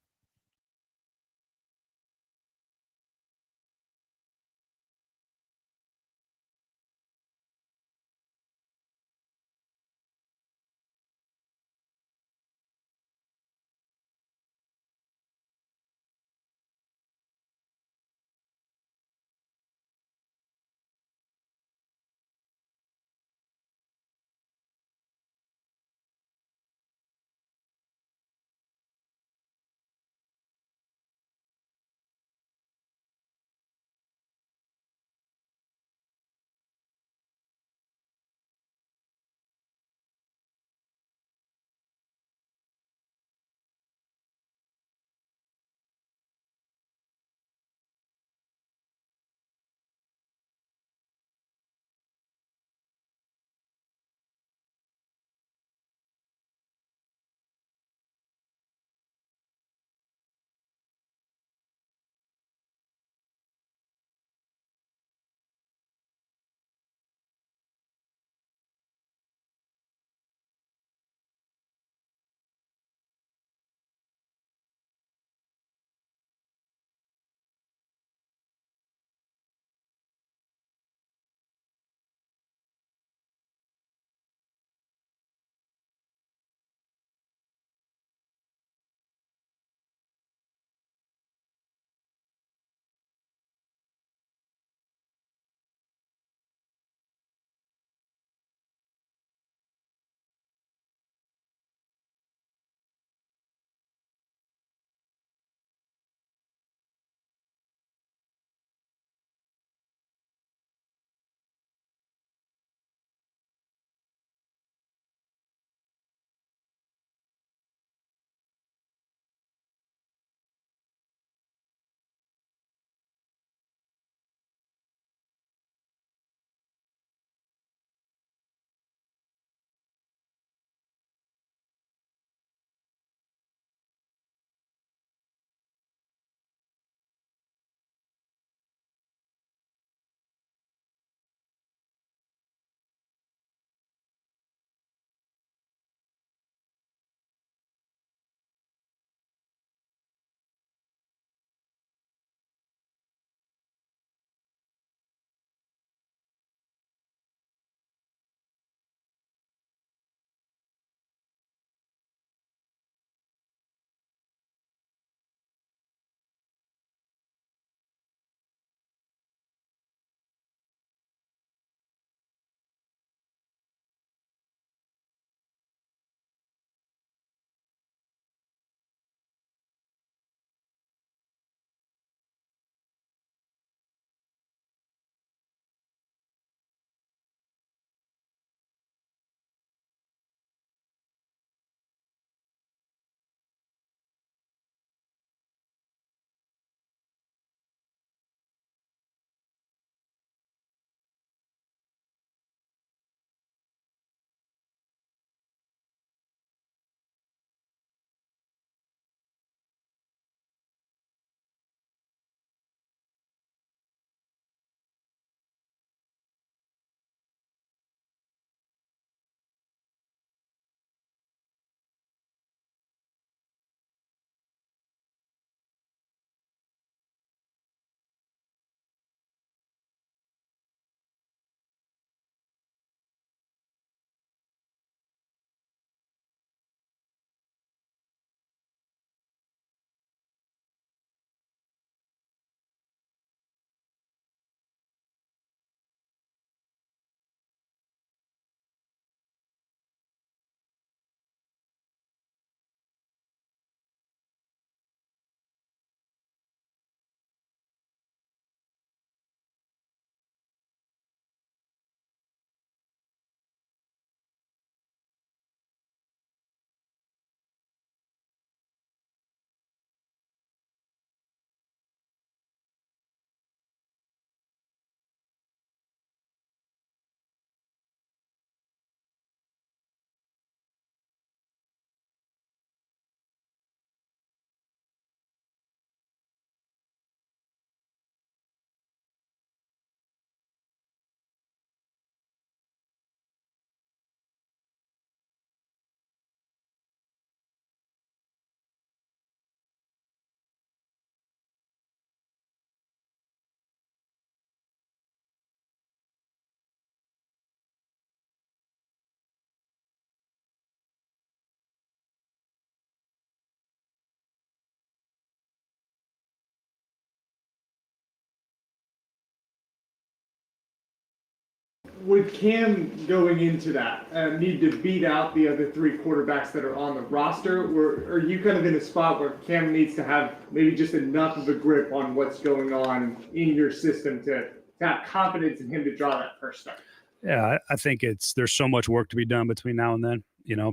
with Cam going into that, need to beat out the other three quarterbacks that are on the roster, or are you kind of in a spot where Cam needs to have maybe just enough of a grip on what's going on in your system to have confidence in him to draw that first start? Yeah, I think there's so much work to be done between now and then,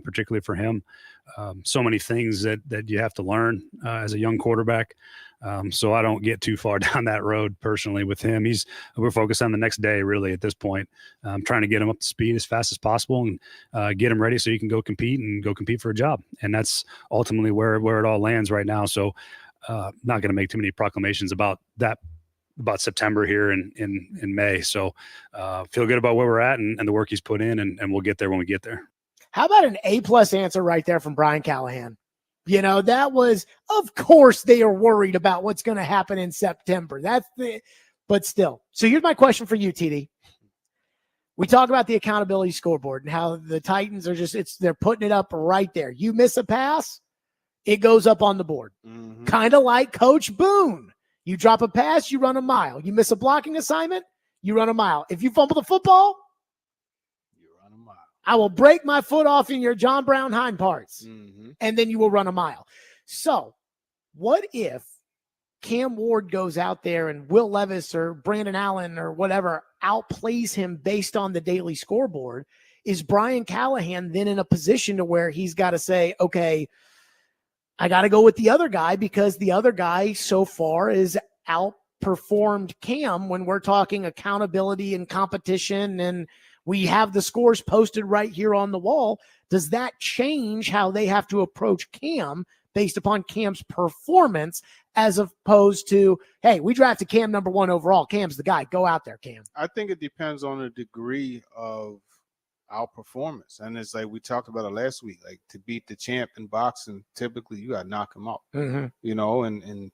particularly for him. So many things that you have to learn as a young quarterback. So I don't get too far down that road personally with him. We're focused on the next day really at this point. Trying to get him up to speed as fast as possible and get him ready so he can go compete for a job. And that's ultimately where it all lands right now. So not going to make too many proclamations about that, about September here in May. So feel good about where we're at and the work he's put in, and we'll get there when we get there. How about an A+ answer right there from Brian Callahan? That was, of course, they are worried about what's going to happen in September. But still. So here's my question for you, TD. We talk about the accountability scoreboard and how the Titans are they're putting it up right there. You miss a pass, it goes up on the board. Mm-hmm. Kind of like Coach Boone. You drop a pass, you run a mile. You miss a blocking assignment, you run a mile. If you fumble the football, you run a mile. I will break my foot off in your John Brown hind parts, and then you will run a mile. So what if Cam Ward goes out there and Will Levis or Brandon Allen or whatever outplays him based on the daily scoreboard? Is Brian Callahan then in a position to where he's got to say, okay, I got to go with the other guy because the other guy so far is outperformed Cam when we're talking accountability and competition, and we have the scores posted right here on the wall. Does that change how they have to approach Cam based upon Cam's performance as opposed to, hey, we drafted Cam number 1 overall. Cam's the guy. Go out there, Cam. I think it depends on the degree of our performance. And it's like we talked about it last week, like to beat the champ in boxing, typically you got to knock him out, and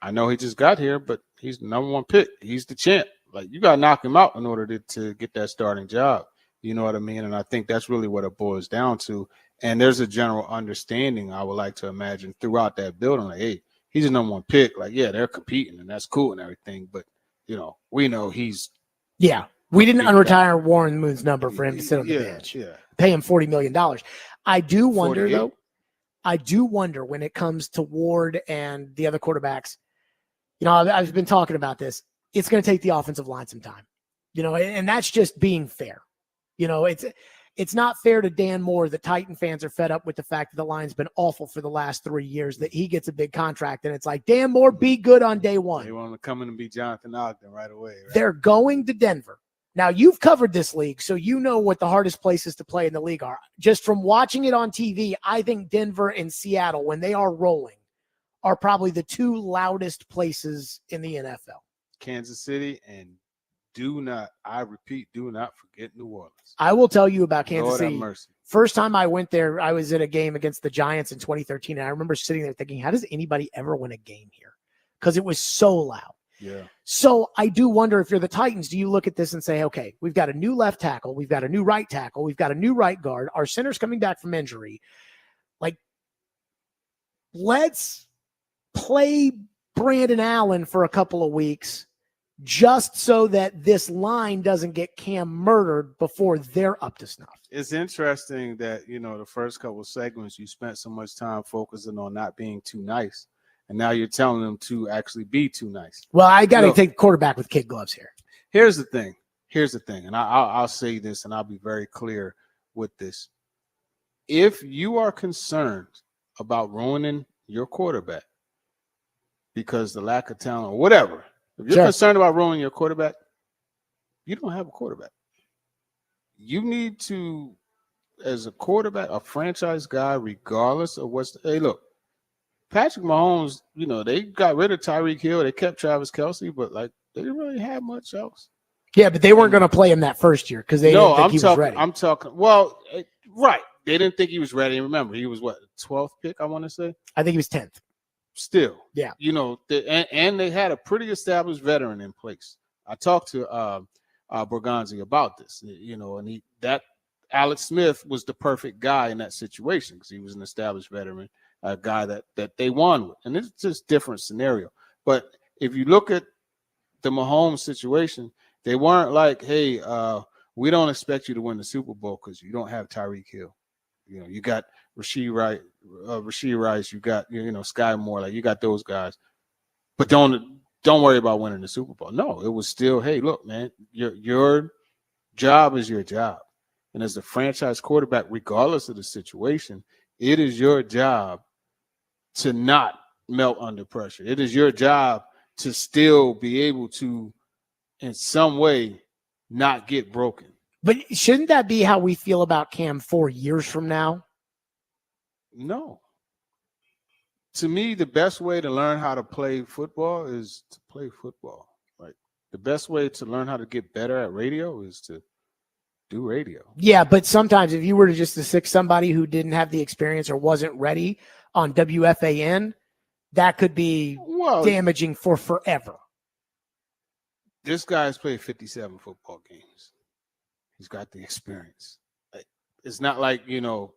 I know he just got here, but he's the number 1 pick. He's the champ. Like you got to knock him out in order to get that starting job. You know what I mean? And I think that's really what it boils down to. And there's a general understanding, I would like to imagine, throughout that building. Like, hey, he's the number 1 pick. Like, yeah, they're competing and that's cool and everything. But, we know he's. Yeah. We didn't unretire Warren Moon's number for him to sit on the bench. Yeah. Pay him $40 million. I do wonder, 48. though, when it comes to Ward and the other quarterbacks, I've been talking about this. It's going to take the offensive line some time, and that's just being fair. It's not fair to Dan Moore that Titan fans are fed up with the fact that the line's been awful for the last 3 years, that he gets a big contract. And it's like, Dan Moore, be good on day one. They want him to come in and be Jonathan Ogden right away. Right? They're going to Denver. Now, you've covered this league, so you know what the hardest places to play in the league are. Just from watching it on TV, I think Denver and Seattle, when they are rolling, are probably the 2 loudest places in the NFL. Kansas City, and do not forget New Orleans. I will tell you about Kansas Lord City. have mercy. First time I went there, I was at a game against the Giants in 2013, and I remember sitting there thinking, how does anybody ever win a game here? Because it was so loud. Yeah. So I do wonder, if you're the Titans, do you look at this and say, okay, we've got a new left tackle, we've got a new right tackle, we've got a new right guard, our center's coming back from injury. Like, let's play Brandon Allen for a couple of weeks just so that this line doesn't get Cam murdered before they're up to snuff. It's interesting that, the first couple of segments, you spent so much time focusing on not being too nice. And now you're telling them to actually be too nice. Well, I got to take the quarterback with kid gloves here. Here's the thing. And I'll say this, and I'll be very clear with this. If you are concerned about ruining your quarterback because the lack of talent or whatever, if you're concerned about ruining your quarterback, you don't have a quarterback. You need to, as a quarterback, a franchise guy, regardless of hey, look, Patrick Mahomes, they got rid of Tyreek Hill. They kept Travis Kelce, but they didn't really have much else. Yeah, but they weren't going to play him that first year because they didn't think he was ready. I'm talking, right. They didn't think he was ready. And remember, he was 12th pick, I want to say? I think he was 10th. Still. Yeah. And they had a pretty established veteran in place. I talked to Borgonzi about this, and that Alex Smith was the perfect guy in that situation because he was an established veteran. A guy that they won with. And it's just different scenario. But if you look at the Mahomes situation, They weren't like, hey, we don't expect you to win the Super Bowl because you don't have Tyreek Hill. You know, you got Rasheed Rice, you got Sky Moore, like you got those guys, but don't worry about winning the Super Bowl. No, it was still, hey, look, man, your job is your job, and as the franchise quarterback, regardless of the situation, it is your job to not melt under pressure. It is your job to still be able to, in some way, not get broken. But shouldn't that be how we feel about Cam 4 years from now? No. To me, the best way to learn how to play football is to play football. Like the best way to learn how to get better at radio is to do radio. Yeah, but sometimes if you were to just to stick somebody who didn't have the experience or wasn't ready on WFAN, that could be damaging for forever. This guy's played 57 football games. He's got the experience. Like, it's not like, the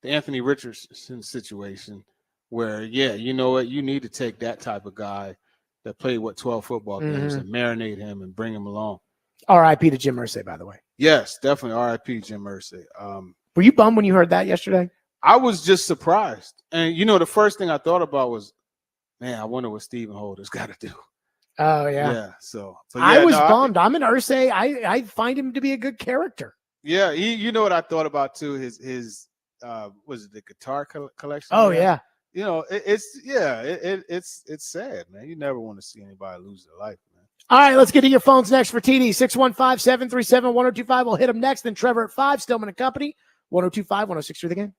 Anthony Richardson situation where, you know what, you need to take that type of guy that played, 12 football games and marinate him and bring him along. R.I.P. to Jim Irsay, by the way. Yes, definitely R.I.P. Jim Irsay. Were you bummed when you heard that yesterday? I was just surprised. And, the first thing I thought about was, man, I wonder what Stephen Holder's got to do. Oh, yeah. Yeah, so I was bummed. I'm an Irsay. I find him to be a good character. Yeah, you know what I thought about, too, his was it the guitar collection? Oh, yeah. It's sad, man. You never want to see anybody lose their life, man. All right, let's get to your phones next for TD. 615-737-1025. We'll hit him next. Then Trevor at 5, Stillman and Company, 1025, 106 The Game.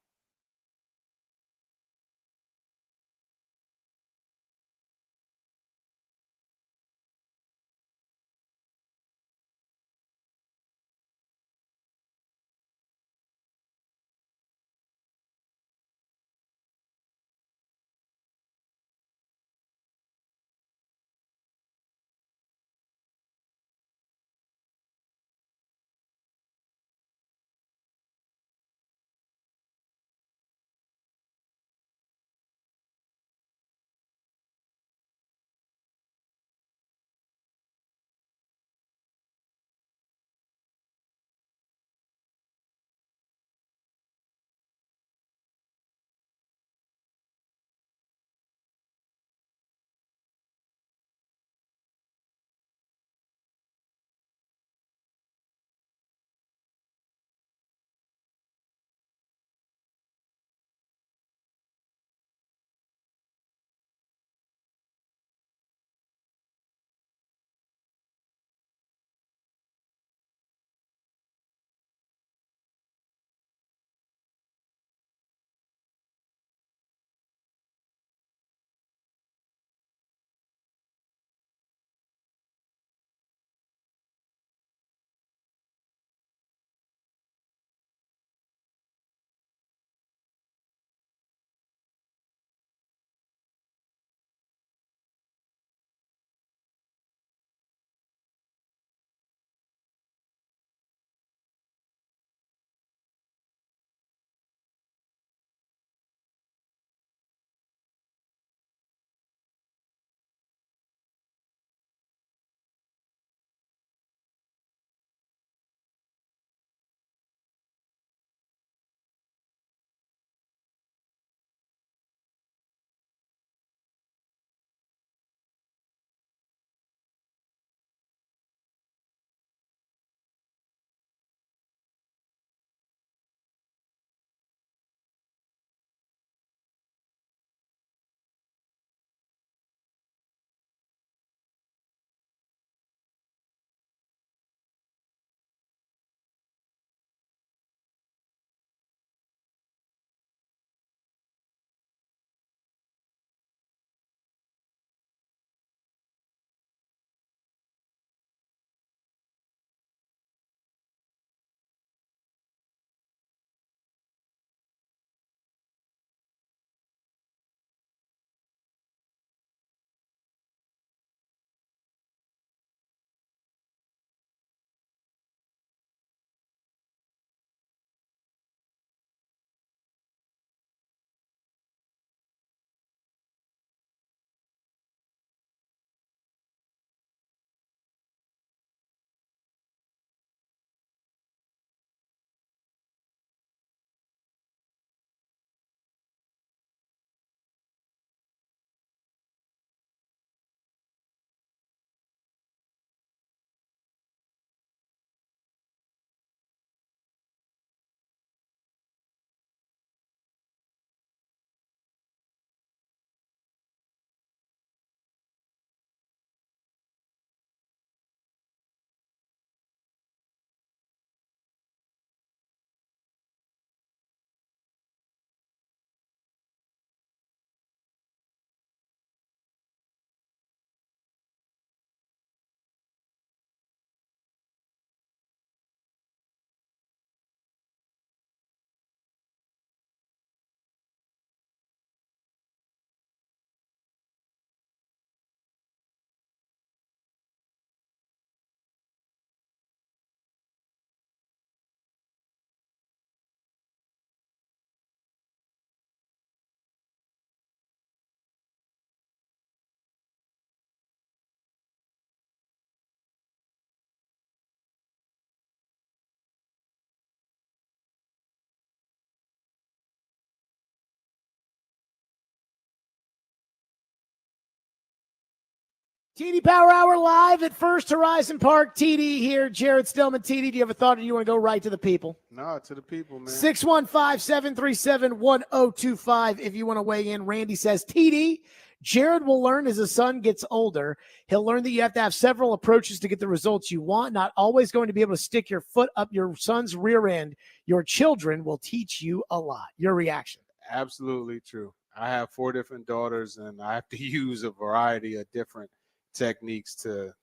TD Power Hour live at First Horizon Park. TD here. Jared Stillman. TD, do you have a thought or do you want to go right to the people? No, to the people, man. 615-737-1025 if you want to weigh in. Randy says, TD, Jared will learn as his son gets older. He'll learn that you have to have several approaches to get the results you want. Not always going to be able to stick your foot up your son's rear end. Your children will teach you a lot. Your reaction? Absolutely true. I have 4 different daughters, and I have to use a variety of different techniques to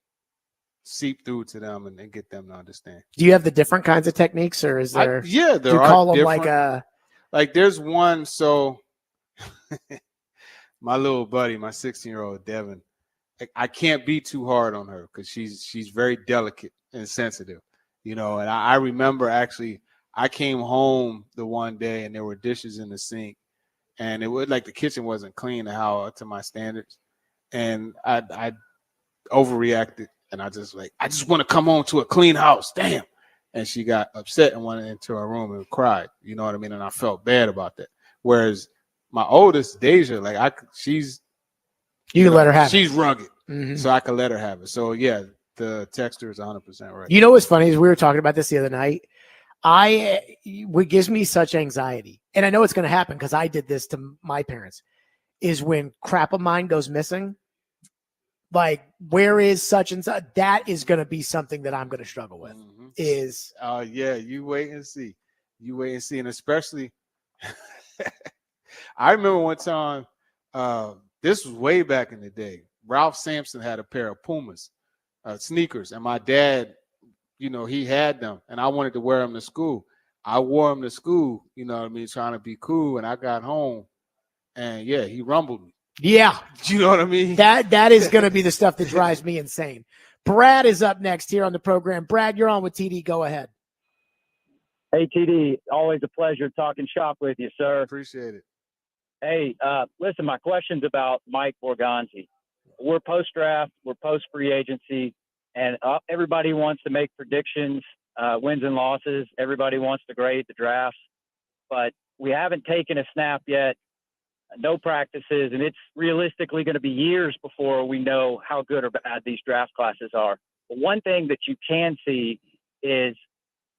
seep through to them and get them to understand. Do you have the different kinds of techniques, or is there? There do you are call them different, like there's one. So my little buddy, my 16-year-old Devin, I can't be too hard on her because she's very delicate and sensitive, And I remember actually I came home the one day and there were dishes in the sink, and it was like the kitchen wasn't clean to my standards, and I overreacted, and I just want to come home to a clean house, damn. And she got upset and went into her room and cried, you know what I mean? And I felt bad about that. Whereas my oldest, Deja, you can let her have she's it. rugged, Mhm. so I can let her have it. So yeah, the texture is 100% right. You know what's funny is we were talking about this the other night. What gives me such anxiety, and I know it's going to happen because I did this to my parents, is when crap of mine goes missing. Like, where is such and such? That is going to be something that I'm going to struggle with. Yeah, you wait and see. And especially, I remember one time, this was way back in the day. Ralph Sampson had a pair of Pumas sneakers, and my dad, he had them, and I wanted to wear them to school. I wore them to school, trying to be cool, and I got home, and yeah, he rumbled me. Yeah. Do you know what I mean? That is going to be the stuff that drives me insane. Brad is up next here on the program. Brad, you're on with TD. Go ahead. Hey, TD, always a pleasure talking shop with you, sir. Appreciate it. Hey, listen, my question's about Mike Borgonzi. We're post-draft, we're post-free agency, and everybody wants to make predictions, wins and losses. Everybody wants to grade the drafts, but we haven't taken a snap yet. No practices, and it's realistically going to be years before we know how good or bad these draft classes are. But one thing that you can see is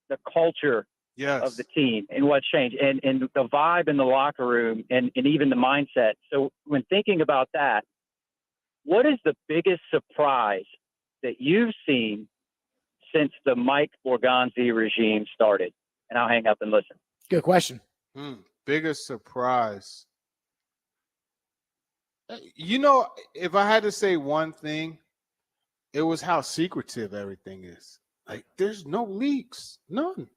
the culture of the team and what's changed, and the vibe in the locker room, and even the mindset. So when thinking about that, what is the biggest surprise that you've seen since the Mike Borgonzi regime started? And I'll hang up and listen. Good question. Biggest surprise. If I had to say one thing, it was how secretive everything is. Like, there's no leaks, none.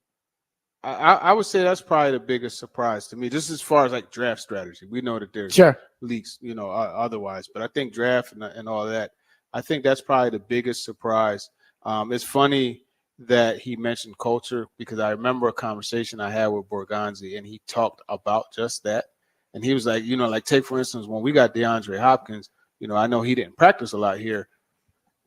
I would say that's probably the biggest surprise to me, just as far as like draft strategy. We know that there's leaks, otherwise, but I think draft and all that, I think that's probably the biggest surprise. It's funny that he mentioned culture, because I remember a conversation I had with Borgonzi, and he talked about just that. And he was like, take for instance, when we got DeAndre Hopkins, I know he didn't practice a lot here.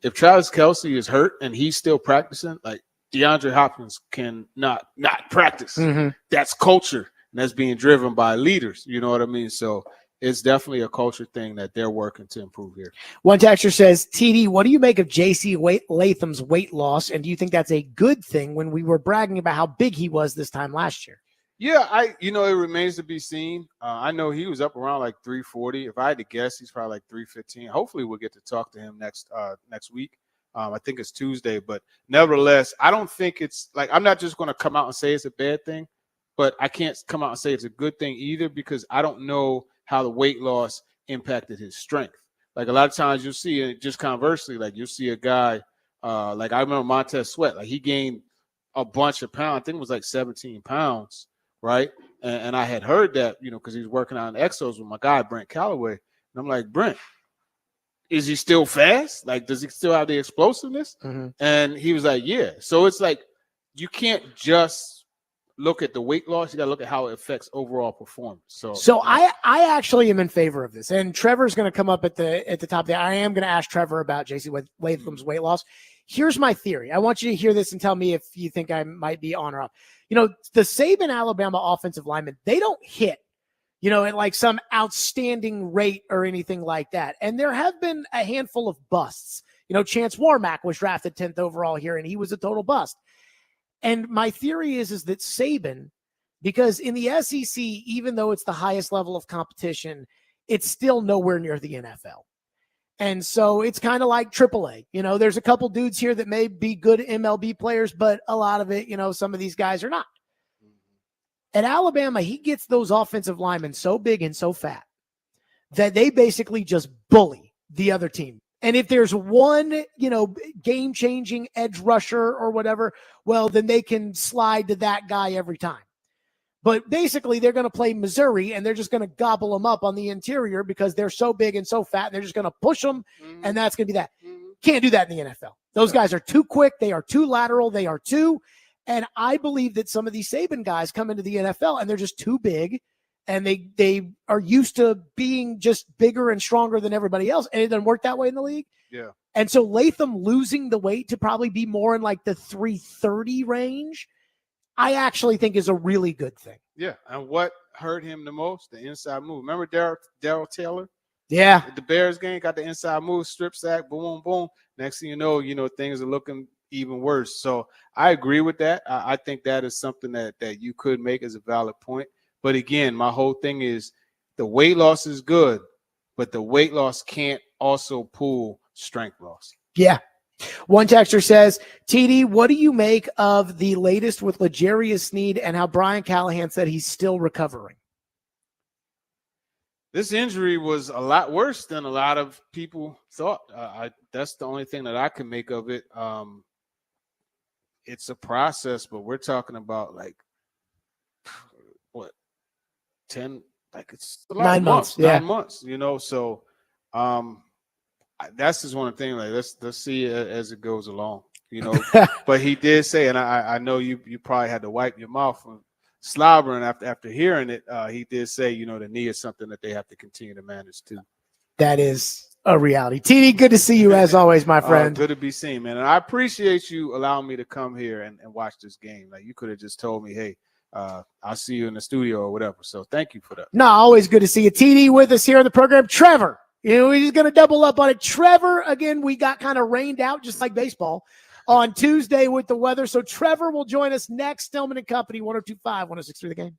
If Travis Kelce is hurt and he's still practicing, like, DeAndre Hopkins can not practice. Mm-hmm. That's culture, and that's being driven by leaders. You know what I mean? So it's definitely a culture thing that they're working to improve here. One texter says, TD, what do you make of J.C. Latham's weight loss, and do you think that's a good thing when we were bragging about how big he was this time last year? Yeah, it remains to be seen. I know he was up around like 340. If I had to guess, he's probably like 315. Hopefully we'll get to talk to him next week. I think it's Tuesday, but nevertheless, I don't think it's like, I'm not just going to come out and say it's a bad thing, but I can't come out and say it's a good thing either, because I don't know how the weight loss impacted his strength. Like, a lot of times you'll see it just conversely, like you'll see a guy, like I remember Montez Sweat, like he gained a bunch of pounds. I think it was like 17 pounds. Right. And I had heard that, because he was working on exos with my guy, Brent Callaway. And I'm like, Brent, is he still fast? Like, does he still have the explosiveness? Mm-hmm. And he was like, yeah. So it's like, you can't just look at the weight loss. You got to look at how it affects overall performance. So I actually am in favor of this. And Trevor's going to come up at the top there. I am going to ask Trevor about J.C. Latham's weight loss. Here's my theory. I want you to hear this and tell me if you think I might be on or off. The Saban Alabama offensive linemen, they don't hit, at like some outstanding rate or anything like that. And there have been a handful of busts. Chance Warmack was drafted 10th overall here, and he was a total bust. And my theory is that Saban, because in the SEC, even though it's the highest level of competition, it's still nowhere near the NFL. And so it's kind of like AAA. There's a couple dudes here that may be good MLB players, but a lot of it, some of these guys are not. At Alabama, he gets those offensive linemen so big and so fat that they basically just bully the other team. And if there's one, game-changing edge rusher or whatever, well, then they can slide to that guy every time. But basically, they're going to play Missouri, and they're just going to gobble them up on the interior because they're so big and so fat, and they're just going to push them, and that's going to be that. Can't do that in the NFL. Those guys are too quick. They are too lateral. They are too. And I believe that some of these Saban guys come into the NFL, and they're just too big, and they are used to being just bigger and stronger than everybody else, and it doesn't work that way in the league. Yeah. And so Latham losing the weight to probably be more in like the 330 range, I actually think is a really good thing. Yeah. And what hurt him the most? The inside move. Remember Darryl Taylor? Yeah. At the Bears game, got the inside move, strip sack, boom, boom. Next thing you know, things are looking even worse. So I agree with that. I think that is something that you could make as a valid point. But again, my whole thing is the weight loss is good, but the weight loss can't also pull strength loss. Yeah. One texter says, TD, what do you make of the latest with L'Jarius Sneed and how Brian Callahan said he's still recovering? This injury was a lot worse than a lot of people thought. That's the only thing that I can make of it. It's a process, but we're talking about like what 10, like it's a lot 9 of months. 9 Yeah. months. So that's just one thing. Like let's see as it goes along. But he did say, and I know you probably had to wipe your mouth from slobbering after hearing it. He did say, the knee is something that they have to continue to manage too. That is a reality. TD, good to see you as always, my friend. Good to be seen, man. And I appreciate you allowing me to come here and watch this game. Like you could have just told me, hey, I'll see you in the studio or whatever. So thank you for that. No, always good to see you. TD with us here on the program. Trevor, he's going to double up on it. Trevor, again, we got kind of rained out just like baseball on Tuesday with the weather. So Trevor will join us next. Stillman and Company, 102.5, 106.3 The Game.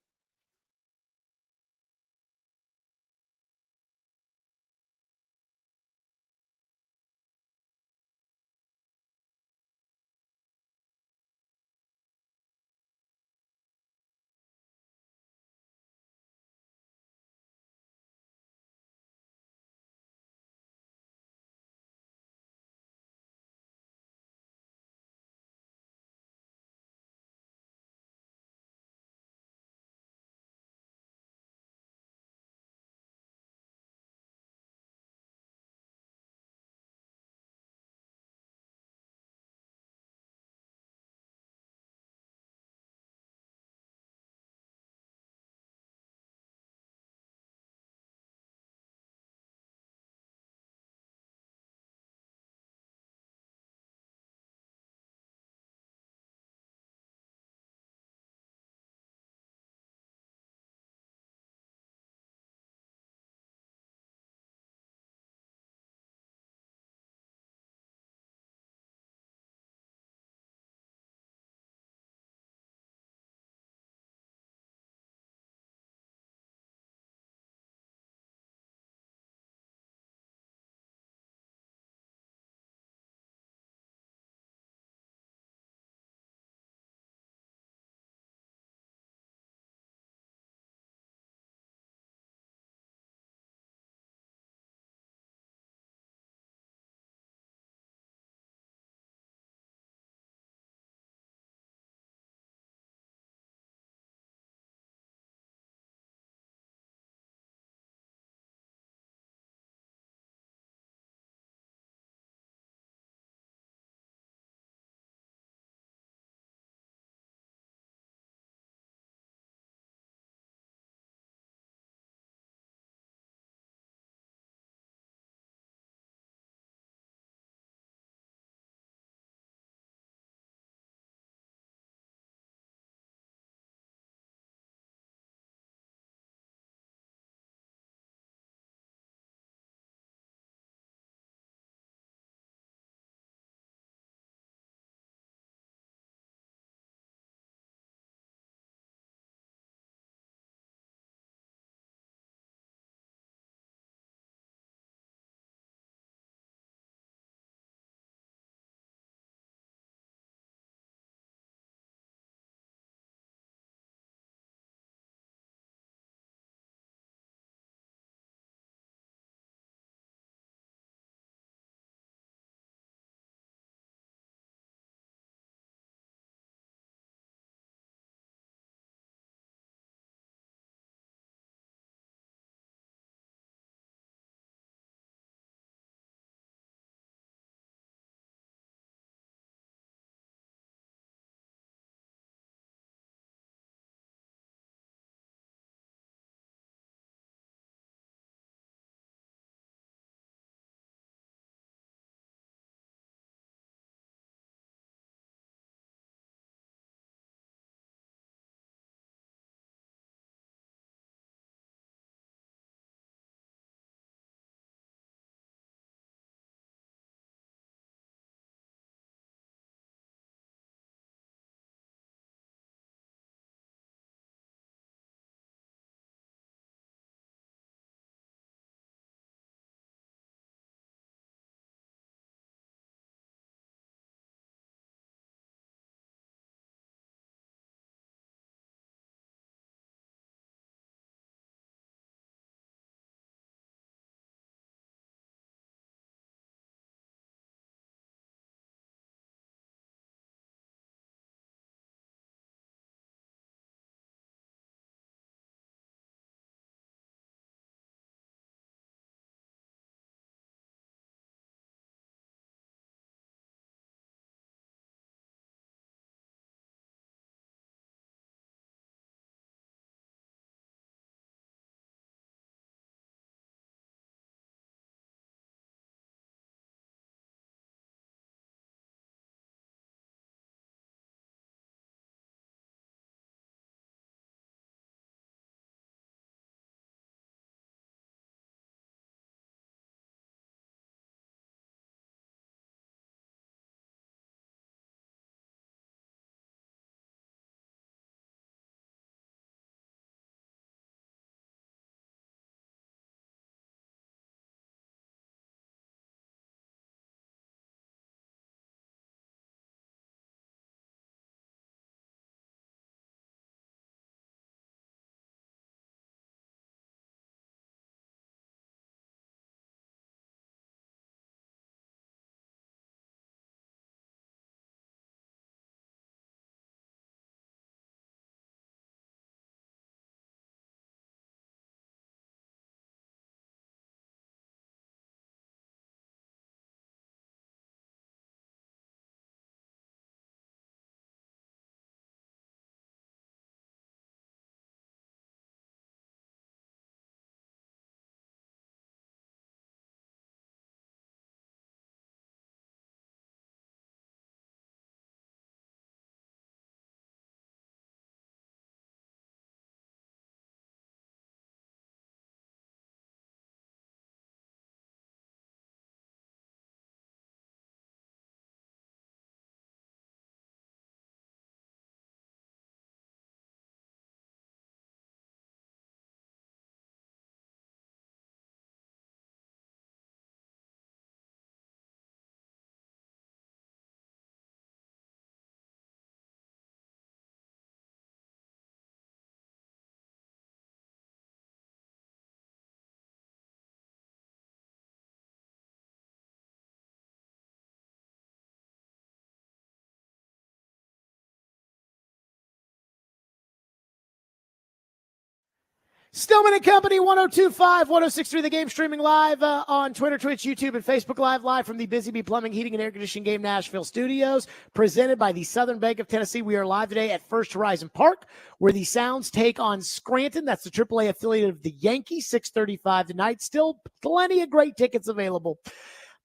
Stillman and Company, 102.5, 106.3 The Game, streaming live on Twitter, Twitch, YouTube, and Facebook live from the Busy Bee Plumbing, Heating, and Air Conditioning Game Nashville studios, presented by the Southern Bank of Tennessee. We are live today at First Horizon Park, where the Sounds take on Scranton. That's the AAA affiliate of the Yankees, 6:35 tonight. Still plenty of great tickets available.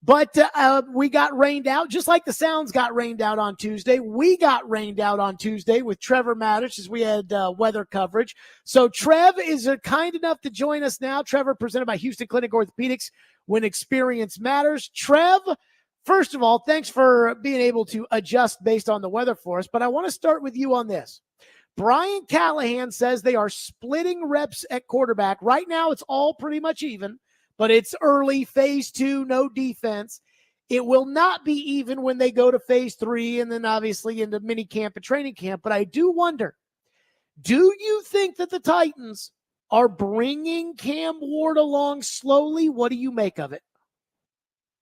But we got rained out, just like the Sounds got rained out on Tuesday. We got rained out on Tuesday with Trevor Matich as we had weather coverage. So Trev is kind enough to join us now. Trevor, presented by Houston Clinic Orthopedics, when experience matters. Trev, first of all, thanks for being able to adjust based on the weather for us. But I want to start with you on this. Brian Callahan says they are splitting reps at quarterback. Right now, it's all pretty much even. But it's early, phase 2, no defense. It will not be even when they go to phase 3 and then obviously into mini camp and training camp. But I do wonder, do you think that the Titans are bringing Cam Ward along slowly? What do you make of it?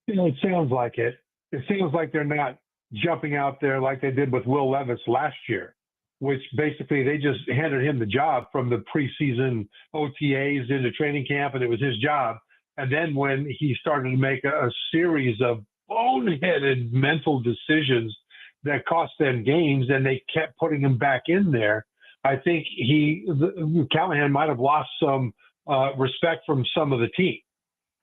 It sounds like it. It seems like they're not jumping out there like they did with Will Levis last year, which basically they just handed him the job from the preseason OTAs into training camp, and it was his job. And then when he started to make a series of boneheaded mental decisions that cost them games, and they kept putting him back in there, I think Callahan might have lost some respect from some of the team,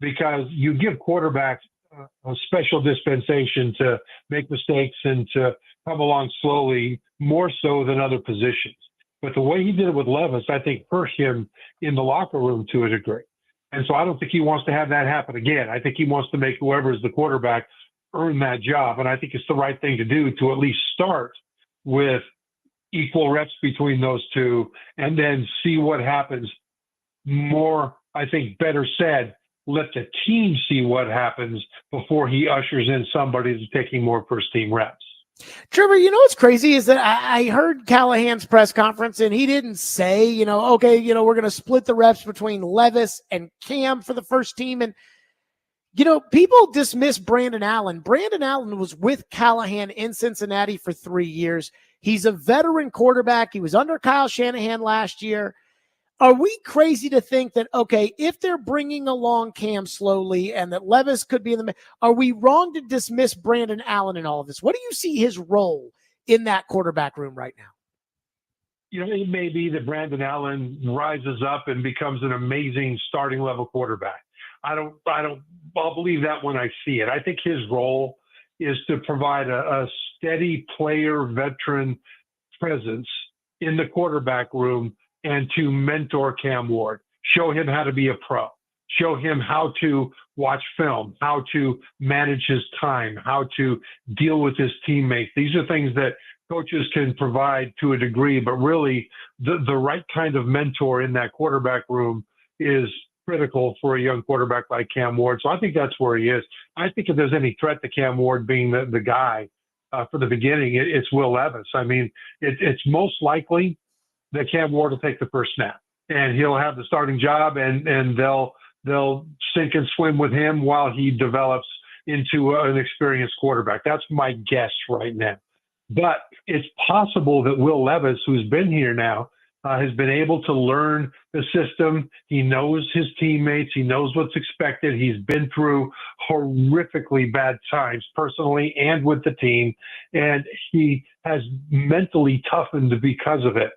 because you give quarterbacks a special dispensation to make mistakes and to come along slowly, more so than other positions. But the way he did it with Levis, I think, hurt him in the locker room to a degree. And so I don't think he wants to have that happen again. I think he wants to make whoever is the quarterback earn that job. And I think it's the right thing to do, to at least start with equal reps between those two and then see what happens. More, I think, better said, let the team see what happens before he ushers in somebody that's taking more first-team reps. Trevor, you know what's crazy is that I heard Callahan's press conference, and he didn't say, okay, we're going to split the reps between Levis and Cam for the first team. And, people dismiss Brandon Allen. Brandon Allen was with Callahan in Cincinnati for 3 years. He's a veteran quarterback. He was under Kyle Shanahan last year. Are we crazy to think that, okay, if they're bringing along Cam slowly and that Levis could be in the – are we wrong to dismiss Brandon Allen in all of this? What do you see his role in that quarterback room right now? It may be that Brandon Allen rises up and becomes an amazing starting level quarterback. I'll believe that when I see it. I think his role is to provide a steady player, veteran presence in the quarterback room and to mentor Cam Ward, show him how to be a pro, show him how to watch film, how to manage his time, how to deal with his teammates. These are things that coaches can provide to a degree, but really the right kind of mentor in that quarterback room is critical for a young quarterback like Cam Ward. So I think that's where he is. I think if there's any threat to Cam Ward being the guy for the beginning, it's Will Levis. I mean, it's most likely that Cam Ward will take the first snap and he'll have the starting job, and they'll sink and swim with him while he develops into an experienced quarterback. That's my guess right now. But it's possible that Will Levis, who's been here now, has been able to learn the system. He knows his teammates. He knows what's expected. He's been through horrifically bad times personally and with the team, and he has mentally toughened because of it.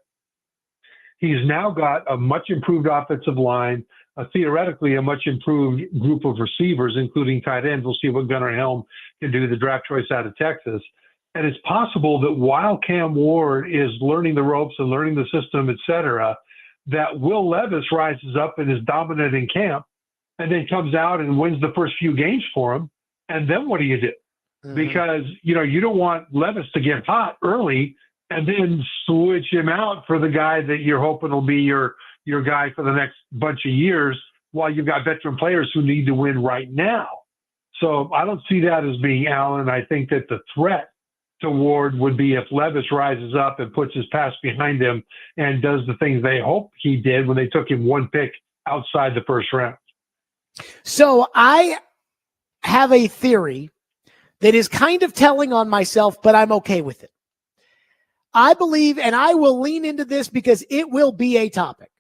He's now got a much improved offensive line, theoretically a much improved group of receivers, including tight ends. We'll see what Gunnar Helm can do, the draft choice out of Texas. And it's possible that while Cam Ward is learning the ropes and learning the system, et cetera, that Will Levis rises up and is dominant in camp and then comes out and wins the first few games for him. And then what do you do? Mm-hmm. Because, you don't want Levis to get hot early and then switch him out for the guy that you're hoping will be your guy for the next bunch of years while you've got veteran players who need to win right now. So I don't see that as being Allen. I think that the threat to Ward would be if Levis rises up and puts his pass behind him and does the things they hope he did when they took him one pick outside the first round. So I have a theory that is kind of telling on myself, but I'm okay with it. I believe, and I will lean into this because it will be a topic.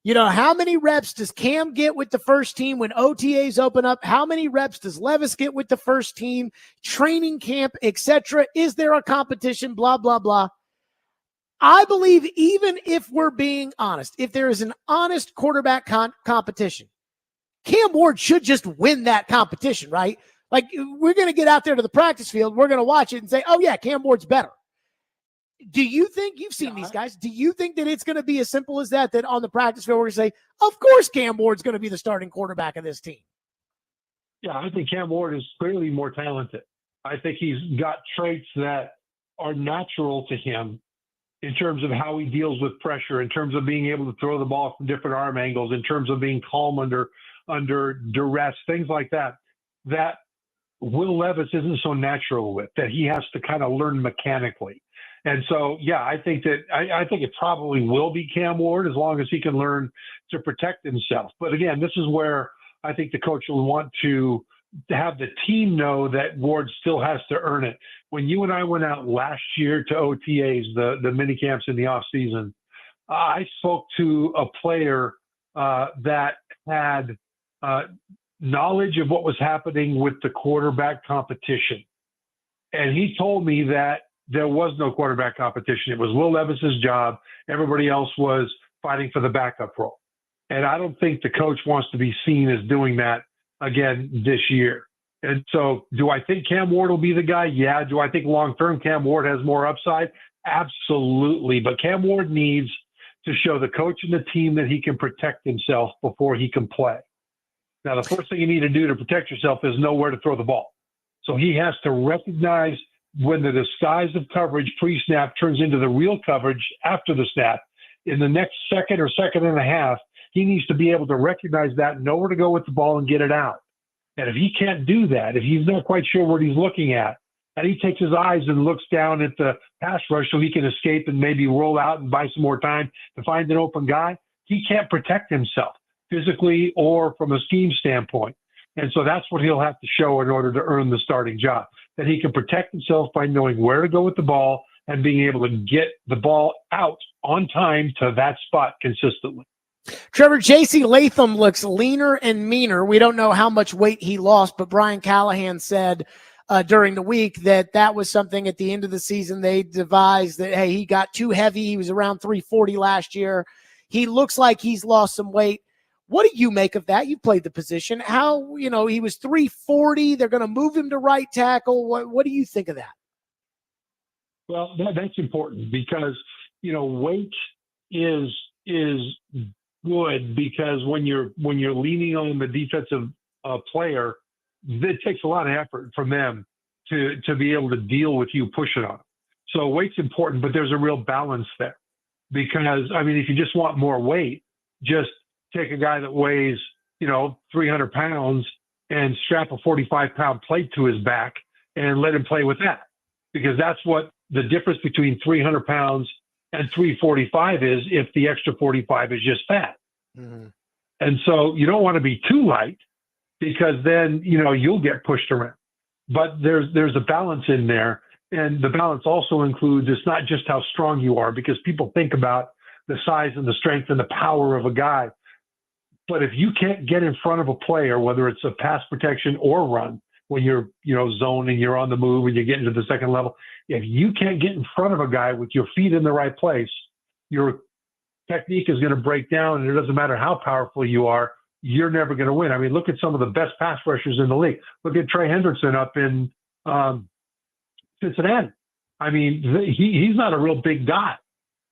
You know, how many reps does Cam get with the first team when OTAs open up? How many reps does Levis get with the first team, training camp, etc.? Is there a competition? Blah, blah, blah. I believe even if we're being honest, if there is an honest quarterback competition, Cam Ward should just win that competition, right? Like, we're going to get out there to the practice field, we're going to watch it and say, oh, yeah, Cam Ward's better. Do you think, you've seen these guys, do you think that it's going to be as simple as that on the practice field we're going to say, of course Cam Ward's going to be the starting quarterback of this team? Yeah, I think Cam Ward is clearly more talented. I think he's got traits that are natural to him in terms of how he deals with pressure, in terms of being able to throw the ball from different arm angles, in terms of being calm under duress, things like that, that Will Levis isn't so natural with, that he has to kind of learn mechanically. And so, yeah, I think it probably will be Cam Ward as long as he can learn to protect himself. But again, this is where I think the coach will want to have the team know that Ward still has to earn it. When you and I went out last year to OTAs, the mini camps in the off season, I spoke to a player that had knowledge of what was happening with the quarterback competition. And he told me that there was no quarterback competition. It was Will Levis's job. Everybody else was fighting for the backup role. And I don't think the coach wants to be seen as doing that again this year. And so do I think Cam Ward will be the guy? Yeah. Do I think long-term Cam Ward has more upside? Absolutely. But Cam Ward needs to show the coach and the team that he can protect himself before he can play. Now, the first thing you need to do to protect yourself is know where to throw the ball. So he has to recognize when the disguise of coverage pre-snap turns into the real coverage after the snap. In the next second or second and a half, he needs to be able to recognize that, know where to go with the ball and get it out. And if he can't do that, if he's not quite sure what he's looking at, and he takes his eyes and looks down at the pass rush so he can escape and maybe roll out and buy some more time to find an open guy, he can't protect himself physically or from a scheme standpoint. And so that's what he'll have to show in order to earn the starting job, that he can protect himself by knowing where to go with the ball and being able to get the ball out on time to that spot consistently. Trevor, J.C. Latham looks leaner and meaner. We don't know how much weight he lost, but Brian Callahan said during the week that was something at the end of the season they devised, that, hey, he got too heavy. He was around 340 last year. He looks like he's lost some weight. What do you make of that? You played the position. How, he was 340. They're going to move him to right tackle. What do you think of that? Well, that's important because, weight is good, because when you're leaning on the defensive player, it takes a lot of effort from them to be able to deal with you pushing on them. So weight's important, but there's a real balance there, because if you just want more weight, just take a guy that weighs 300 pounds and strap a 45-pound plate to his back and let him play with that, because that's what the difference between 300 pounds and 345 is, if the extra 45 is just fat. Mm-hmm. And so you don't want to be too light, because then, you'll get pushed around. But there's a balance in there. And the balance also includes, it's not just how strong you are, because people think about the size and the strength and the power of a guy. But if you can't get in front of a player, whether it's a pass protection or run, when you're, zone and you're on the move and you get into the second level, if you can't get in front of a guy with your feet in the right place, your technique is going to break down, and it doesn't matter how powerful you are, you're never going to win. Look at some of the best pass rushers in the league. Look at Trey Hendrickson up in Cincinnati. He's not a real big guy.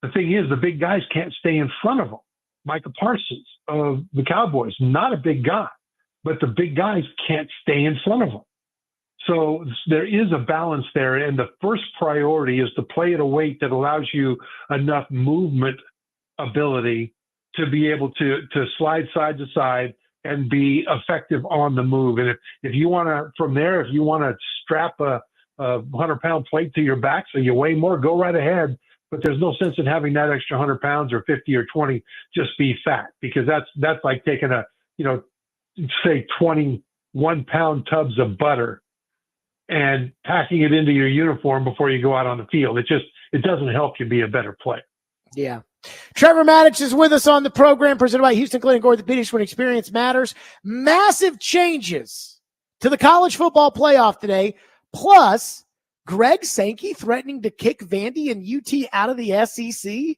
The thing is, the big guys can't stay in front of him. Micah Parsons of the Cowboys, not a big guy, but the big guys can't stay in front of him. So there is a balance there, and the first priority is to play at a weight that allows you enough movement ability to be able to slide side to side and be effective on the move. And if you want to, from there, if you want to strap a 100-pound plate to your back so you weigh more, go right ahead. But there's no sense in having that extra 100 pounds or 50 or 20 just be fat, because that's like taking say 21-pound tubs of butter and packing it into your uniform before you go out on the field. It doesn't help you be a better player. Yeah. Trevor Matich is with us on the program, presented by Houston Clinic Orthopedics, when experience matters. Massive changes to the college football playoff today, plus Greg Sankey threatening to kick Vandy and UT out of the SEC.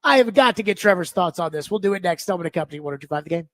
I have got to get Trevor's thoughts on this. We'll do it next. Stillman & Company, 102.5 The Game.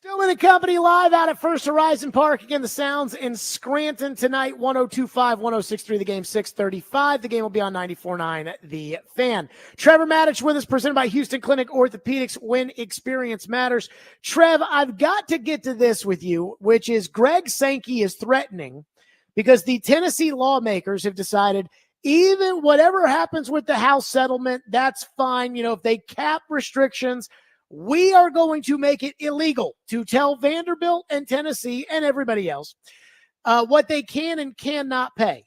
Stillman & Company live out at First Horizon Park. Again, the sounds in Scranton tonight, 102.5, 106.3 The Game, 635. The Game will be on 94.9 The Fan. Trevor Matich with us, presented by Houston Clinic Orthopedics, when experience matters. Trev, I've got to get to this with you, which is Greg Sankey is threatening because the Tennessee lawmakers have decided even whatever happens with the House settlement, that's fine. You know, if they cap restrictions, we are going to make it illegal to tell Vanderbilt and Tennessee and everybody else what they can and cannot pay.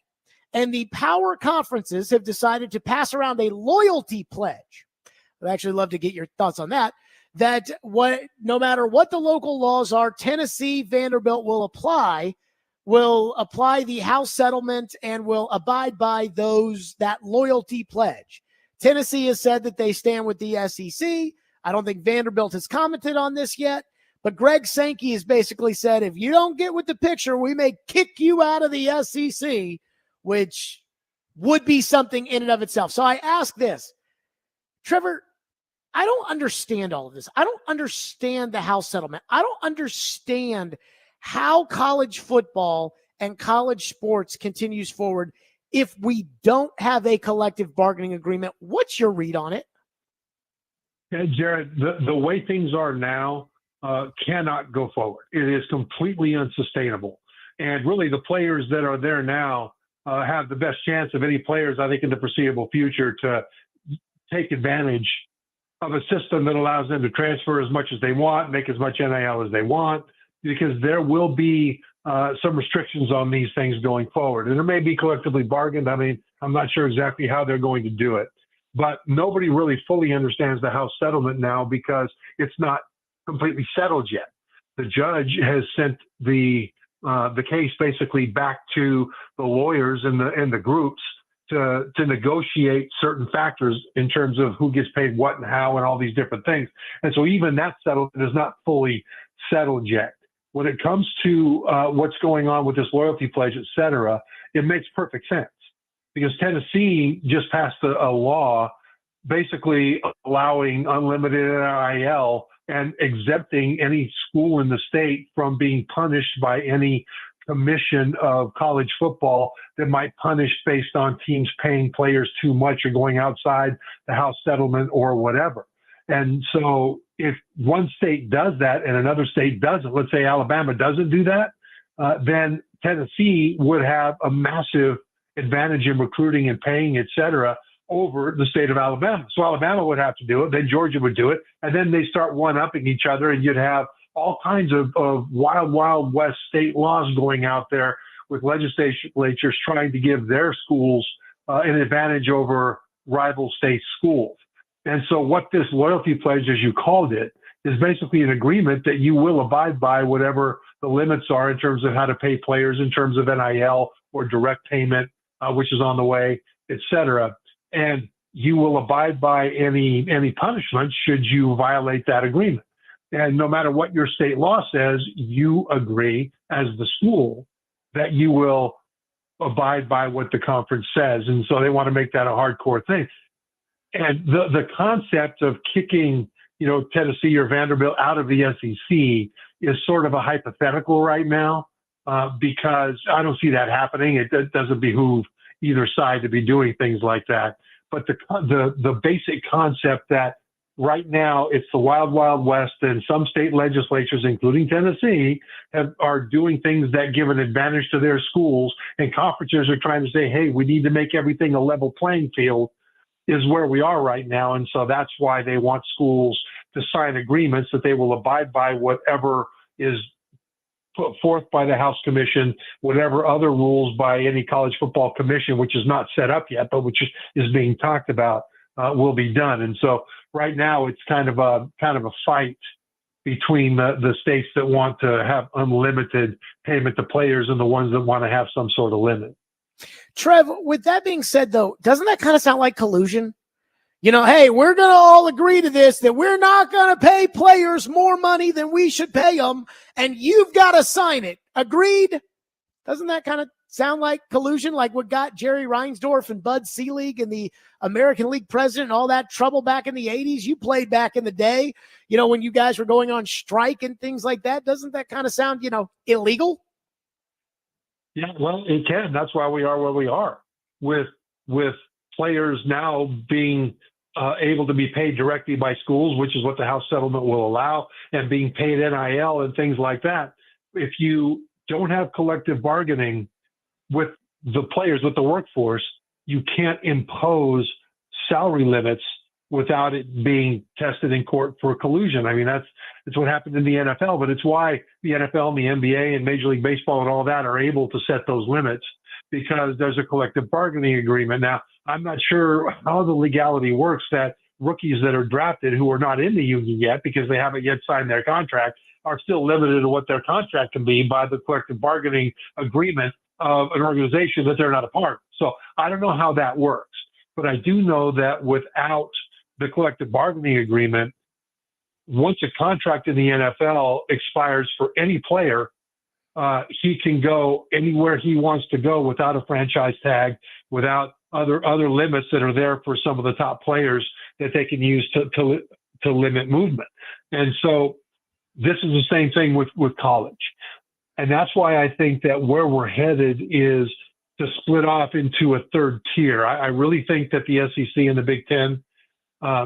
and the power conferences have decided to pass around a loyalty pledge. I'd actually love to get your thoughts on that. That no matter what the local laws are, Tennessee, Vanderbilt will apply the House settlement and will abide by that loyalty pledge. Tennessee has said that they stand with the SEC. I don't think Vanderbilt has commented on this yet, but Greg Sankey has basically said, if you don't get with the picture, we may kick you out of the SEC, which would be something in and of itself. So I ask this, Trevor, I don't understand all of this. I don't understand the House settlement. I don't understand how college football and college sports continues forward if we don't have a collective bargaining agreement. What's your read on it? Yeah, Jared, the way things are now cannot go forward. It is completely unsustainable. And really the players that are there now have the best chance of any players, I think, in the foreseeable future to take advantage of a system that allows them to transfer as much as they want, make as much NIL as they want, because there will be some restrictions on these things going forward. And it may be collectively bargained. I mean, I'm not sure exactly how they're going to do it, but nobody really fully understands the House settlement now because it's not completely settled yet. The judge has sent the case basically back to the lawyers and the groups to negotiate certain factors in terms of who gets paid what and how and all these different things. And so even that settlement is not fully settled yet. When it comes to what's going on with this loyalty pledge, et cetera, it makes perfect sense because Tennessee just passed a law basically allowing unlimited NIL and exempting any school in the state from being punished by any commission of college football that might punish based on teams paying players too much or going outside the House settlement or whatever. And so if one state does that and another state doesn't, let's say Alabama doesn't do that, then Tennessee would have a massive advantage in recruiting and paying, et cetera, over the state of Alabama. So Alabama would have to do it, then Georgia would do it, and then they start one-upping each other, and you'd have all kinds of wild, wild west state laws going out there with legislatures trying to give their schools an advantage over rival state schools. And so what this loyalty pledge, as you called it, is basically an agreement that you will abide by whatever the limits are in terms of how to pay players in terms of NIL or direct payment, which is on the way, et cetera. And you will abide by any punishment should you violate that agreement. And no matter what your state law says, you agree as the school that you will abide by what the conference says. And so they want to make that a hardcore thing. And the concept of kicking, Tennessee or Vanderbilt out of the SEC is sort of a hypothetical right now because I don't see that happening. It doesn't behoove either side to be doing things like that. But the basic concept that right now it's the wild, wild west, and some state legislatures, including Tennessee, are doing things that give an advantage to their schools, and conferences are trying to say, hey, we need to make everything a level playing field, is where we are right now. And so that's why they want schools to sign agreements that they will abide by whatever is put forth by the House Commission, whatever other rules by any college football commission, which is not set up yet, but which is being talked about, will be done. And so right now it's kind of a fight between the states that want to have unlimited payment to players and the ones that want to have some sort of limit. Trev, with that being said, though, doesn't that kind of sound like collusion? Hey, we're going to all agree to this, that we're not going to pay players more money than we should pay them, and you've got to sign it. Agreed? Doesn't that kind of sound like collusion, like what got Jerry Reinsdorf and Bud Selig and the American League president and all that trouble back in the 80s? You played back in the day, when you guys were going on strike and things like that. Doesn't that kind of sound, illegal? Yeah, well, it can. That's why we are where we are with players now being able to be paid directly by schools, which is what the House settlement will allow, and being paid NIL and things like that. If you don't have collective bargaining with the players, with the workforce, you can't impose salary limits without it being tested in court for collusion. I mean, that's what happened in the NFL, but it's why the NFL and the NBA and Major League Baseball and all that are able to set those limits, because there's a collective bargaining agreement. Now, I'm not sure how the legality works that rookies that are drafted who are not in the union yet because they haven't yet signed their contract are still limited to what their contract can be by the collective bargaining agreement of an organization that they're not a part of. So I don't know how that works, but I do know that without the collective bargaining agreement, once a contract in the NFL expires for any player, he can go anywhere he wants to go without a franchise tag, without other limits that are there for some of the top players that they can use to limit movement. And so this is the same thing with college. And that's why I think that where we're headed is to split off into a third tier. I really think that the SEC and the Big Ten,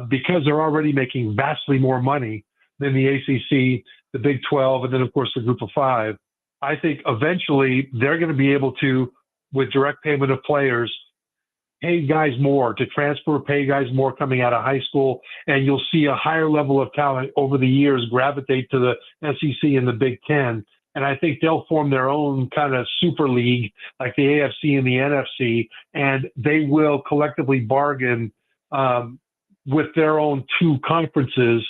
because they're already making vastly more money than the ACC, the Big 12, and then, of course, the Group of Five, I think eventually they're going to be able to, with direct payment of players, pay guys more, to transfer, pay guys more coming out of high school, and you'll see a higher level of talent over the years gravitate to the SEC and the Big Ten. And I think they'll form their own kind of super league like the AFC and the NFC, and they will collectively bargain with their own two conferences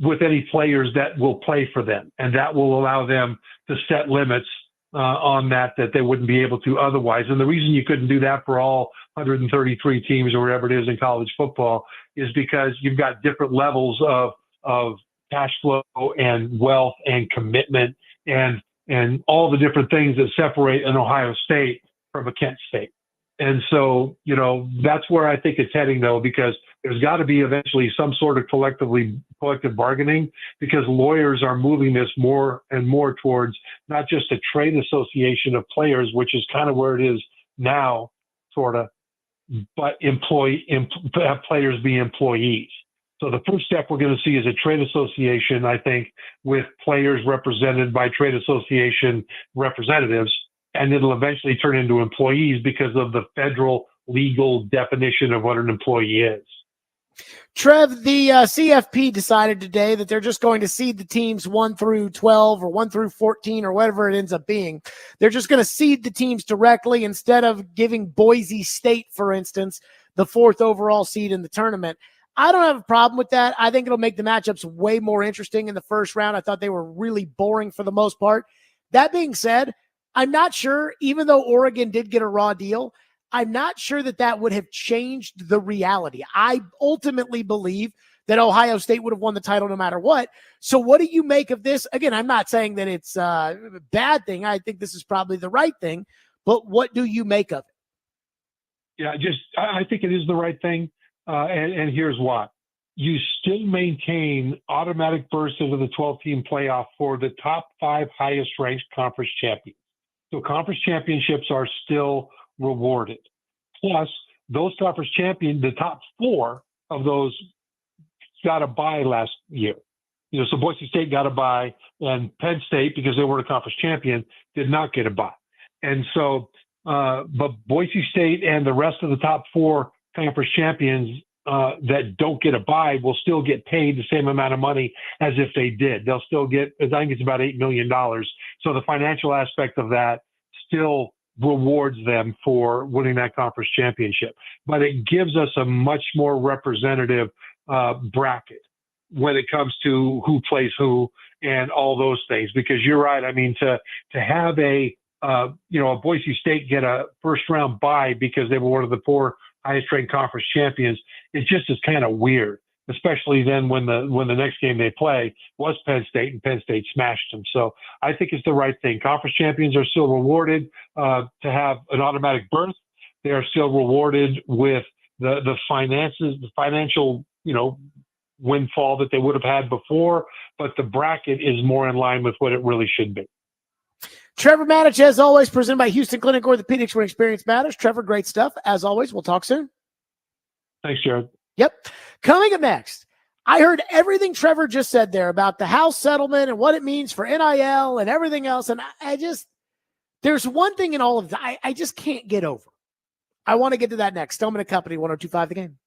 with any players that will play for them. And that will allow them to set limits on that they wouldn't be able to otherwise. And the reason you couldn't do that for all 133 teams or whatever it is in college football is because you've got different levels of cash flow and wealth and commitment and all the different things that separate an Ohio State from a Kent State. And so, that's where I think it's heading, though, because there's got to be eventually some sort of collective bargaining, because lawyers are moving this more and more towards not just a trade association of players, which is kind of where it is now, sort of, but have players be employees. So the first step we're going to see is a trade association, I think, with players represented by trade association representatives. And it'll eventually turn into employees because of the federal legal definition of what an employee is. Trev, the CFP decided today that they're just going to seed the teams 1 through 12 or 1 through 14 or whatever it ends up being. They're just going to seed the teams directly instead of giving Boise State, for instance, the 4th overall seed in the tournament. I don't have a problem with that. I think it'll make the matchups way more interesting in the first round. I thought they were really boring for the most part. That being said, I'm not sure, even though Oregon did get a raw deal, I'm not sure that would have changed the reality. I ultimately believe that Ohio State would have won the title no matter what. So what do you make of this? Again, I'm not saying that it's a bad thing. I think this is probably the right thing, but what do you make of it? Yeah, I think it is the right thing. And here's why. You still maintain automatic berths into the 12-team playoff for the top 5 highest ranked conference champions. So conference championships are still rewarded. Plus, those conference champions, the top 4 of those got a bye last year. So Boise State got a bye, and Penn State, because they were a conference champion, did not get a bye. And so, but Boise State and the rest of the top 4 conference champions that don't get a bye will still get paid the same amount of money as if they did. They'll still get, I think it's about $8 million. So the financial aspect of that still rewards them for winning that conference championship. But it gives us a much more representative bracket when it comes to who plays who and all those things. Because you're right. I mean, to have a Boise State get a first round bye because they were one of the 4 highest ranked conference champions, it just is kind of weird, especially then when the next game they play was Penn State and Penn State smashed them. So I think it's the right thing. Conference champions are still rewarded to have an automatic berth. They are still rewarded with the finances, the financial, windfall that they would have had before, but the bracket is more in line with what it really should be. Trevor Matich, as always, presented by Houston Clinic Orthopedics, where experience matters. Trevor, great stuff. As always, we'll talk soon. Thanks, Jared. Yep. Coming up next, I heard everything Trevor just said there about the House settlement and what it means for NIL and everything else. And there's one thing in all of that I just can't get over. I want to get to that next. Stillman & Company, 102.5 The Game.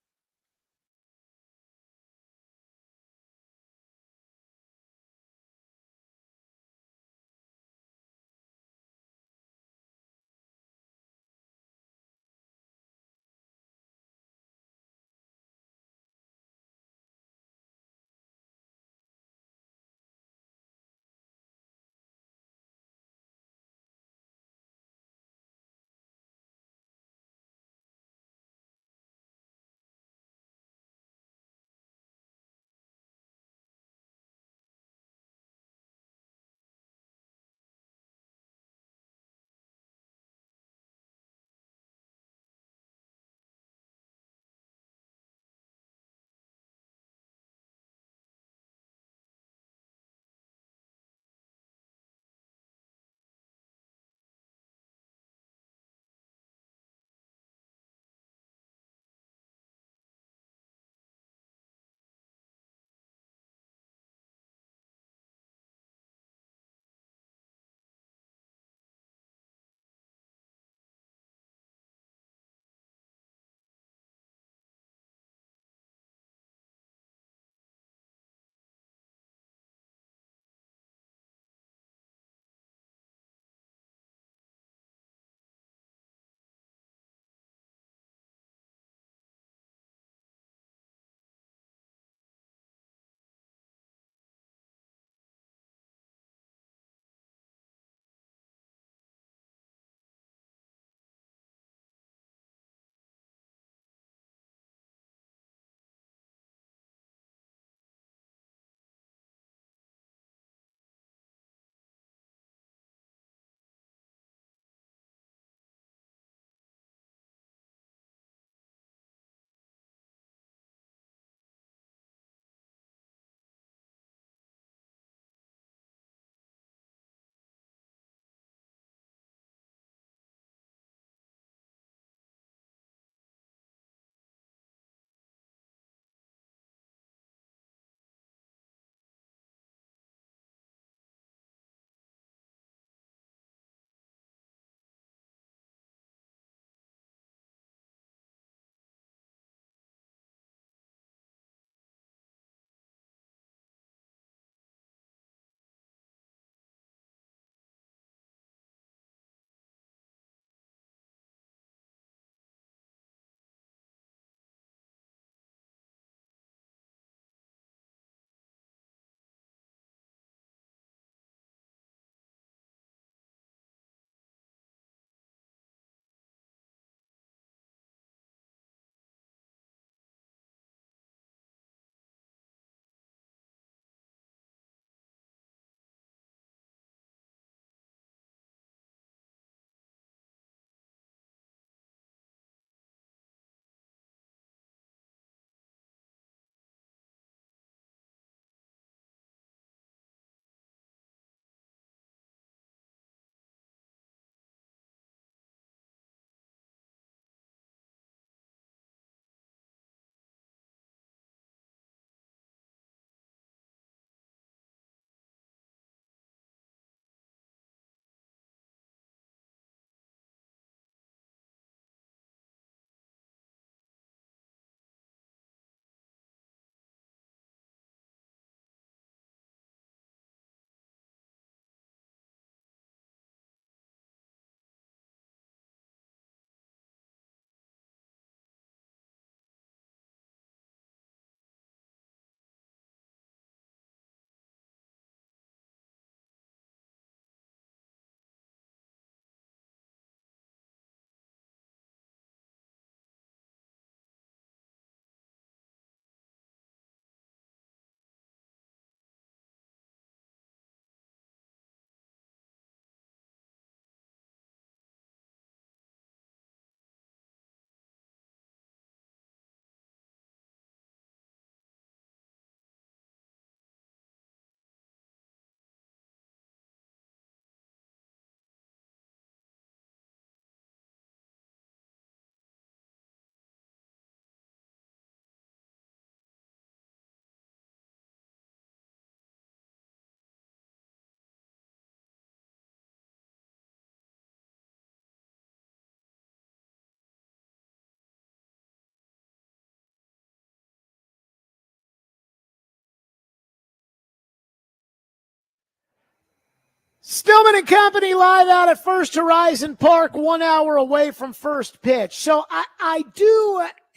Stillman and Company live out at First Horizon Park, 1 hour away from first pitch. So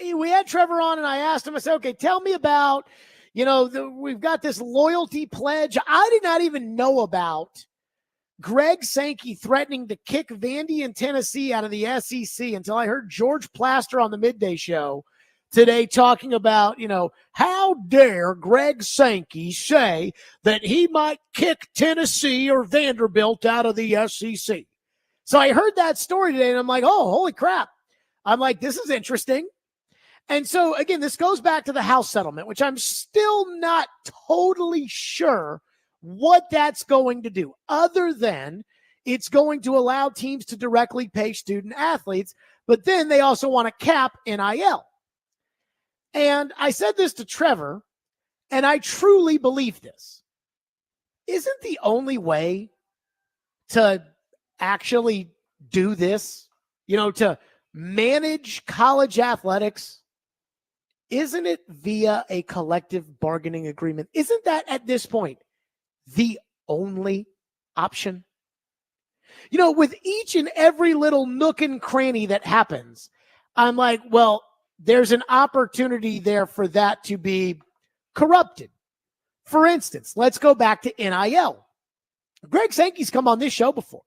we had Trevor on and I asked him, I said, okay, tell me about, we've got this loyalty pledge. I did not even know about Greg Sankey threatening to kick Vandy and Tennessee out of the SEC until I heard George Plaster on the Midday Show today talking about, how dare Greg Sankey say that he might kick Tennessee or Vanderbilt out of the SEC. So I heard that story today and I'm like, oh, holy crap. I'm like, this is interesting. And so again, this goes back to the House settlement, which I'm still not totally sure what that's going to do, other than it's going to allow teams to directly pay student athletes, but then they also want to cap NIL. And I said this to Trevor, and I truly believe this. Isn't the only way to actually do this, to manage college athletics, isn't it via a collective bargaining agreement? Isn't that at this point the only option? With each and every little nook and cranny that happens, I'm like, well, there's an opportunity there for that to be corrupted. For instance, let's go back to NIL. Greg Sankey's come on this show before,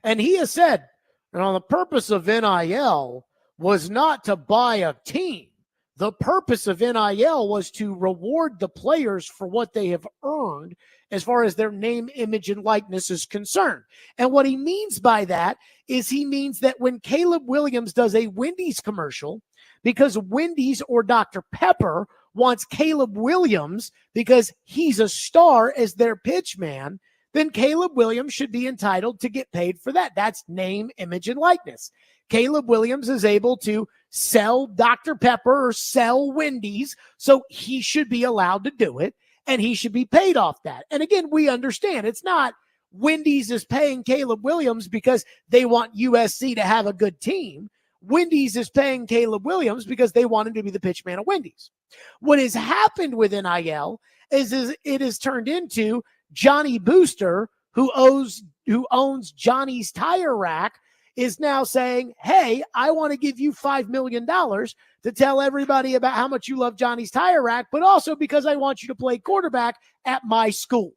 and he has said, the purpose of NIL was not to buy a team. The purpose of NIL was to reward the players for what they have earned as far as their name, image, and likeness is concerned. And what he means by that is he means that when Caleb Williams does a Wendy's commercial, because Wendy's or Dr. Pepper wants Caleb Williams because he's a star as their pitch man, then Caleb Williams should be entitled to get paid for that. That's name, image, and likeness. Caleb Williams is able to sell Dr. Pepper or sell Wendy's, so he should be allowed to do it, and he should be paid off that. And again, we understand it's not Wendy's is paying Caleb Williams because they want USC to have a good team. Wendy's is paying Caleb Williams because they want him to be the pitch man of Wendy's. What has happened with NIL is it has turned into Johnny Booster, who owns Johnny's Tire Rack, is now saying, hey, I want to give you $5 million to tell everybody about how much you love Johnny's Tire Rack, but also because I want you to play quarterback at my school.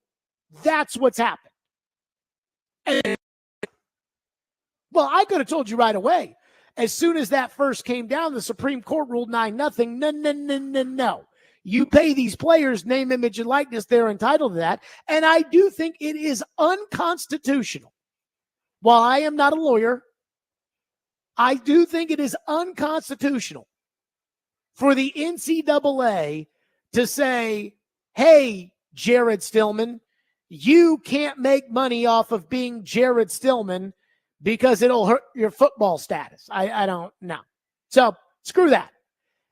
That's what's happened. And, well, I could have told you right away. As soon as that first came down, the Supreme Court ruled 9-0. No. You pay these players name, image, and likeness. They're entitled to that. And I do think it is unconstitutional. While I am not a lawyer, I do think it is unconstitutional for the NCAA to say, hey, Jared Stillman, you can't make money off of being Jared Stillman because it'll hurt your football status. I don't know. So screw that.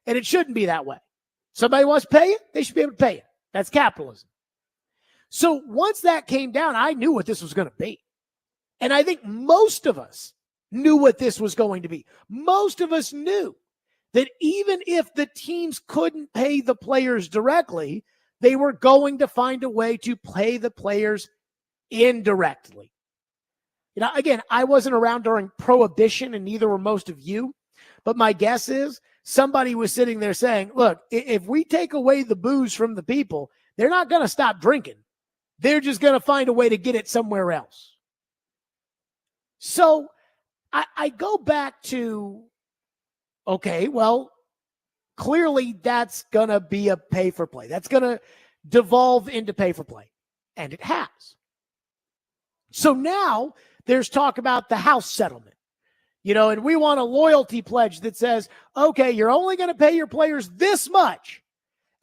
And it shouldn't be that way. Somebody wants to pay you, they should be able to pay you. That's capitalism. So once that came down, I knew what this was going to be. And I think most of us knew what this was going to be. Most of us knew that even if the teams couldn't pay the players directly, they were going to find a way to pay the players indirectly. Again, I wasn't around during Prohibition, and neither were most of you. But my guess is somebody was sitting there saying, look, if we take away the booze from the people, they're not going to stop drinking. They're just going to find a way to get it somewhere else. So I go back to, okay, well, clearly that's going to be a pay for play. That's going to devolve into pay for play. And it has. So now there's talk about the House settlement, and we want a loyalty pledge that says, okay, you're only going to pay your players this much.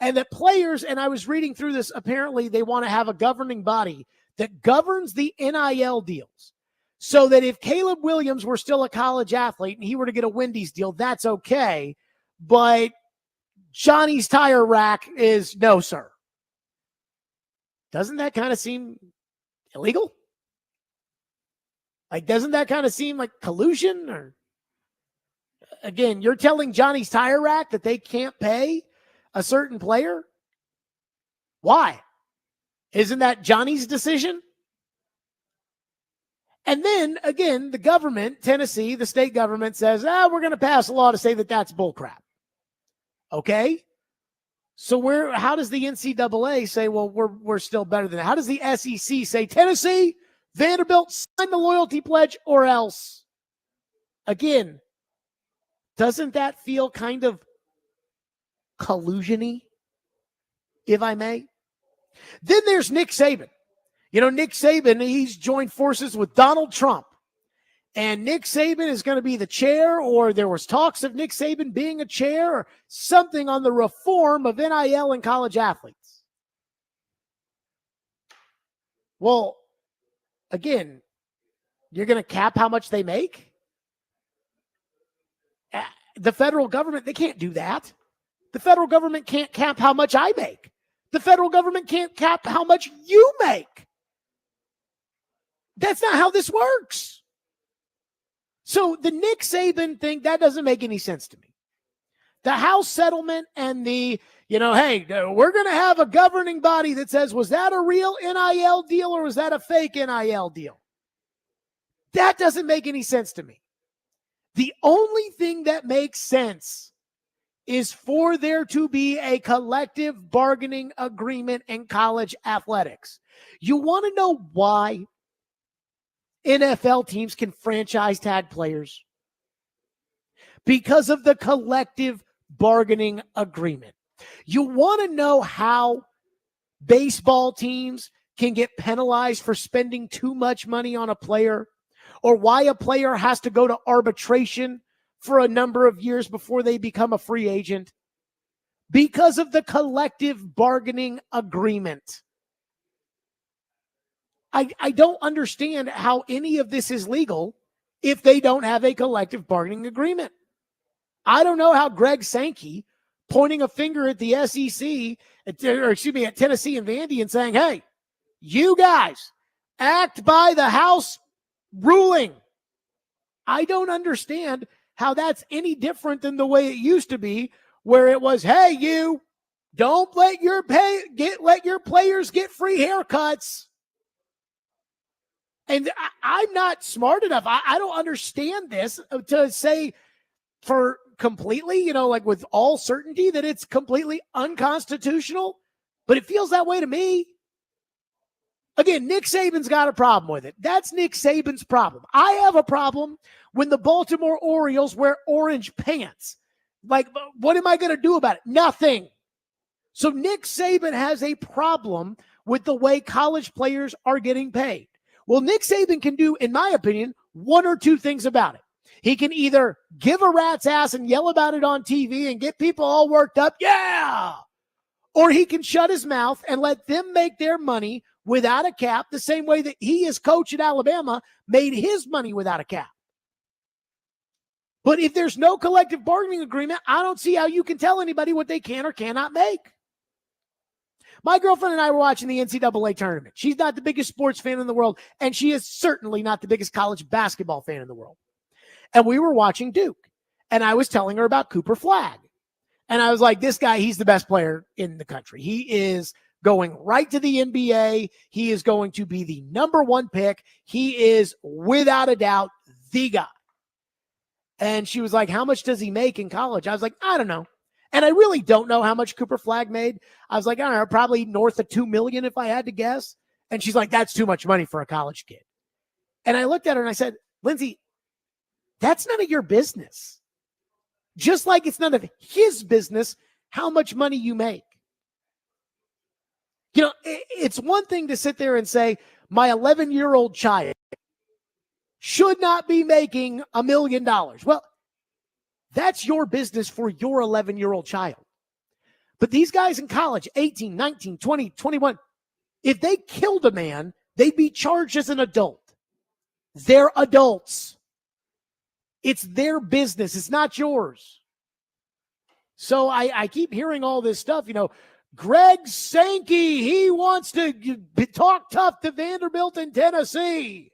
And that players, and I was reading through this, apparently they want to have a governing body that governs the NIL deals. So that if Caleb Williams were still a college athlete and he were to get a Wendy's deal, that's okay. But Johnny's Tire Rack is no, sir. Doesn't that kind of seem illegal? Doesn't that kind of seem like collusion? Or again, you're telling Johnny's Tire Rack that they can't pay a certain player? Why? Isn't that Johnny's decision? And then again, the government, Tennessee, the state government says, we're going to pass a law to say that that's bullcrap. Okay. So how does the NCAA say, well, we're still better than that? How does the SEC say, Tennessee, Vanderbilt, sign the loyalty pledge or else? Again, doesn't that feel kind of collusion-y, if I may? Then there's Nick Saban. Nick Saban, he's joined forces with Donald Trump. And Nick Saban is going to be the chair, or there was talks of Nick Saban being a chair or something on the reform of NIL and college athletes. Well, again, you're going to cap how much they make? The federal government, they can't do that. The federal government can't cap how much I make. The federal government can't cap how much you make. That's not how this works. So the Nick Saban thing, that doesn't make any sense to me. The House settlement and the, hey, we're going to have a governing body that says, was that a real NIL deal or was that a fake NIL deal? That doesn't make any sense to me. The only thing that makes sense is for there to be a collective bargaining agreement in college athletics. You want to know why NFL teams can franchise tag players? Because of the collective bargaining agreement. You want to know how baseball teams can get penalized for spending too much money on a player, or why a player has to go to arbitration for a number of years before they become a free agent? Because of the collective bargaining agreement. I don't understand how any of this is legal if they don't have a collective bargaining agreement. I don't know how Greg Sankey pointing a finger at the SEC, at Tennessee and Vandy and saying, hey, you guys act by the House ruling. I don't understand how that's any different than the way it used to be, where it was, hey, you don't let your players get free haircuts. And I'm not smart enough. I don't understand this to say for completely, like with all certainty that it's completely unconstitutional, but it feels that way to me. Again, Nick Saban's got a problem with it. That's Nick Saban's problem. I have a problem when the Baltimore Orioles wear orange pants. Like, what am I going to do about it? Nothing. So Nick Saban has a problem with the way college players are getting paid. Well, Nick Saban can do, in my opinion, one or two things about it. He can either give a rat's ass and yell about it on TV and get people all worked up, yeah! Or he can shut his mouth and let them make their money without a cap, the same way that he, as coach at Alabama, made his money without a cap. But if there's no collective bargaining agreement, I don't see how you can tell anybody what they can or cannot make. My girlfriend and I were watching the NCAA tournament. She's not the biggest sports fan in the world, and she is certainly not the biggest college basketball fan in the world. And we were watching Duke, and I was telling her about Cooper Flagg. And I was like, this guy, he's the best player in the country. He is going right to the NBA. He is going to be the number one pick. He is, without a doubt, the guy. And she was like, how much does he make in college? I was like, I don't know. And I really don't know how much Cooper Flagg made. I was like, I don't know, probably north of $2 million if I had to guess. And she's like, that's too much money for a college kid. And I looked at her and I said, Lindsay, that's none of your business. Just like it's none of his business how much money you make. It's one thing to sit there and say, my 11-year-old child should not be making $1 million. Well, that's your business for your 11-year-old child. But these guys in college, 18, 19, 20, 21, if they killed a man, they'd be charged as an adult. They're adults. It's their business. It's not yours. So I keep hearing all this stuff. Greg Sankey, he wants to talk tough to Vanderbilt and Tennessee.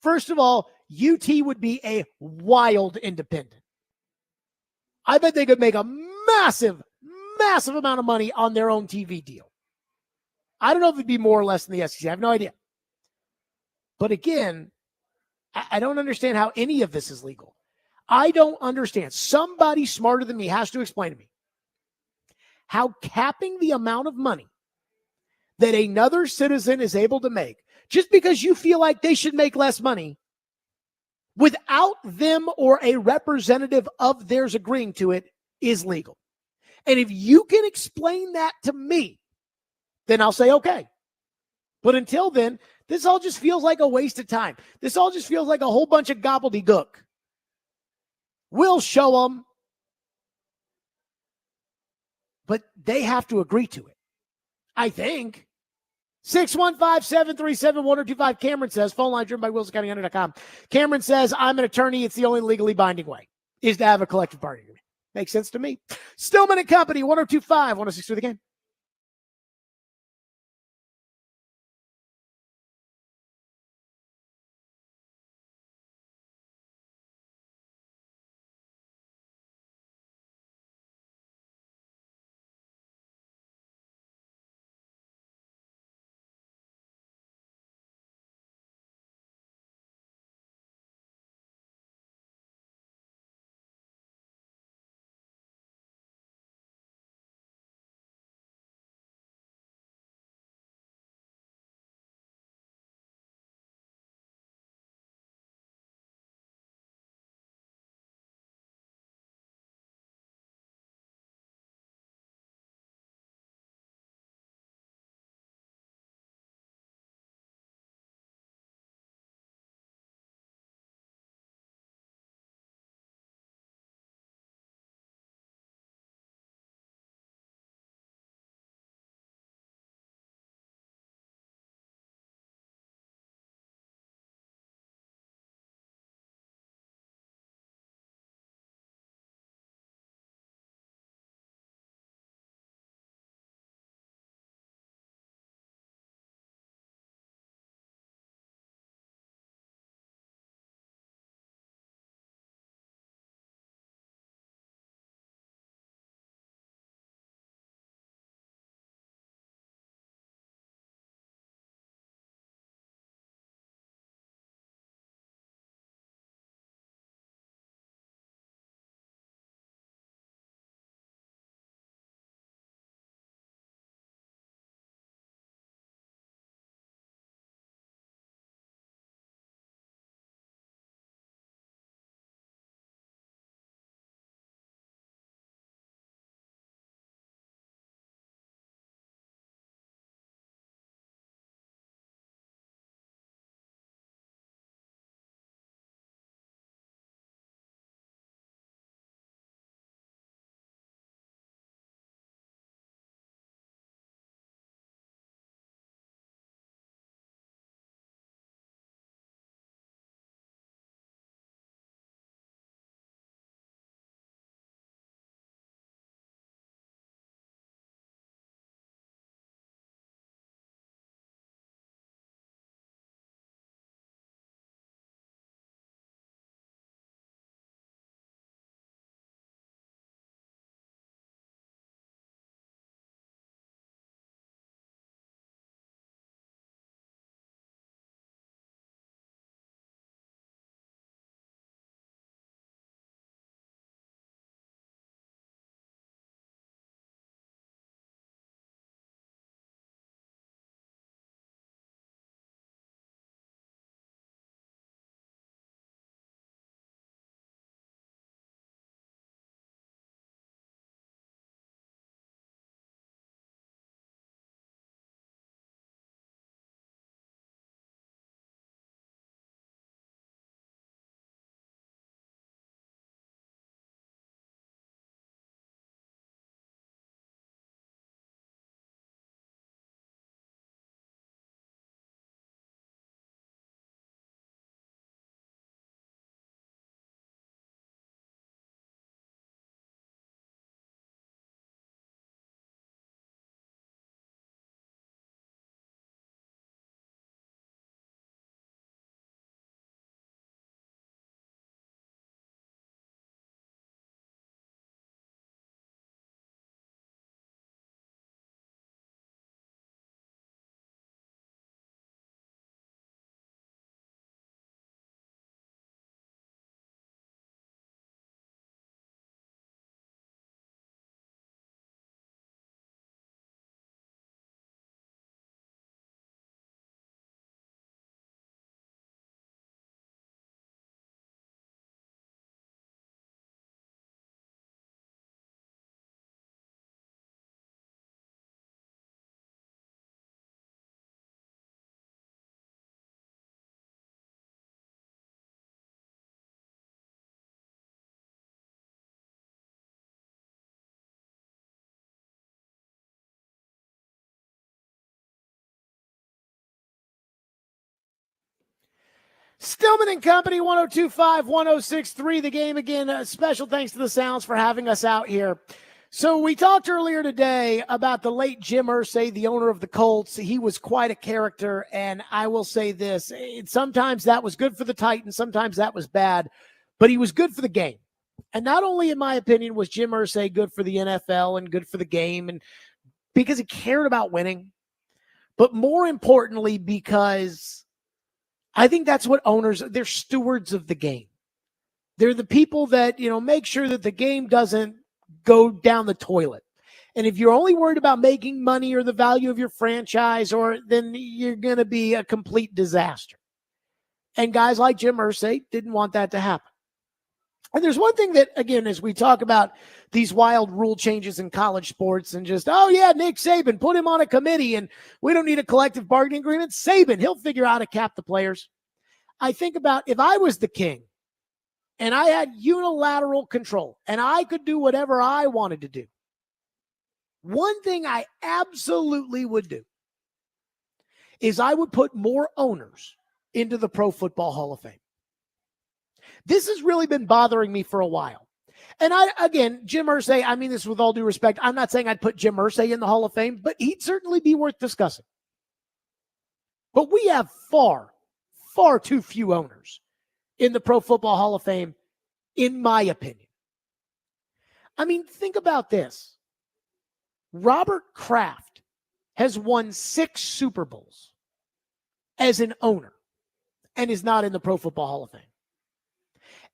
First of all, UT would be a wild independent. I bet they could make a massive, massive amount of money on their own TV deal. I don't know if it'd be more or less than the SEC. I have no idea. But again, I don't understand how any of this is legal. I don't understand. Somebody smarter than me has to explain to me how capping the amount of money that another citizen is able to make just because you feel like they should make less money without them or a representative of theirs agreeing to it is legal. And if you can explain that to me, then I'll say, okay. But until then, this all just feels like a waste of time. This all just feels like a whole bunch of gobbledygook. We'll show them, but they have to agree to it, I think. 615-737-1025. Cameron says, phone line driven by WilsonCountyHunter.com. Cameron says, I'm an attorney. It's the only legally binding way is to have a collective bargaining agreement. Makes sense to me. Stillman and Company, 1025, 106 the game. Stillman and Company, 102.5, 106.3, The Game again. Special thanks to the Sounds for having us out here. So we talked earlier today about the late Jim Irsay, the owner of the Colts. He was quite a character, and I will say this. Sometimes that was good for the Titans, sometimes that was bad, but he was good for the game. And not only, in my opinion, was Jim Irsay good for the NFL and good for the game, and because he cared about winning, but more importantly, because I think that's what owners, they're stewards of the game. They're the people that, make sure that the game doesn't go down the toilet. And if you're only worried about making money or the value of your franchise, then you're going to be a complete disaster. And guys like Jim Irsay didn't want that to happen. And there's one thing that, again, as we talk about these wild rule changes in college sports and just, oh, yeah, Nick Saban, put him on a committee and we don't need a collective bargaining agreement. Saban, he'll figure out how to cap the players. I think about if I was the king and I had unilateral control and I could do whatever I wanted to do, one thing I absolutely would do is I would put more owners into the Pro Football Hall of Fame. This has really been bothering me for a while. And Jim Irsay, I mean this with all due respect, I'm not saying I'd put Jim Irsay in the Hall of Fame, but he'd certainly be worth discussing. But we have far, far too few owners in the Pro Football Hall of Fame, in my opinion. I mean, think about this. Robert Kraft has won 6 Super Bowls as an owner and is not in the Pro Football Hall of Fame.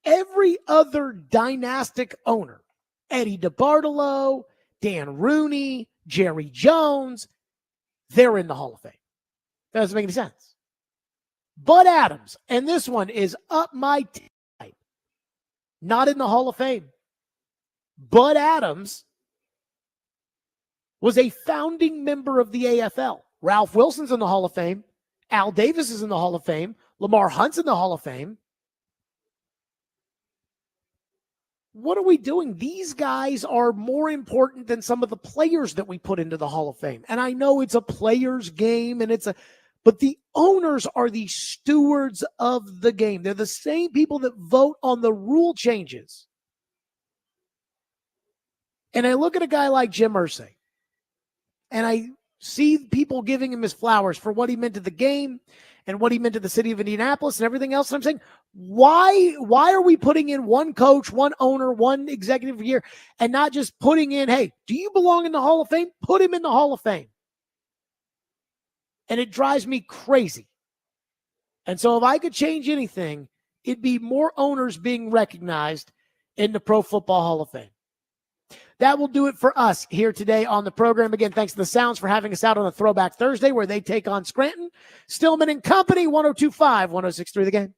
Every other dynastic owner, Eddie DeBartolo, Dan Rooney, Jerry Jones, they're in the Hall of Fame. That doesn't make any sense. Bud Adams, and this one is up my type, not in the Hall of Fame. Bud Adams was a founding member of the AFL. Ralph Wilson's in the Hall of Fame. Al Davis is in the Hall of Fame. Lamar Hunt's in the Hall of Fame. What are we doing? These guys are more important than some of the players that we put into the Hall of Fame. And I know it's a player's game but the owners are the stewards of the game. They're the same people that vote on the rule changes. And I look at a guy like Jim Irsay, and I see people giving him his flowers for what he meant to the game and what he meant to the city of Indianapolis and everything else. And I'm saying, why are we putting in one coach, one owner, one executive here, and not just putting in, hey, do you belong in the Hall of Fame? Put him in the Hall of Fame. And it drives me crazy. And so if I could change anything, it'd be more owners being recognized in the Pro Football Hall of Fame. That will do it for us here today on the program. Again, thanks to the Sounds for having us out on a Throwback Thursday where they take on Scranton. Stillman and Company, 102.5, 106.3 The Game.